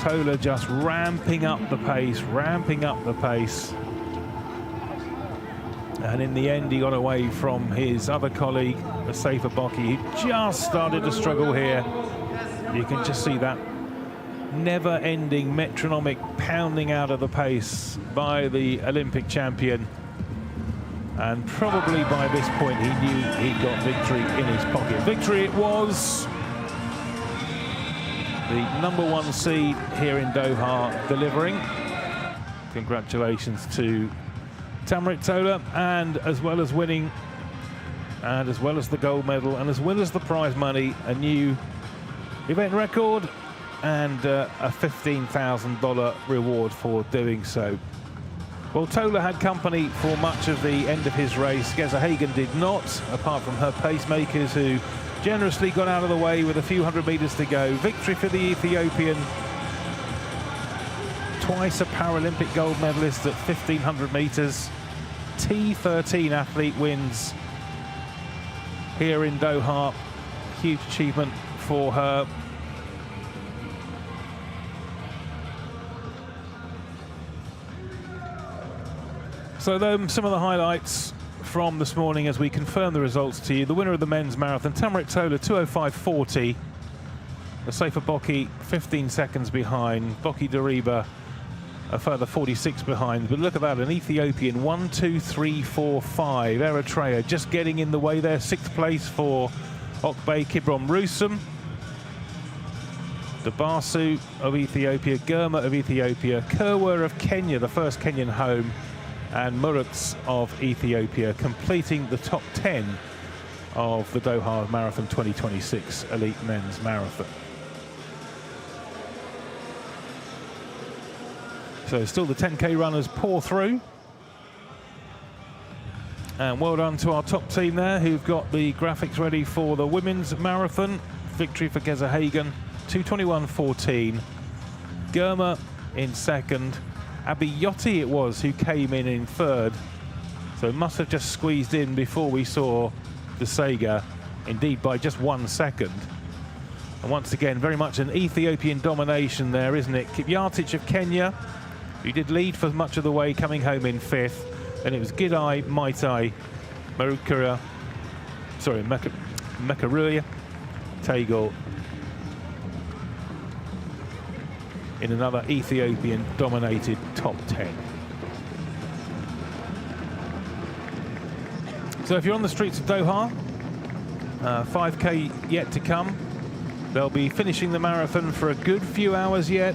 Tola just ramping up the pace, and in the end he got away from his other colleague, the Safer Boki, who just started to struggle here. You can just see that never-ending metronomic pounding out of the pace by the Olympic champion. And probably by this point he knew he'd got victory in his pocket. Victory it was. The #1 seed here in Doha delivering. Congratulations to Tamrit Tola, and as well as winning, and as well as the gold medal, and as well as the prize money, a new event record and a $15,000 reward for doing so. Well, Tola had company for much of the end of his race. Geza Hagen did not, apart from her pacemakers, who generously got out of the way with a few hundred metres to go. Victory for the Ethiopian, twice a Paralympic gold medalist at 1,500 metres. T13 athlete wins here in Doha. Huge achievement for her. So some of the highlights from this morning as we confirm the results to you. The winner of the men's marathon, Tamrit Tola, 2:05:40. The Safer Boki 15 seconds behind. Boki Dariba a further 46 behind. But look at that, an Ethiopian 1, 2, 3, 4, 5. Eritrea just getting in the way there. 6th place for Okbay Kibrom Rusum. Dabasu of Ethiopia, Germa of Ethiopia, Kerwer of Kenya, the first Kenyan home, and Murats of Ethiopia, completing the top 10 of the Doha Marathon 2026 Elite Men's Marathon. So still the 10K runners pour through. And well done to our top team there, who've got the graphics ready for the women's marathon. Victory for Geza Hagen, 2:21:14. Germa in 2nd. Abiyotti it was who came in 3rd. So must have just squeezed in before we saw the Sega, indeed by just 1 second. And once again, very much an Ethiopian domination there, isn't it? Kipyatic of Kenya, who did lead for much of the way, coming home in 5th. And it was Gidai Maitai Mekaruya Tagol in another Ethiopian-dominated top 10. So if you're on the streets of Doha, 5K yet to come. They'll be finishing the marathon for a good few hours yet,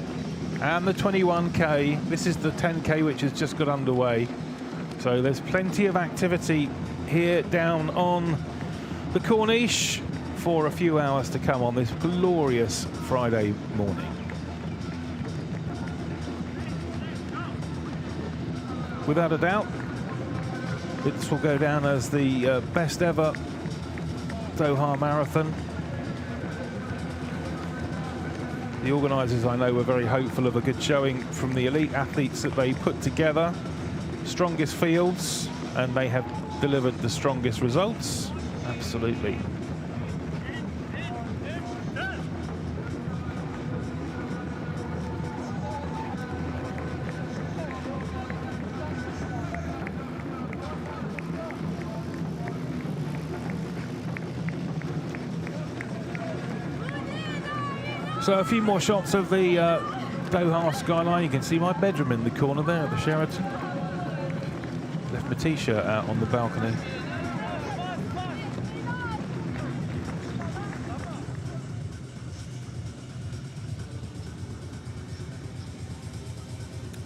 and the 21K. This is the 10K which has just got underway. So there's plenty of activity here down on the Corniche for a few hours to come on this glorious Friday morning. Without a doubt, this will go down as the best ever Doha Marathon. The organisers, I know, were very hopeful of a good showing from the elite athletes that they put together. Strongest fields, and they have delivered the strongest results. Absolutely. So a few more shots of the Doha skyline. You can see my bedroom in the corner there at the Sheraton. Left my t-shirt out on the balcony.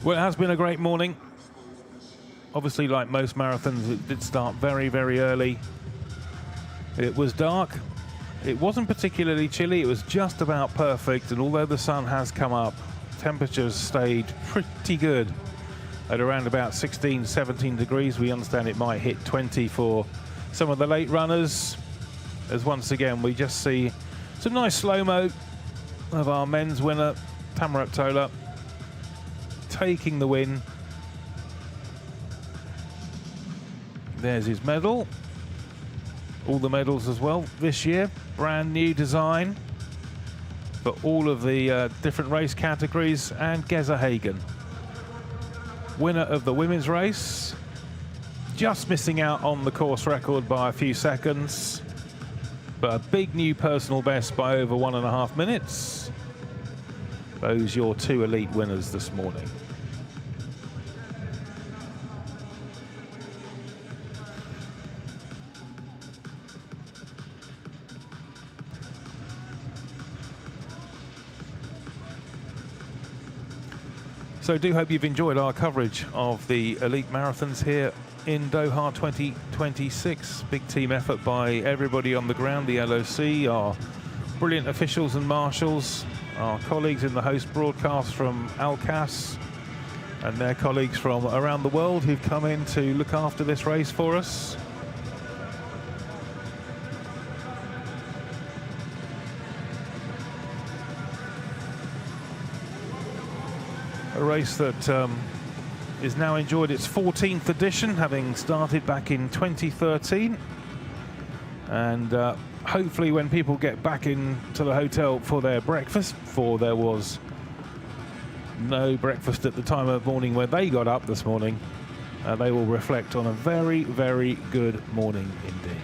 Well, it has been a great morning. Obviously, like most marathons, it did start very, very early. It was dark. It wasn't particularly chilly. It was just about perfect. And although the sun has come up, temperatures stayed pretty good at around about 16, 17 degrees. We understand it might hit 20 for some of the late runners. As once again, we just see some nice slow-mo of our men's winner, Tamarat Tola, taking the win. There's his medal. All the medals as well this year. Brand new design for all of the different race categories. And Geza Hagen, winner of the women's race, just missing out on the course record by a few seconds, but a big new personal best by over 1.5 minutes. Those your two elite winners this morning. So do hope you've enjoyed our coverage of the elite marathons here in Doha 2026. Big team effort by everybody on the ground, the LOC, our brilliant officials and marshals, our colleagues in the host broadcast from Al-Qas, and their colleagues from around the world who've come in to look after this race for us. A race that is now enjoyed its 14th edition, having started back in 2013. And hopefully when people get back into the hotel for their breakfast, for there was no breakfast at the time of morning when they got up this morning, they will reflect on a very, very good morning indeed.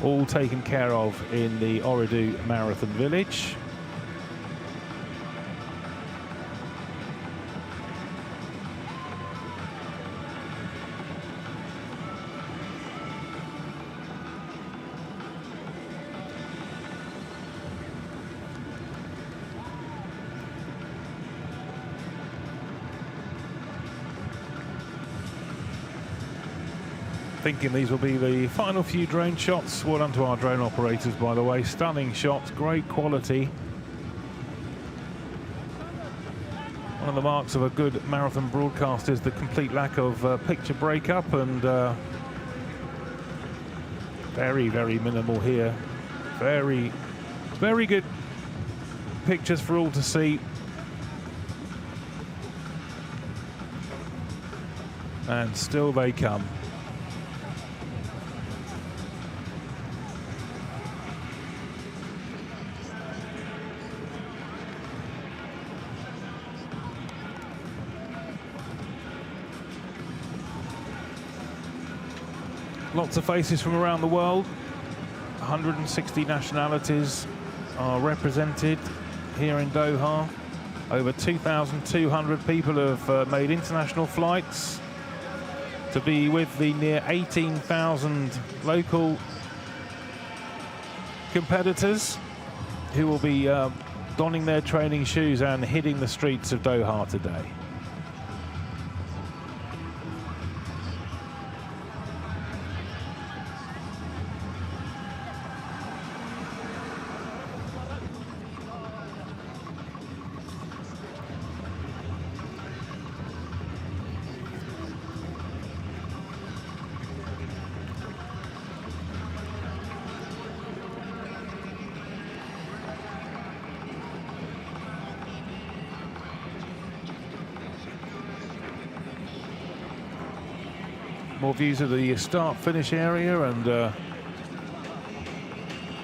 All taken care of in the Ooredoo Marathon Village. Thinking these will be the final few drone shots. Well done to our drone operators, by the way. Stunning shots, great quality. One of the marks of a good marathon broadcast is the complete lack of picture breakup, and very, very minimal here. Very, very good pictures for all to see. And still they come. Lots of faces from around the world. 160 nationalities are represented here in Doha. Over 2,200 people have made international flights to be with the near 18,000 local competitors who will be donning their training shoes and hitting the streets of Doha today. more views of the start-finish area and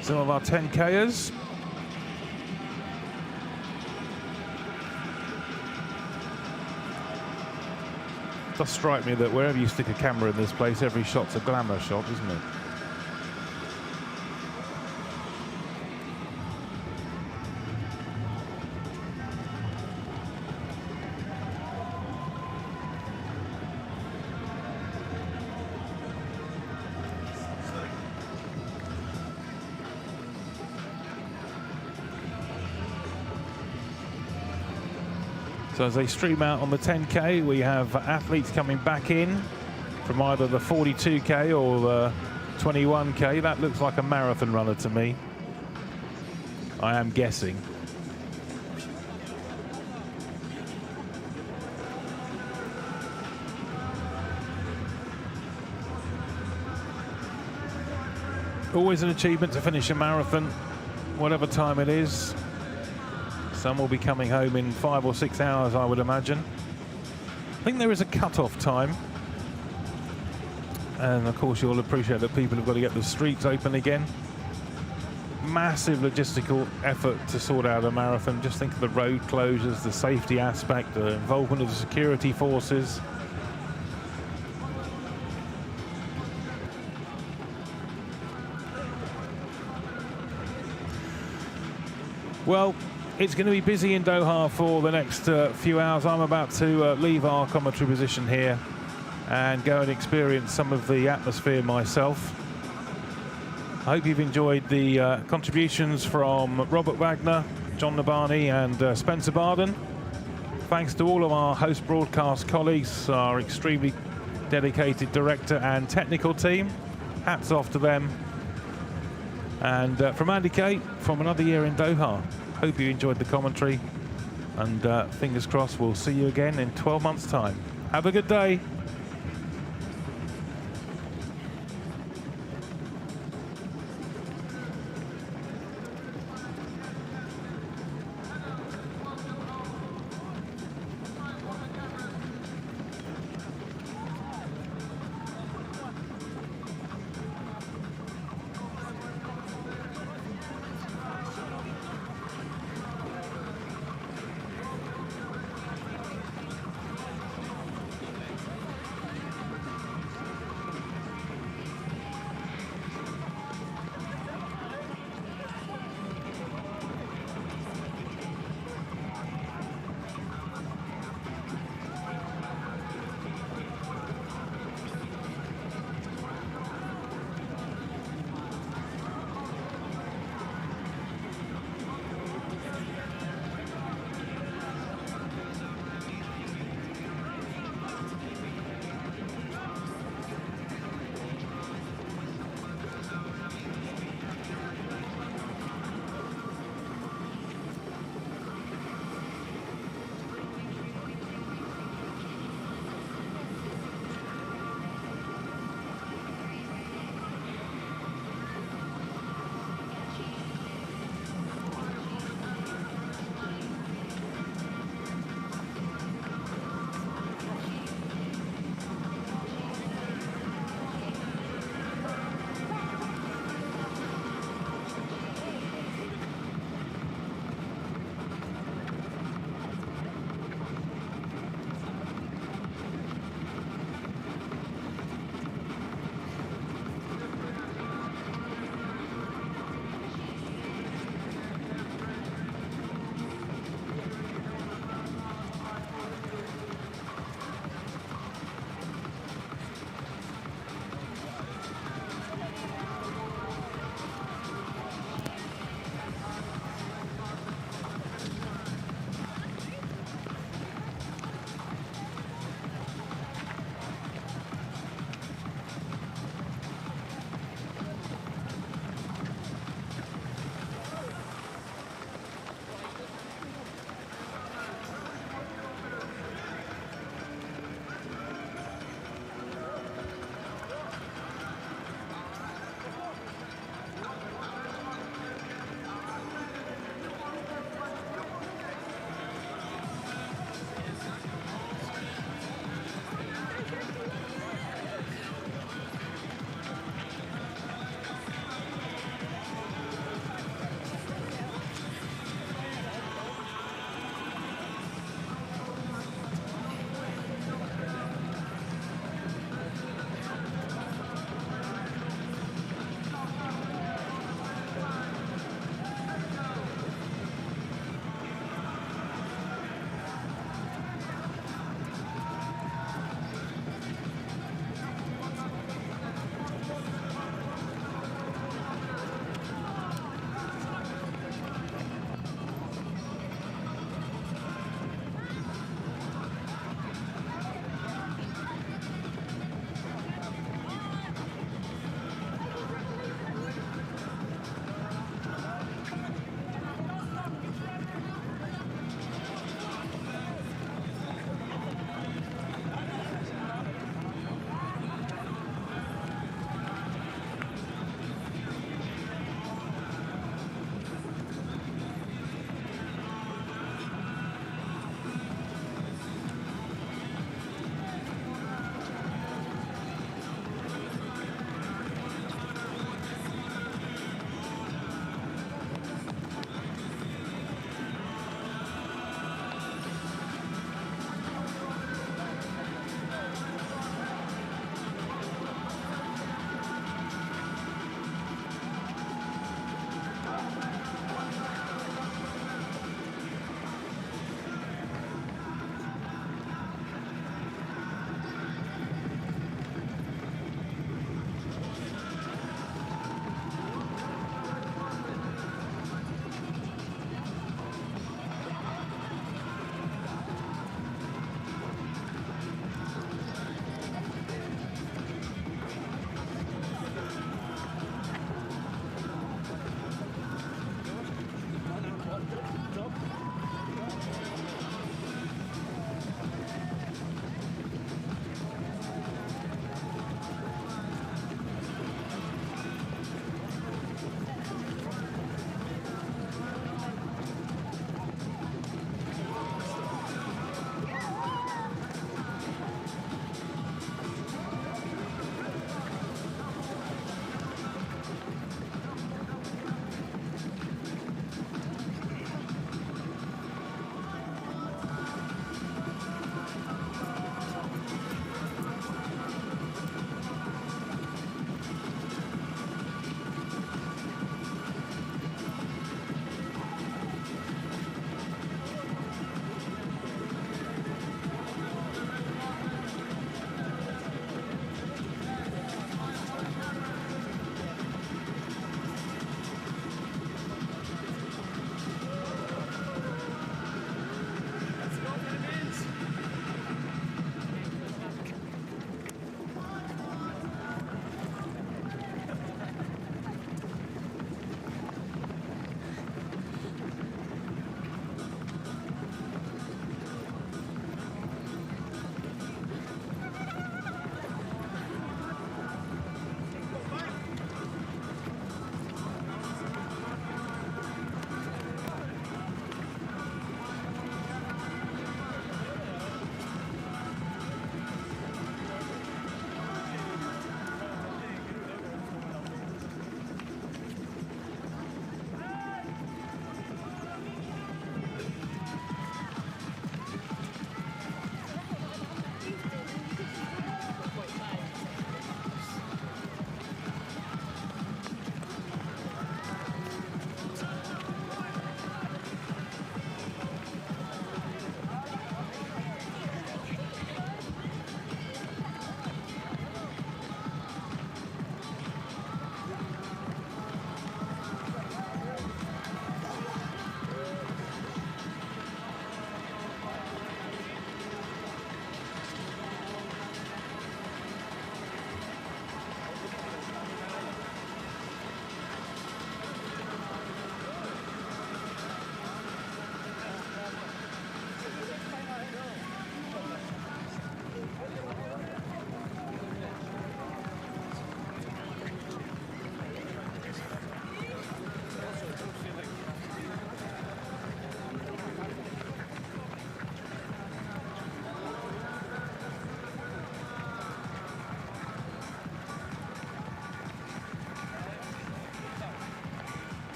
some of our 10Kers. It does strike me that wherever you stick a camera in this place, every shot's a glamour shot, isn't it? So as they stream out on the 10K, we have athletes coming back in from either the 42K or the 21K. That looks like a marathon runner to me. I am guessing. Always an achievement to finish a marathon, whatever time it is. Some will be coming home in 5 or 6 hours, I would imagine. I think there is a cut-off time. And of course you'll appreciate that people have got to get the streets open again. Massive logistical effort to sort out a marathon. Just think of the road closures, the safety aspect, the involvement of the security forces. Well, it's going to be busy in Doha for the next few hours. I'm about to leave our commentary position here and go and experience some of the atmosphere myself. I hope you've enjoyed the contributions from Robert Wagner, John Nabani and Spencer Barden. Thanks to all of our host broadcast colleagues, our extremely dedicated director and technical team. Hats off to them. And from Andy Kate, from another year in Doha. Hope you enjoyed the commentary, and fingers crossed we'll see you again in 12 months' time. Have a good day.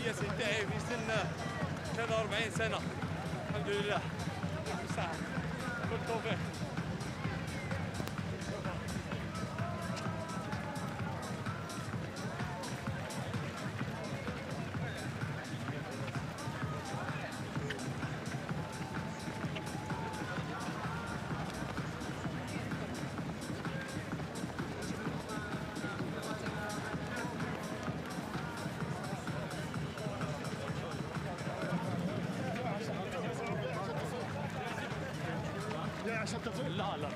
الجسدي تاعي في سن 43 سنة. الحمد لله. صح. بالتوفيق. لا لا.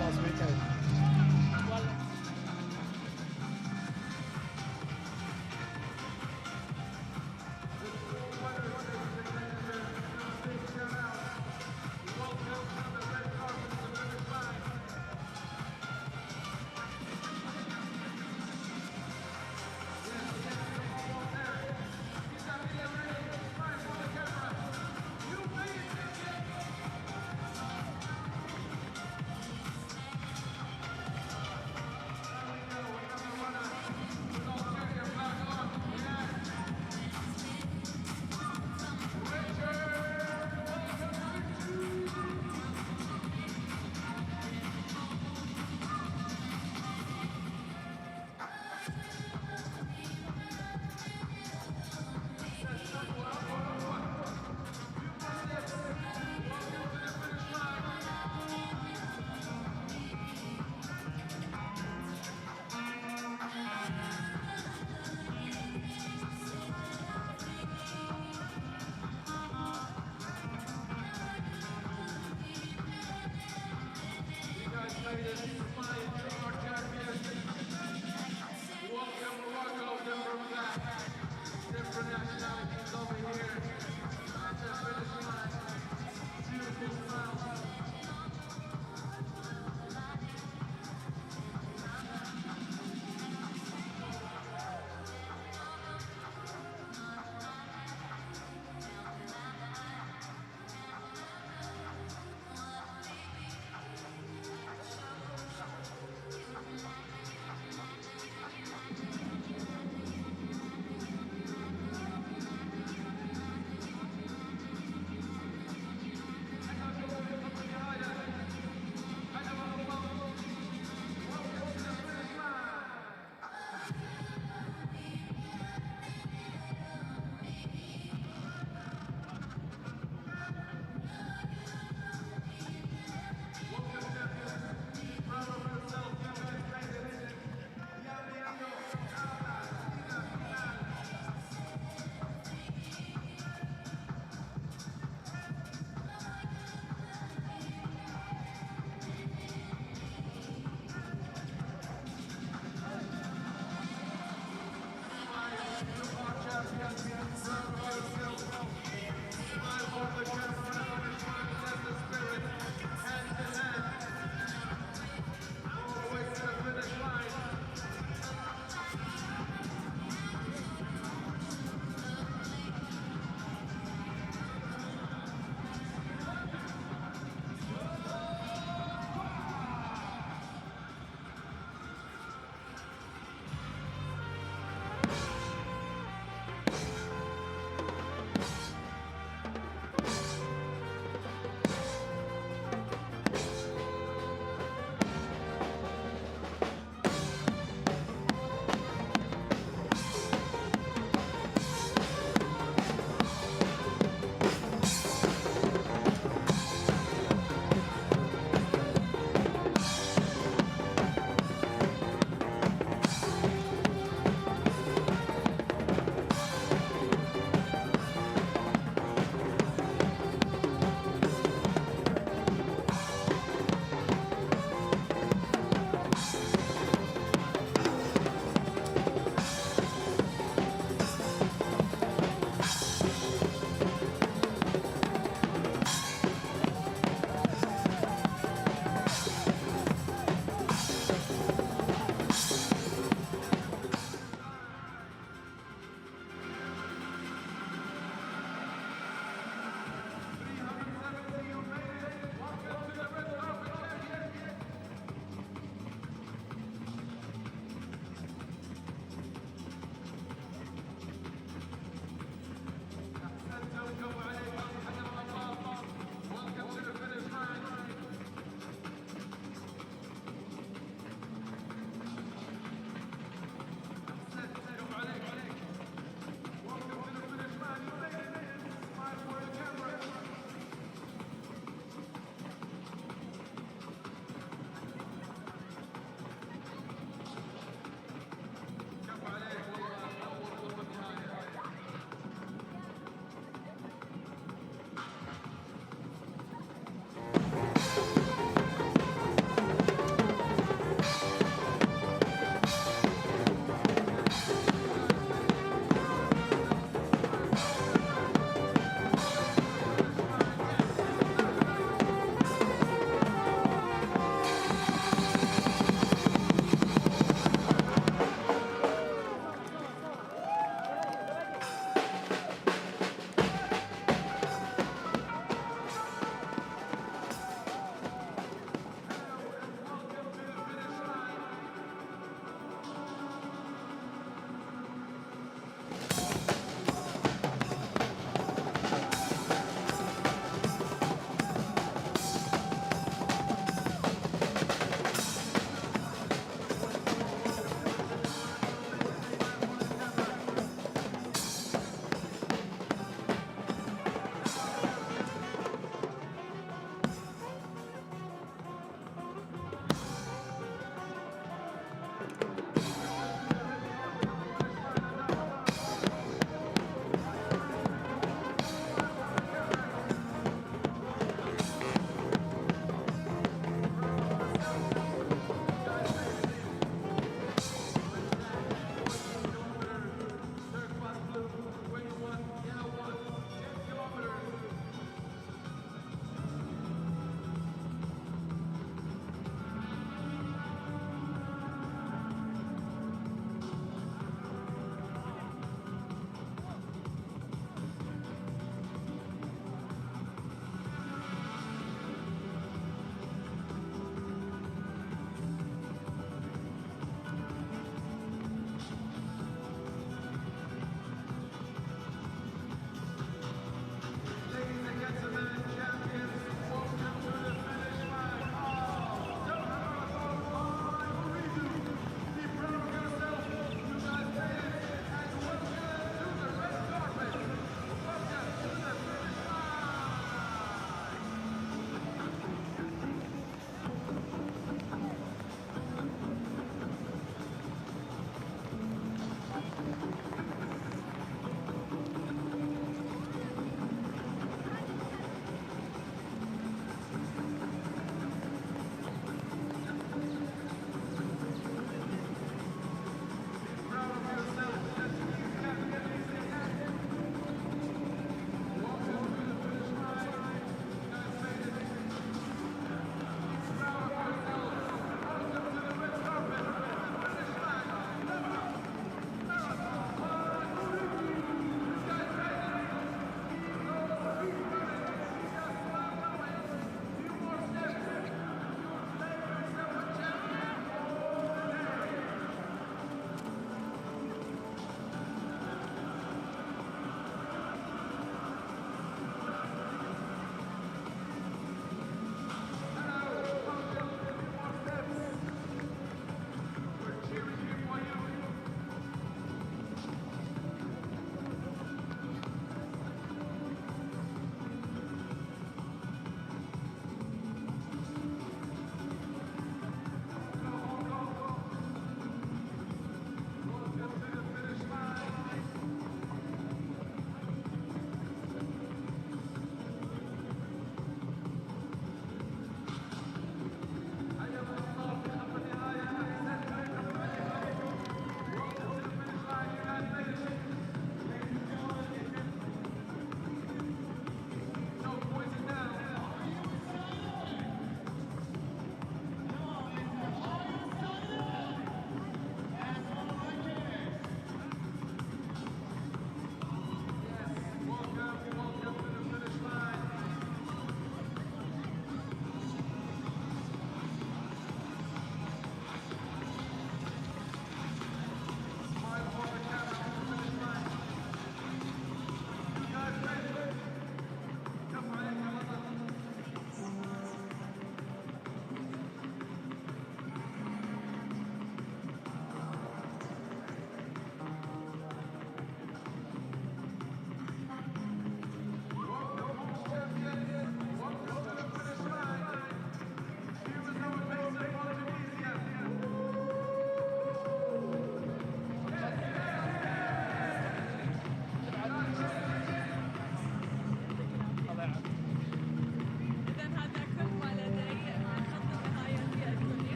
Last weekend.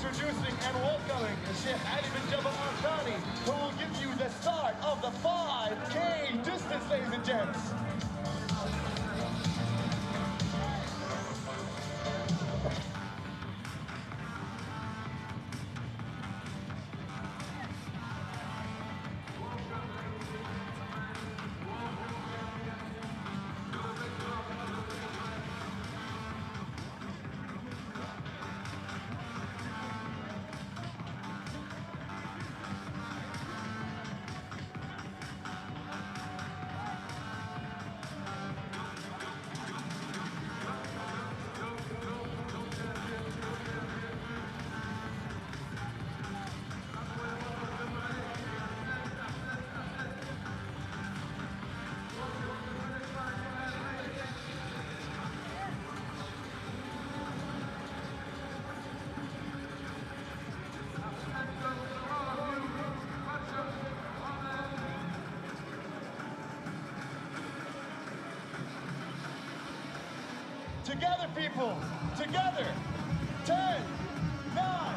Introducing and welcoming Sheikh Ali bin Jabal Al-Thani, who will give you the start of the 5K distance, ladies and gents. Together, people, together. 10, 9,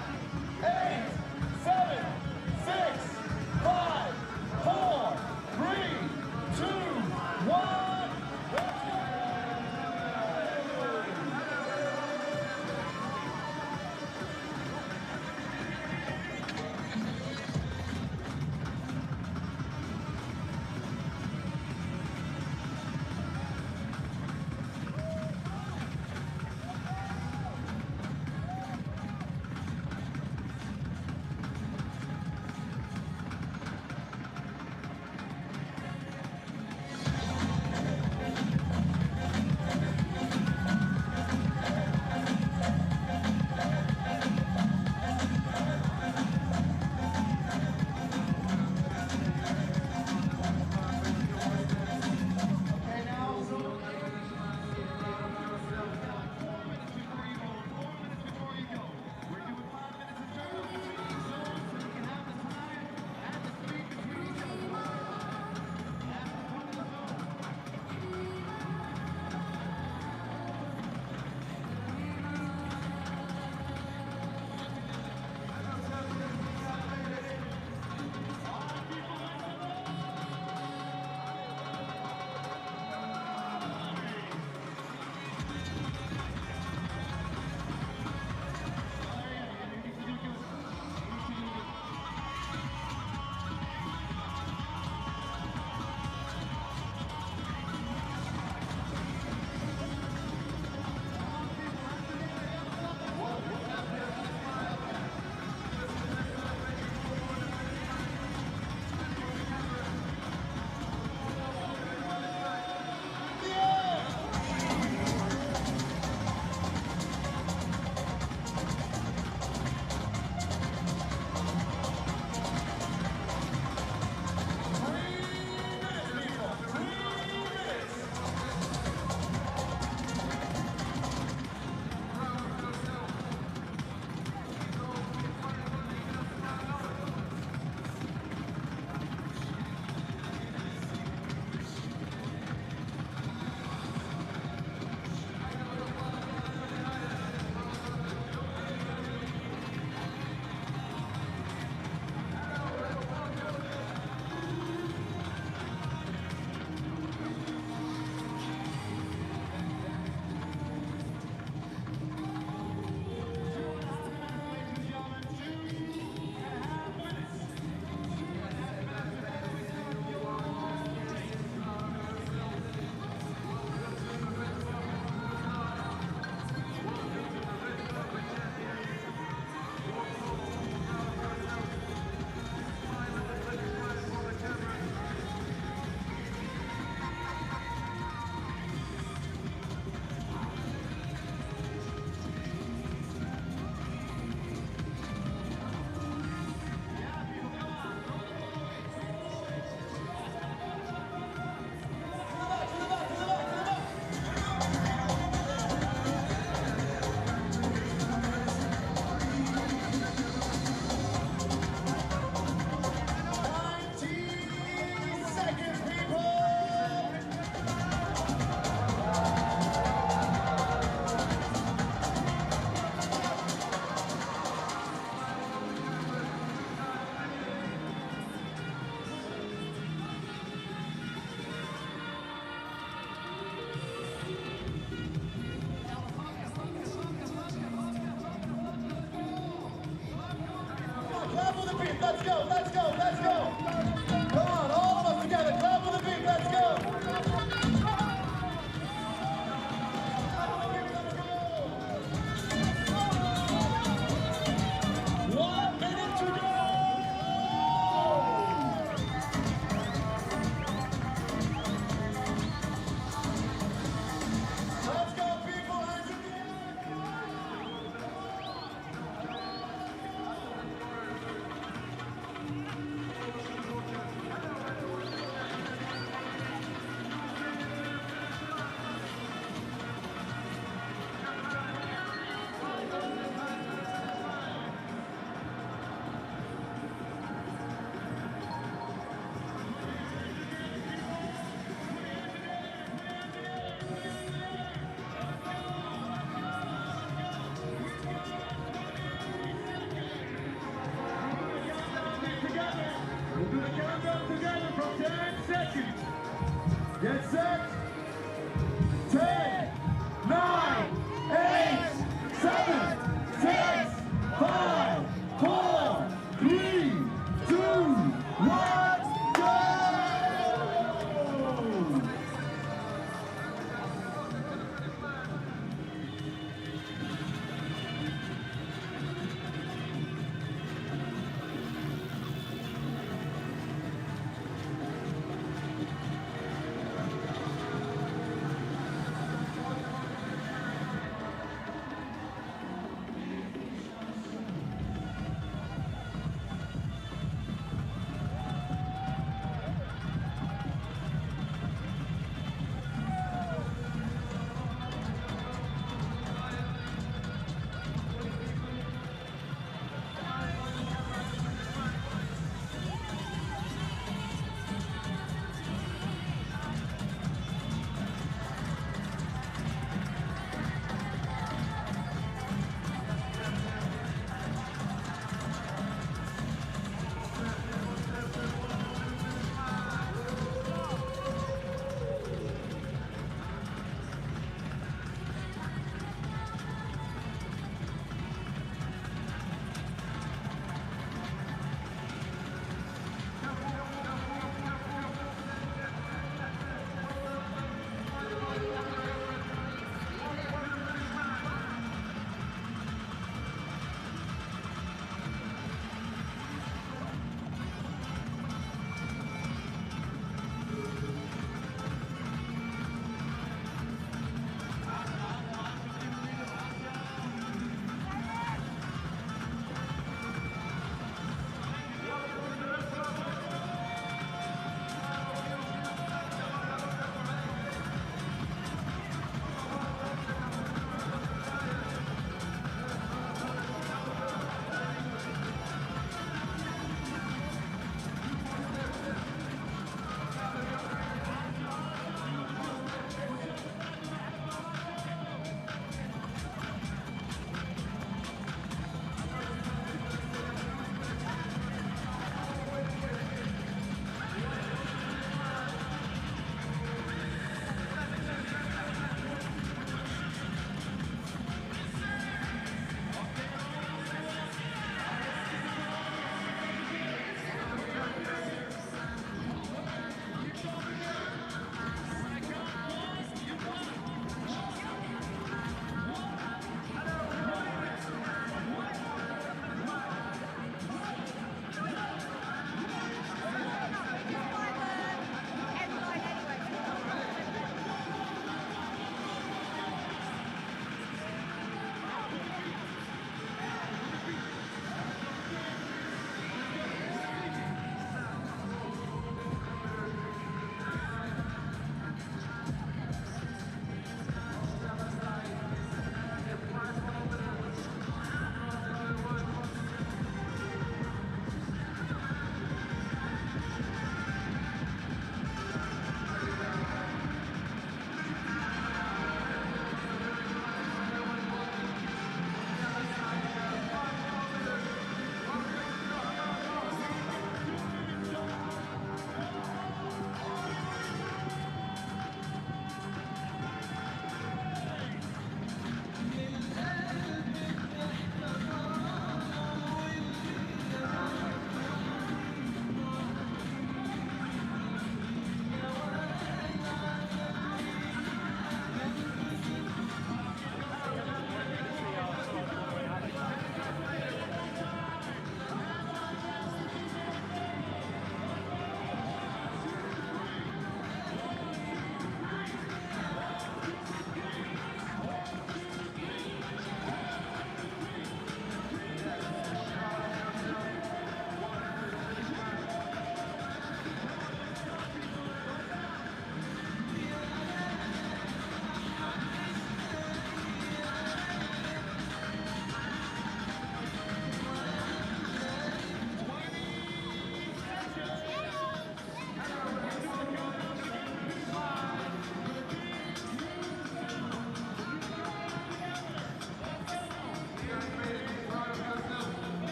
8, 7, 6, 5, 4, 3, 2, 1. Let's go! let's go, let's go, let's go. Come on, all of us together, clap with the beat, let's go. 1 minute to go. Let's go, people, hands in the air. We'll do the countdown together from 10 seconds. Get set. 10, 9, 8, 7, 6, 5, 4, 3, 2, 1, go!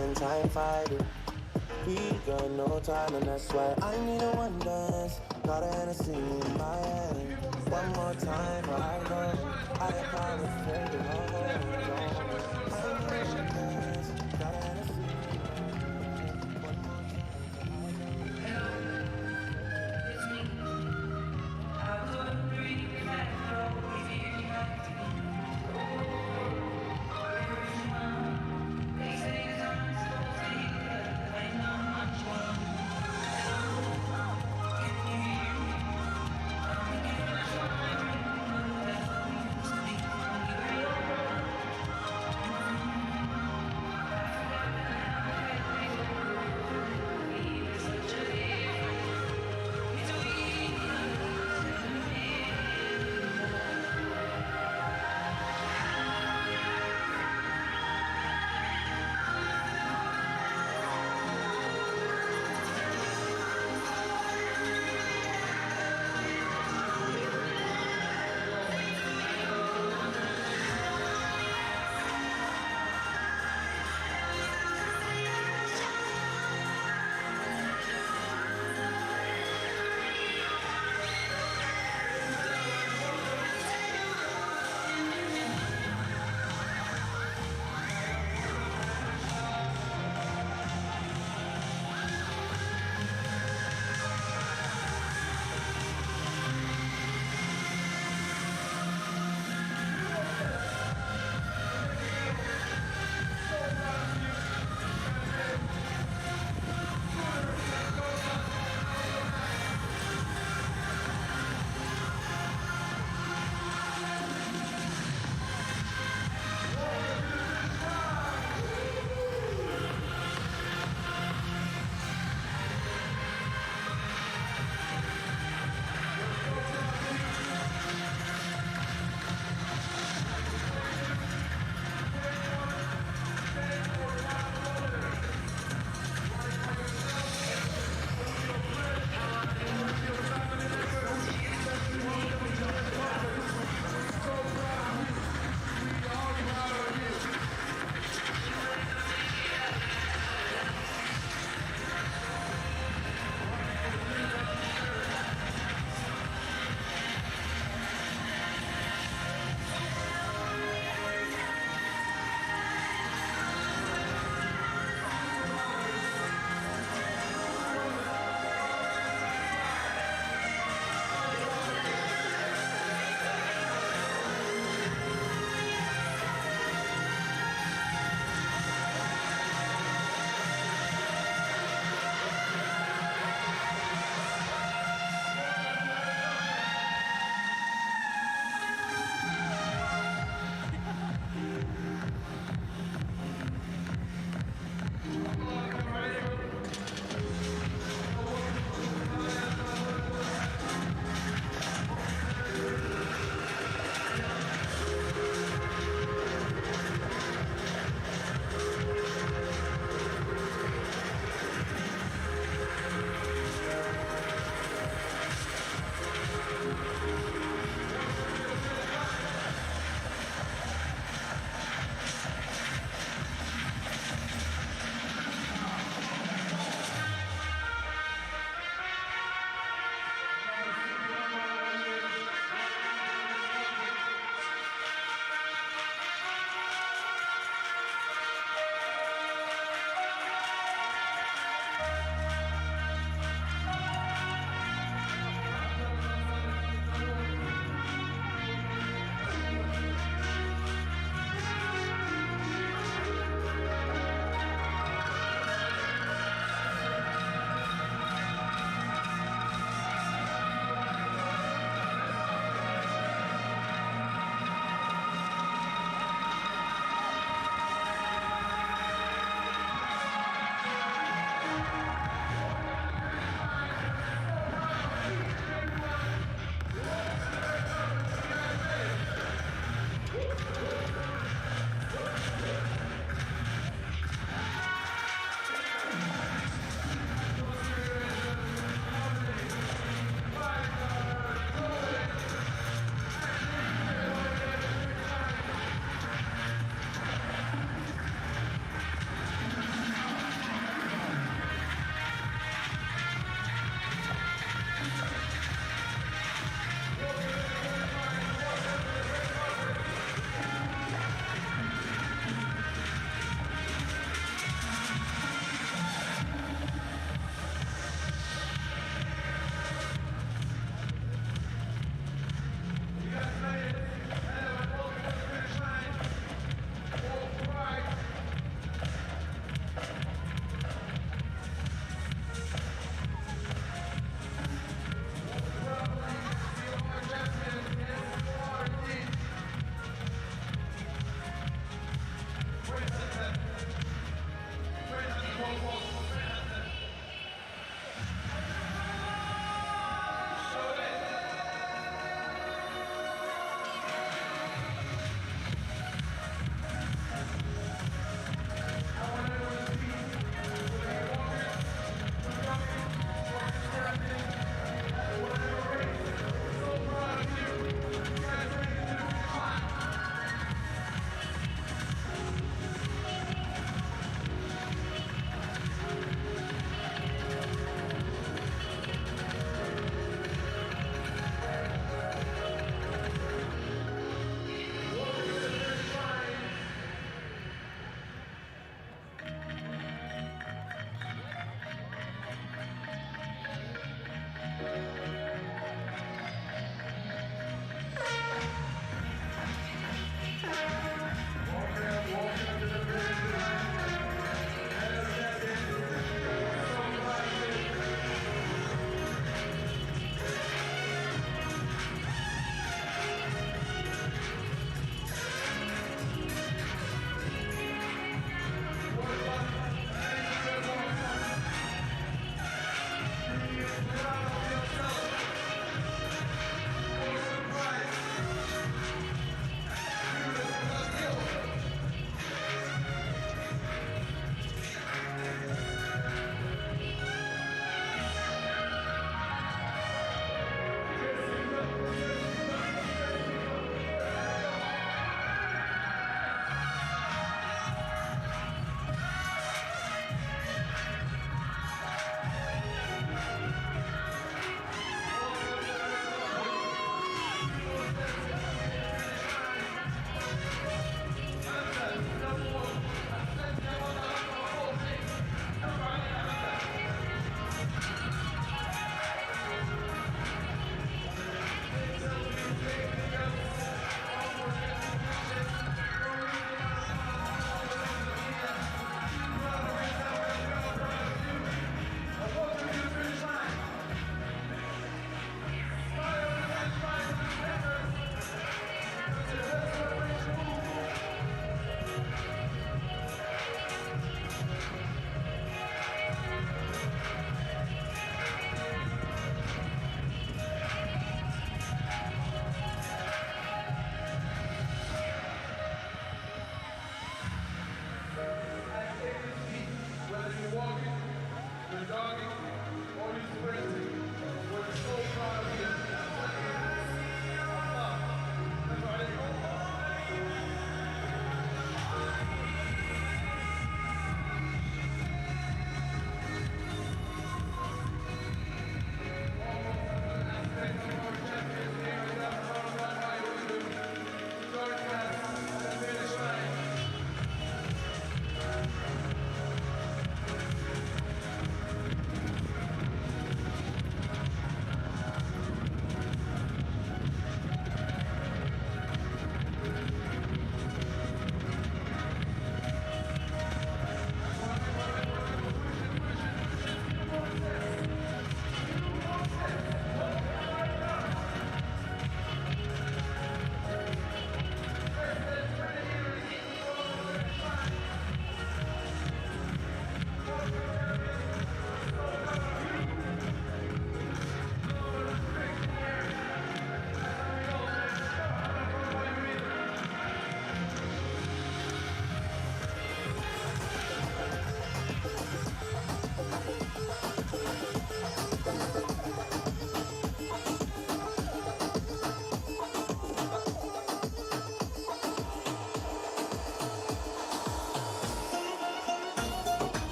spend time fighting. We got no time, and that's why I need a one dance. Got a Hennessy in my hand. One more time, I know I promise fading on. I need a one dance. Got a Hennessy in my hand. One more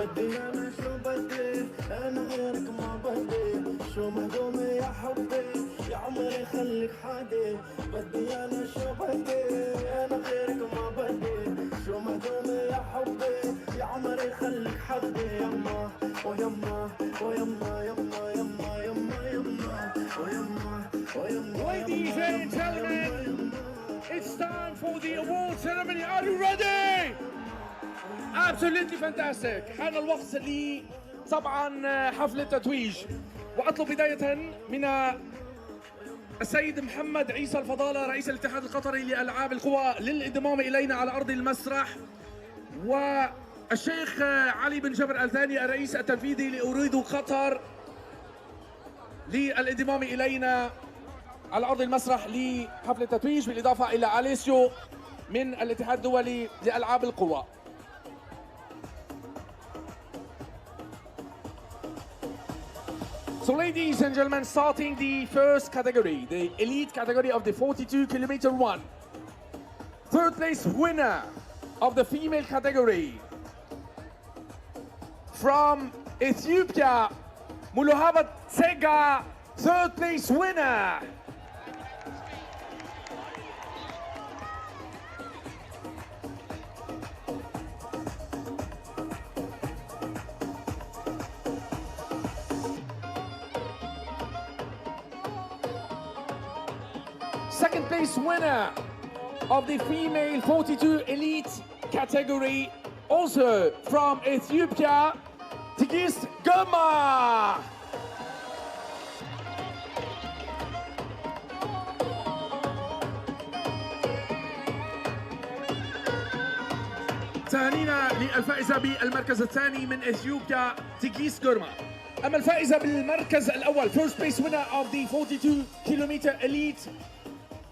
بدي أنا شو بدي أنا غيرك ما بدي شو مهضومة يا حبي يا عمري خليك حدي بدي أنا شو بدي أنا غيرك ما بدي شو مهضومة يا حبي يا عمري خليك حدي يما ويما ويما يما يما يما يما ويما ويما. Ladies and gentlemen, it's time for the award ceremony. Are you ready? Absolutely fantastic. حان الوقت لي طبعا حفل التتويج، واطلب بداية من السيد محمد عيسى الفضالة رئيس الاتحاد القطري لألعاب القوى للانضمام إلينا على أرض المسرح، والشيخ علي بن جبر الثاني الرئيس التنفيذي لأوريدو قطر للانضمام إلينا على أرض المسرح لحفل التتويج، بالإضافة إلى أليسيو من الاتحاد الدولي لألعاب القوى. So ladies and gentlemen, starting the first category, the elite category of the 42-kilometer run. Third place winner of the female category from Ethiopia, Muluhabat Tsega, third place winner. Second place winner of the female 42 elite category, also from Ethiopia, Tigist Goma. تهانينا للفائزة بالمركز الثاني من اثيوبيا تيجيس جورما. أما الفائزة بالمركز الأول, first place winner of the 42-kilometer elite,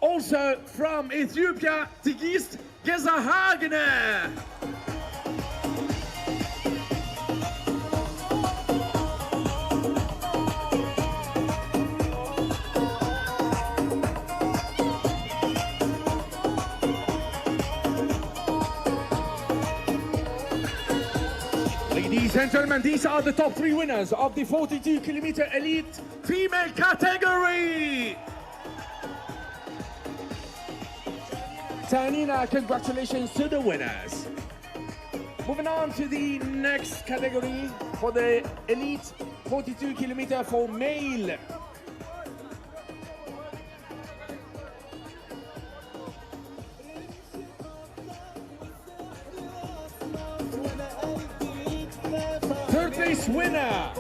also from Ethiopia, Tigist Gezahagene. Ladies and gentlemen, these are the top three winners of the 42-kilometer elite female category. Tanina, congratulations to the winners. Moving on to the next category for the elite 42-kilometer for male. Third place winner,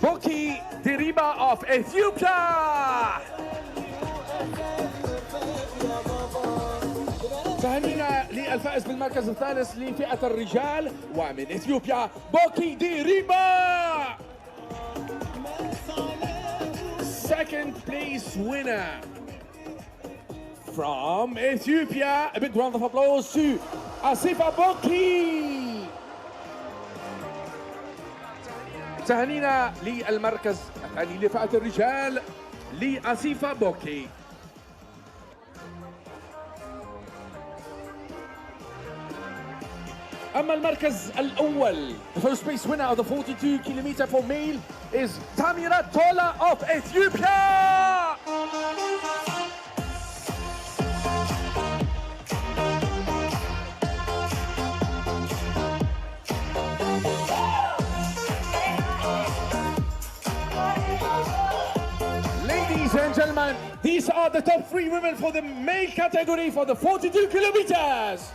Boki Diriba of Ethiopia. تهنينا للفائز بالمركز الثالث لفئة الرجال ومن اثيوبيا بوكي ديريبا. Second place winner from Ethiopia, a big round of applause to Asifa Boki. تهنينا للمركز الثاني لفئة الرجال لأسيفا بوكي. أما المركز الأول, the first place winner of the 42-kilometer for male is Tamira Tola of Ethiopia. Ladies and gentlemen, these are the top three women for the male category for the 42 kilometers.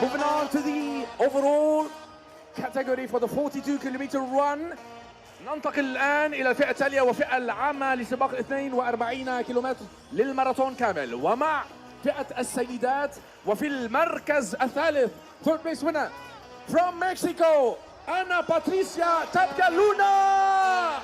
Moving on to the overall category for the 42-kilometer run. ننتقل الآن إلى الفئة التالية وفئة العامة لسباق 42 كيلومتر للماراثون كامل، ومع فئة السيدات وفي المركز الثالث third place winner from Mexico, Ana Patricia Tapia-Luna.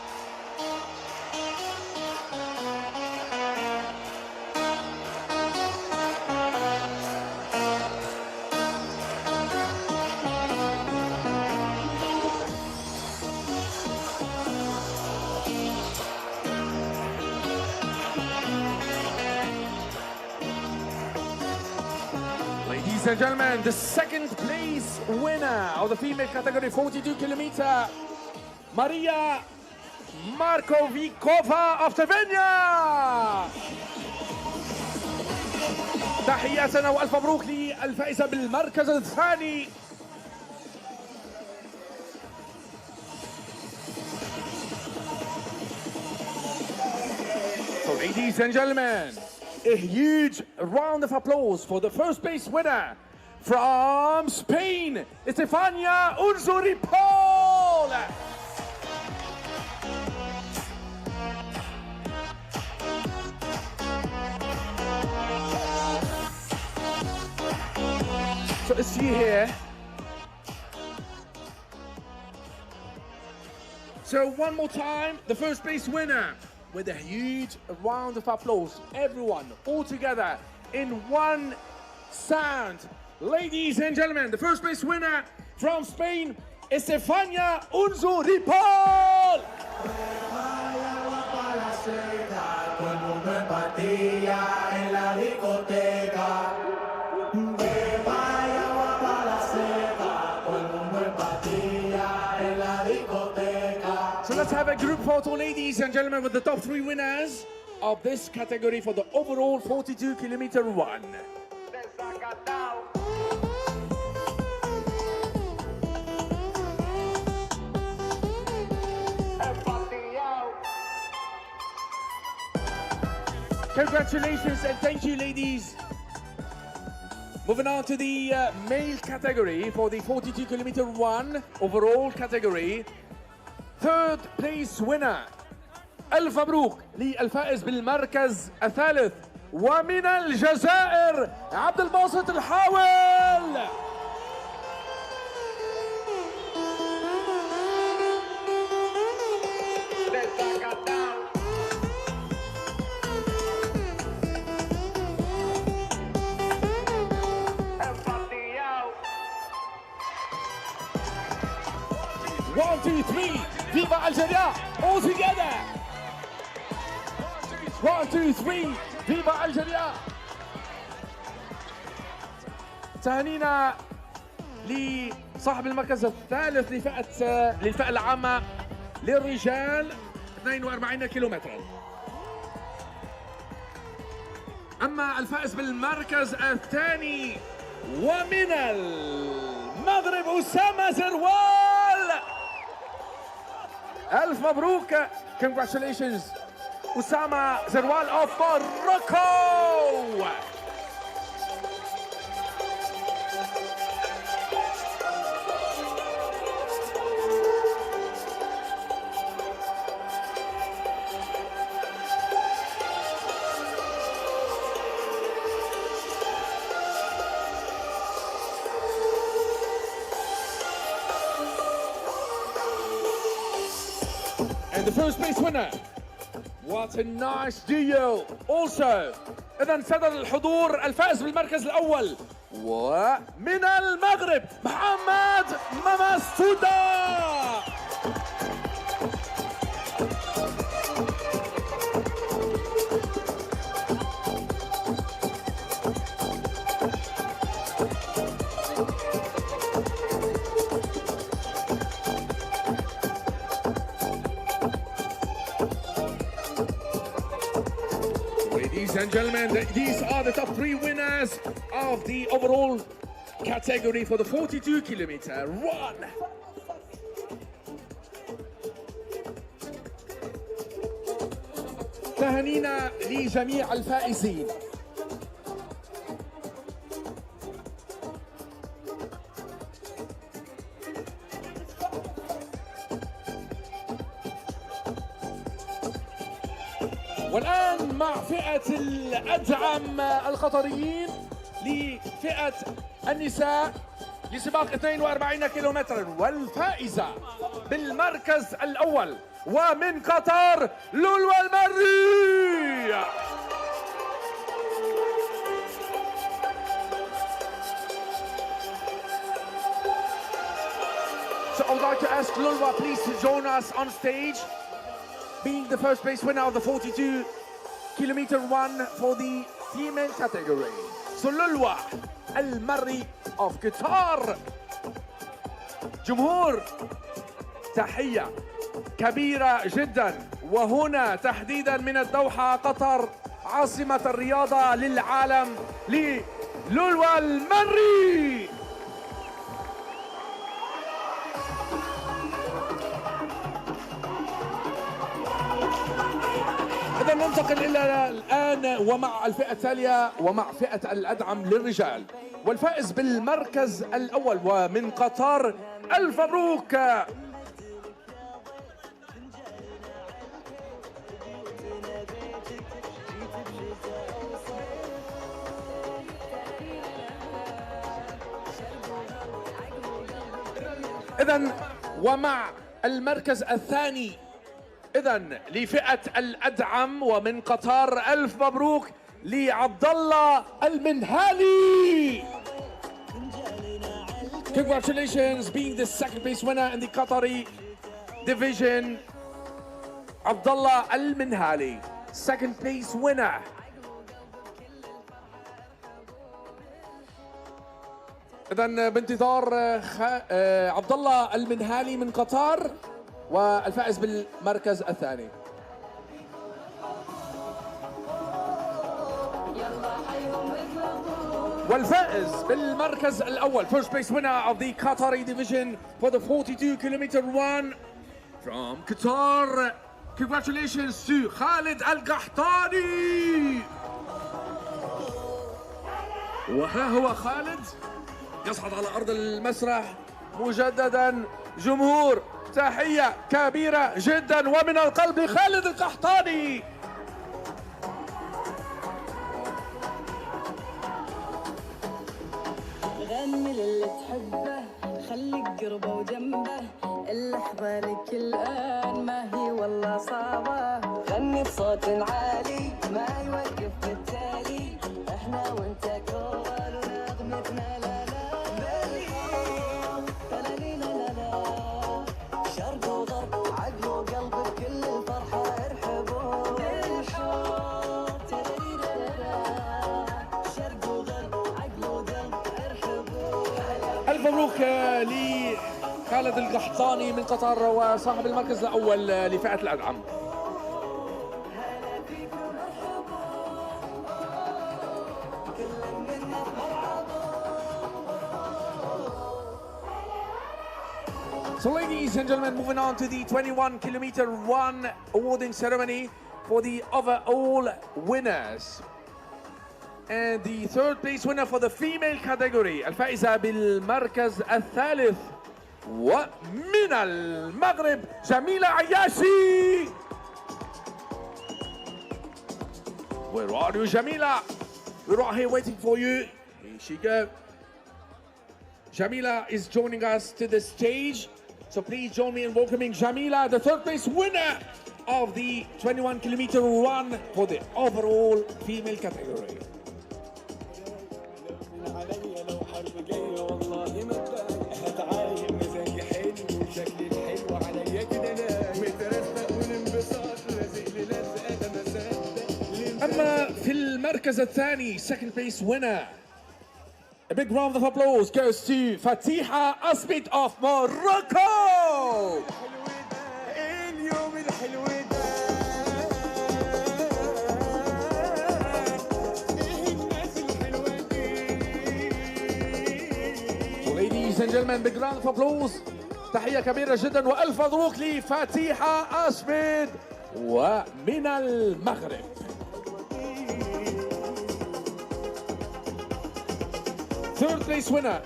Ladies and gentlemen, the second place winner of the female category 42 kilometer, Maria Markovikova of Slovenia. تحياتنا والف مبروك للفائزة بالمركز الثاني. So ladies and gentlemen, a huge round of applause for the first place winner from Spain, Estefania Unzuripol. So is she here? So one more time, the first place winner with a huge round of applause. Everyone all together in one sound. Ladies and gentlemen, the first place winner from Spain, Estefania Unzuripol. So let's have a group photo, ladies and gentlemen, with the top 3 winners of this category for the overall 42 kilometer run. Congratulations and thank you, ladies. Moving on to the male category for the 42 kilometer run overall category. Third place winner, ألف مبروك للفائز بالمركز الثالث ومن الجزائر عبد الباسط الحاول. One, two, three, Viva Algeria, all together. 1, 2, 3, Viva Algeria. تهانينا لصاحب المركز الثالث للفئة العامة للرجال 42 كيلومترا. أما الفائز بالمركز الثاني ومن المغرب أسامة زروال. ألف مبروك. Congratulations أسامة زروال of Morocco. And the first place winner. What a nice duo. Also إذا صدر الحضور الفائز بالمركز الأول ومن المغرب محمد ممستودا. Ladies and gentlemen, these are the top 3 winners of the overall category for the 42 kilometer run. تهانينا لجميع الفائزين. والآن مع فئة الأدعم القطريين لفئة النساء لسباق 42 كيلومترا والفائزة بالمركز الأول ومن قطر لولو المري. So I would like to ask Lulwa please to join us on stage, being the first place winner of the 42 kilometer run for the female category. سلولوة المري of قطر. جمهور تحية كبيرة جدا، وهنا تحديدا من الدوحة قطر عاصمة الرياضة للعالم للولوى المري. إذا ننتقل إلى الآن ومع الفئة التالية ومع فئة الأدعم للرجال، والفائز بالمركز الأول ومن قطر ألف مبروك. إذن ومع المركز الثاني إذن لفئة الأدعم ومن قطر ألف مبروك لعبد الله المنهالي. Congratulations being the second place winner in the Qatari division. عبد الله المنهالي second place winner. إذن بانتظار عبد الله المنهالي من قطر والفائز بالمركز الثاني. والفائز بالمركز الأول first place winner of the Qatari division for the 42 kilometer run from Qatar. Congratulations to Khalid Al-Qahtani. وها هو خالد يصعد على أرض المسرح مجددا. جمهور تحية كبيرة جدا ومن القلب لخالد القحطاني. غني للي تحبه خليك قربه وجنبه، اللحظة لك الآن ما هي والله صعبة. غني بصوت عالي ما يوقف بالتالي، احنا وانت كول ونغمتنا لا لا لا لا لا. شرق وغرب عقل وقلب بكل الفرحة ارحبوا بالحب. شرق وغرب عقل وقلب ارحبوا. ألف مبروك لخالد القحطاني من قطر وصاحب المركز الأول لفئة الأدعم. So ladies and gentlemen, moving on to the 21 kilometer run awarding ceremony for the overall winners. And the third place winner for the female category الفائزة بالمركز الثالث ومن المغرب جميلة عياشي. Where are you, Jamila? We're right here waiting for you. Here she go. Jamila is joining us to the stage. So please join me in welcoming Jamila, the third place winner of the 21 kilometer run for the overall female category. أما في المركز الثاني second place winner, a big round of applause goes to Fatiha Asbit of Morocco. So ladies and gentlemen, big round of applause. تحية كبيرة جدا وألف مبروك لفاتيحة أسبد ومن المغرب. Third place winner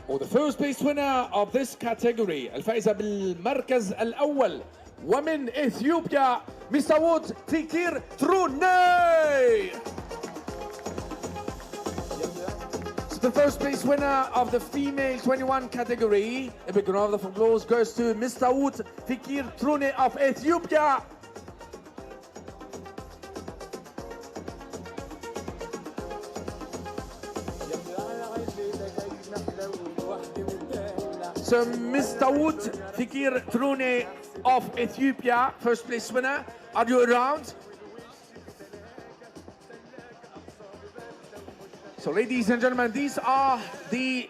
or the first place winner of this category الفائزة بالمركز الأول ومن إثيوبيا مستوود فيكير تروني. So the first place winner of the female 21 category, a big round of applause goes to Mr. Wood Fikir Trune of Ethiopia. So Mr. Wood Fikir Trune of Ethiopia, first place winner. Are you around? So ladies and gentlemen, these are the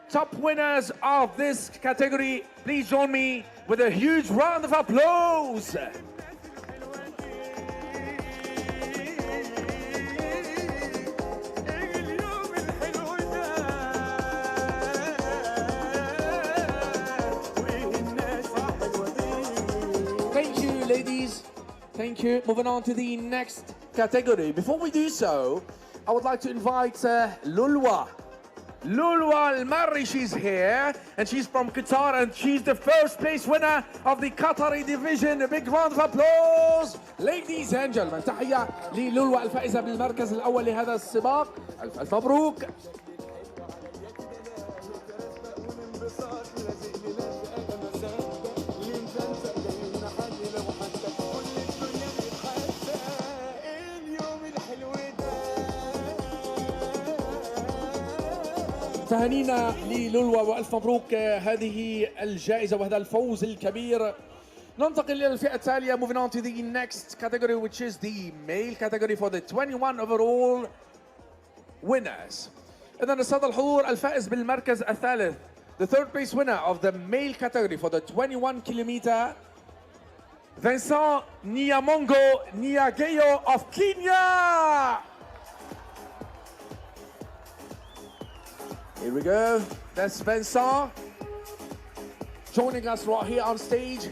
top winners of this category. Please join me with a huge round of applause. Thank you, ladies. Thank you. Moving on to the next category. Before we do so, I would like to invite Lulwa. Lulwa Al-Marri, she's here, and she's from Qatar, and she's the first place winner of the Qatari division. A big round of applause. Ladies and gentlemen, تحية للولوى الفائزة بالمركز الأول لهذا السباق. ألف ألف مبروك. تهانينا للولوى والف مبروك هذه الجائزه وهذا الفوز الكبير. ننتقل الى الفئه التاليه. Moving on to the next category, which is the male category for the 21 overall winners. اذا استاذ الحضور الفائز بالمركز الثالث, the third place winner of the male category for the 21 kilometer, Vincent Niyamongo Niyageyo of Kenya. Here we go. That's Vincent joining us right here on stage.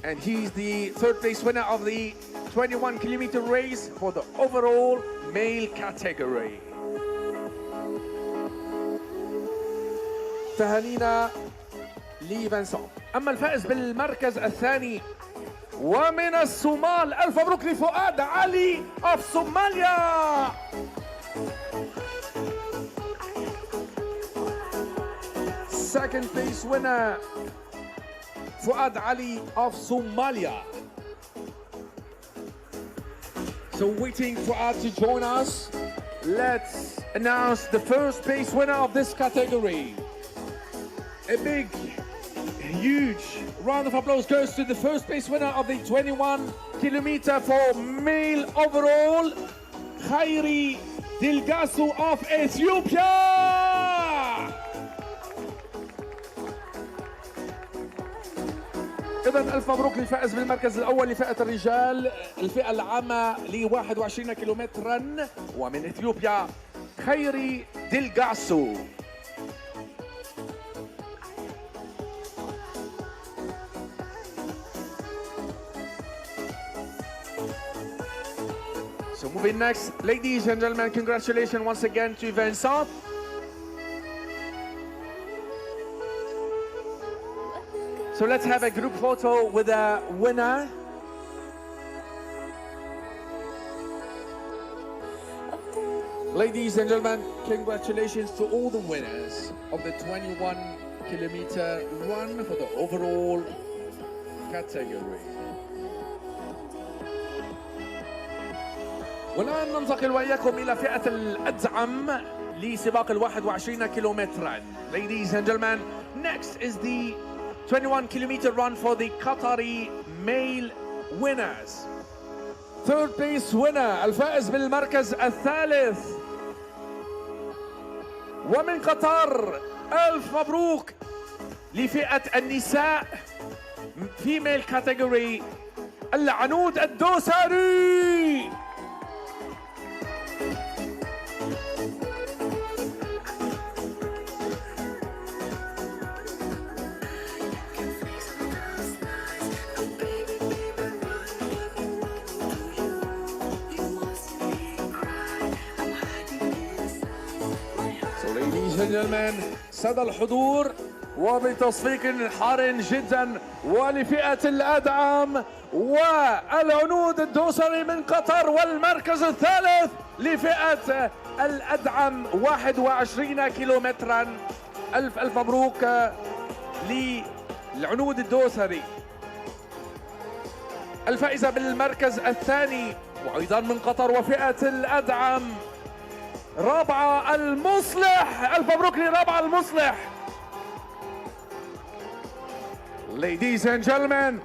And he's the third place winner of the 21 kilometer race for the overall male category. تهانينا لفينسون. أما الفائز بالمركز الثاني ومن الصومال, ألف مبروك لفؤاد علي of Somalia. Second place winner, Fuad Ali of Somalia. So waiting for Fuad to join us, let's announce the first place winner of this category. A big, huge round of applause goes to the first place winner of the 21 kilometer for male overall, Khairi Dilgasu of Ethiopia. إذا ألف مبروك للفائز بالمركز الأول لفئة الرجال الفئة العامة ل 21 كيلومترا ومن إثيوبيا, خيري ديلغاسو. So moving next, ladies and gentlemen, congratulations once again to Vincent. So let's have a group photo with a winner. Ladies and gentlemen, congratulations to all the winners of the 21 kilometer run for the overall category. والآن ننتقل وإياكم إلى فئة الأدعم لسباق 21 كيلومترا. Ladies and gentlemen, next is the 21 kilometer run for the Qatari male winners. Third place winner, الفائز بالمركز الثالث ومن قطر, ألف مبروك لفئة النساء female category, العنود الدوسري. Gentlemen, سادة الحضور وبتصفيق حار جدا ولفئة الأدعم والعنود الدوسري من قطر, والمركز الثالث لفئة الأدعم 21 كيلومترا. ألف ألف مبروك للعنود الدوسري. الفائزة بالمركز الثاني وأيضا من قطر وفئة الأدعم رابعة المصلح. ألف مبروك لرابعة المصلح. Ladies and gentlemen,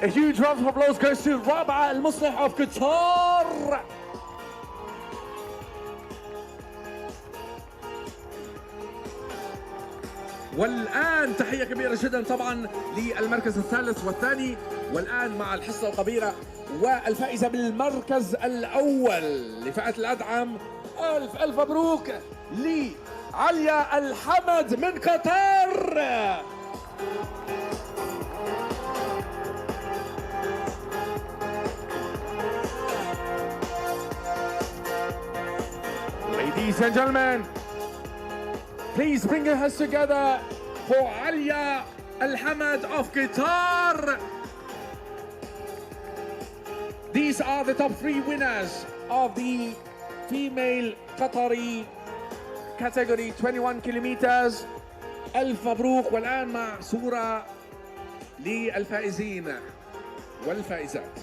a huge round of applause goes to رابعة المصلح of Qatar. والآن تحية كبيرة جدا طبعا للمركز الثالث والثاني، والآن مع الحصة الكبيرة والفائزة بالمركز الأول لفئة الأدعم. ألف مبروك لعليا الحمد من قطر. Ladies and gentlemen, please bring your hands together for Alia Al-Hamad of Qatar. These are the top 3 winners of the female Qatari category 21 kilometers. ألف مبروك. والآن مع صورة للفائزين والفائزات.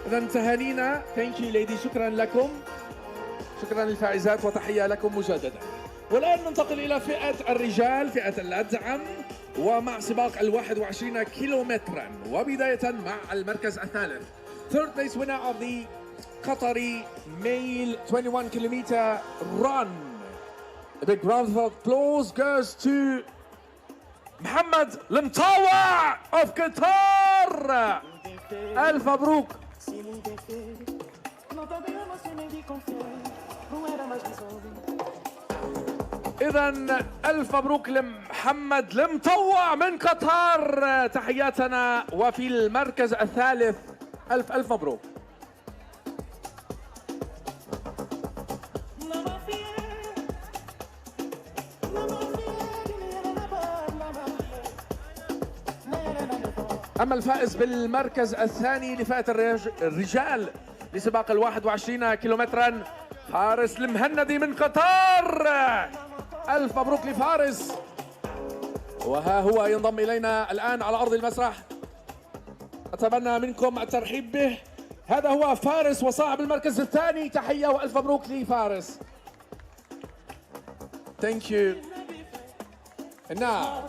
إذن تهانينا. Thank you ladies. شكرا لكم. شكرا للفائزات وتحية لكم مجددا. والآن ننتقل إلى فئة الرجال، فئة الأدعم، ومع سباق 21 كيلومترا، وبداية مع المركز الثالث. Third place winner of the Qatari male 21 kilometer run. A big round of applause goes to محمد المطاوع of Qatar. ألف مبروك. إذن ألف مبروك لمحمد المطوع من قطر. تحياتنا. وفي المركز الثالث ألف مبروك. أما الفائز بالمركز الثاني لفئة الرجال لسباق 21 كيلومترا فارس المهندي من قطر. ألف مبروك لفارس. وها هو ينضم إلينا الآن على أرض المسرح. أتمنى منكم الترحيب به. هذا هو فارس وصاحب المركز الثاني. تحية وألف مبروك لفارس. Thank you. And now,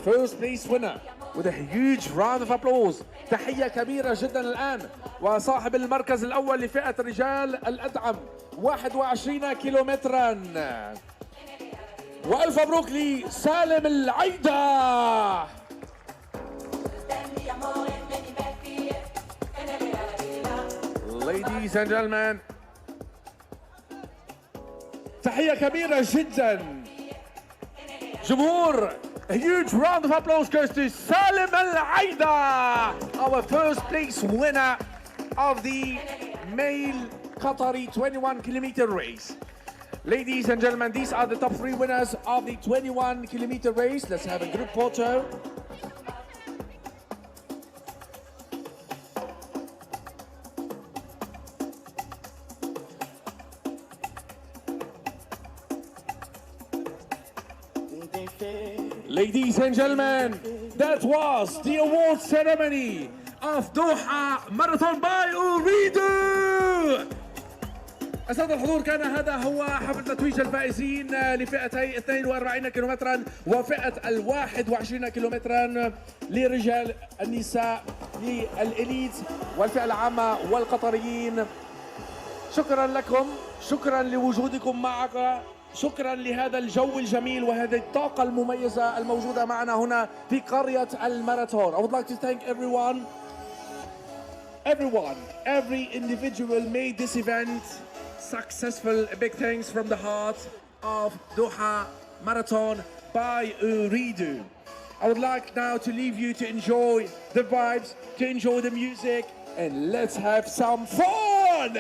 first place winner with a huge round of applause. تحية كبيرة جدا الآن وصاحب المركز الأول لفئة رجال الأدعم 21 كيلومترا. وألف مبروك لسالم العيدة. Ladies and gentlemen, تحية كبيرة جدا جمهور. A huge round of applause goes to Salim Al-Aida, our first place winner of the male Qatari 21 kilometer race. Ladies and gentlemen, these are the top 3 winners of the 21 kilometer race. Let's have a group photo. Ladies and gentlemen, that was the award ceremony of Doha Marathon by Ooredoo. أسعد الحضور. كان هذا هو حفل تتويج الفائزين لفئتي 42 كيلومترا وفئة 21 كيلومترا لرجال النساء للإليت والفئة العامة والقطريين. شكرا لكم. شكرا لوجودكم معنا. شكرا لهذا الجو الجميل وهذه الطاقة المميزة الموجودة معنا هنا في قرية الماراثون. I would like to thank everyone, every individual made this event successful. A big thanks from the heart of Doha Marathon by Ooredoo. I would like now to leave you to enjoy the vibes, to enjoy the music, and let's have some fun!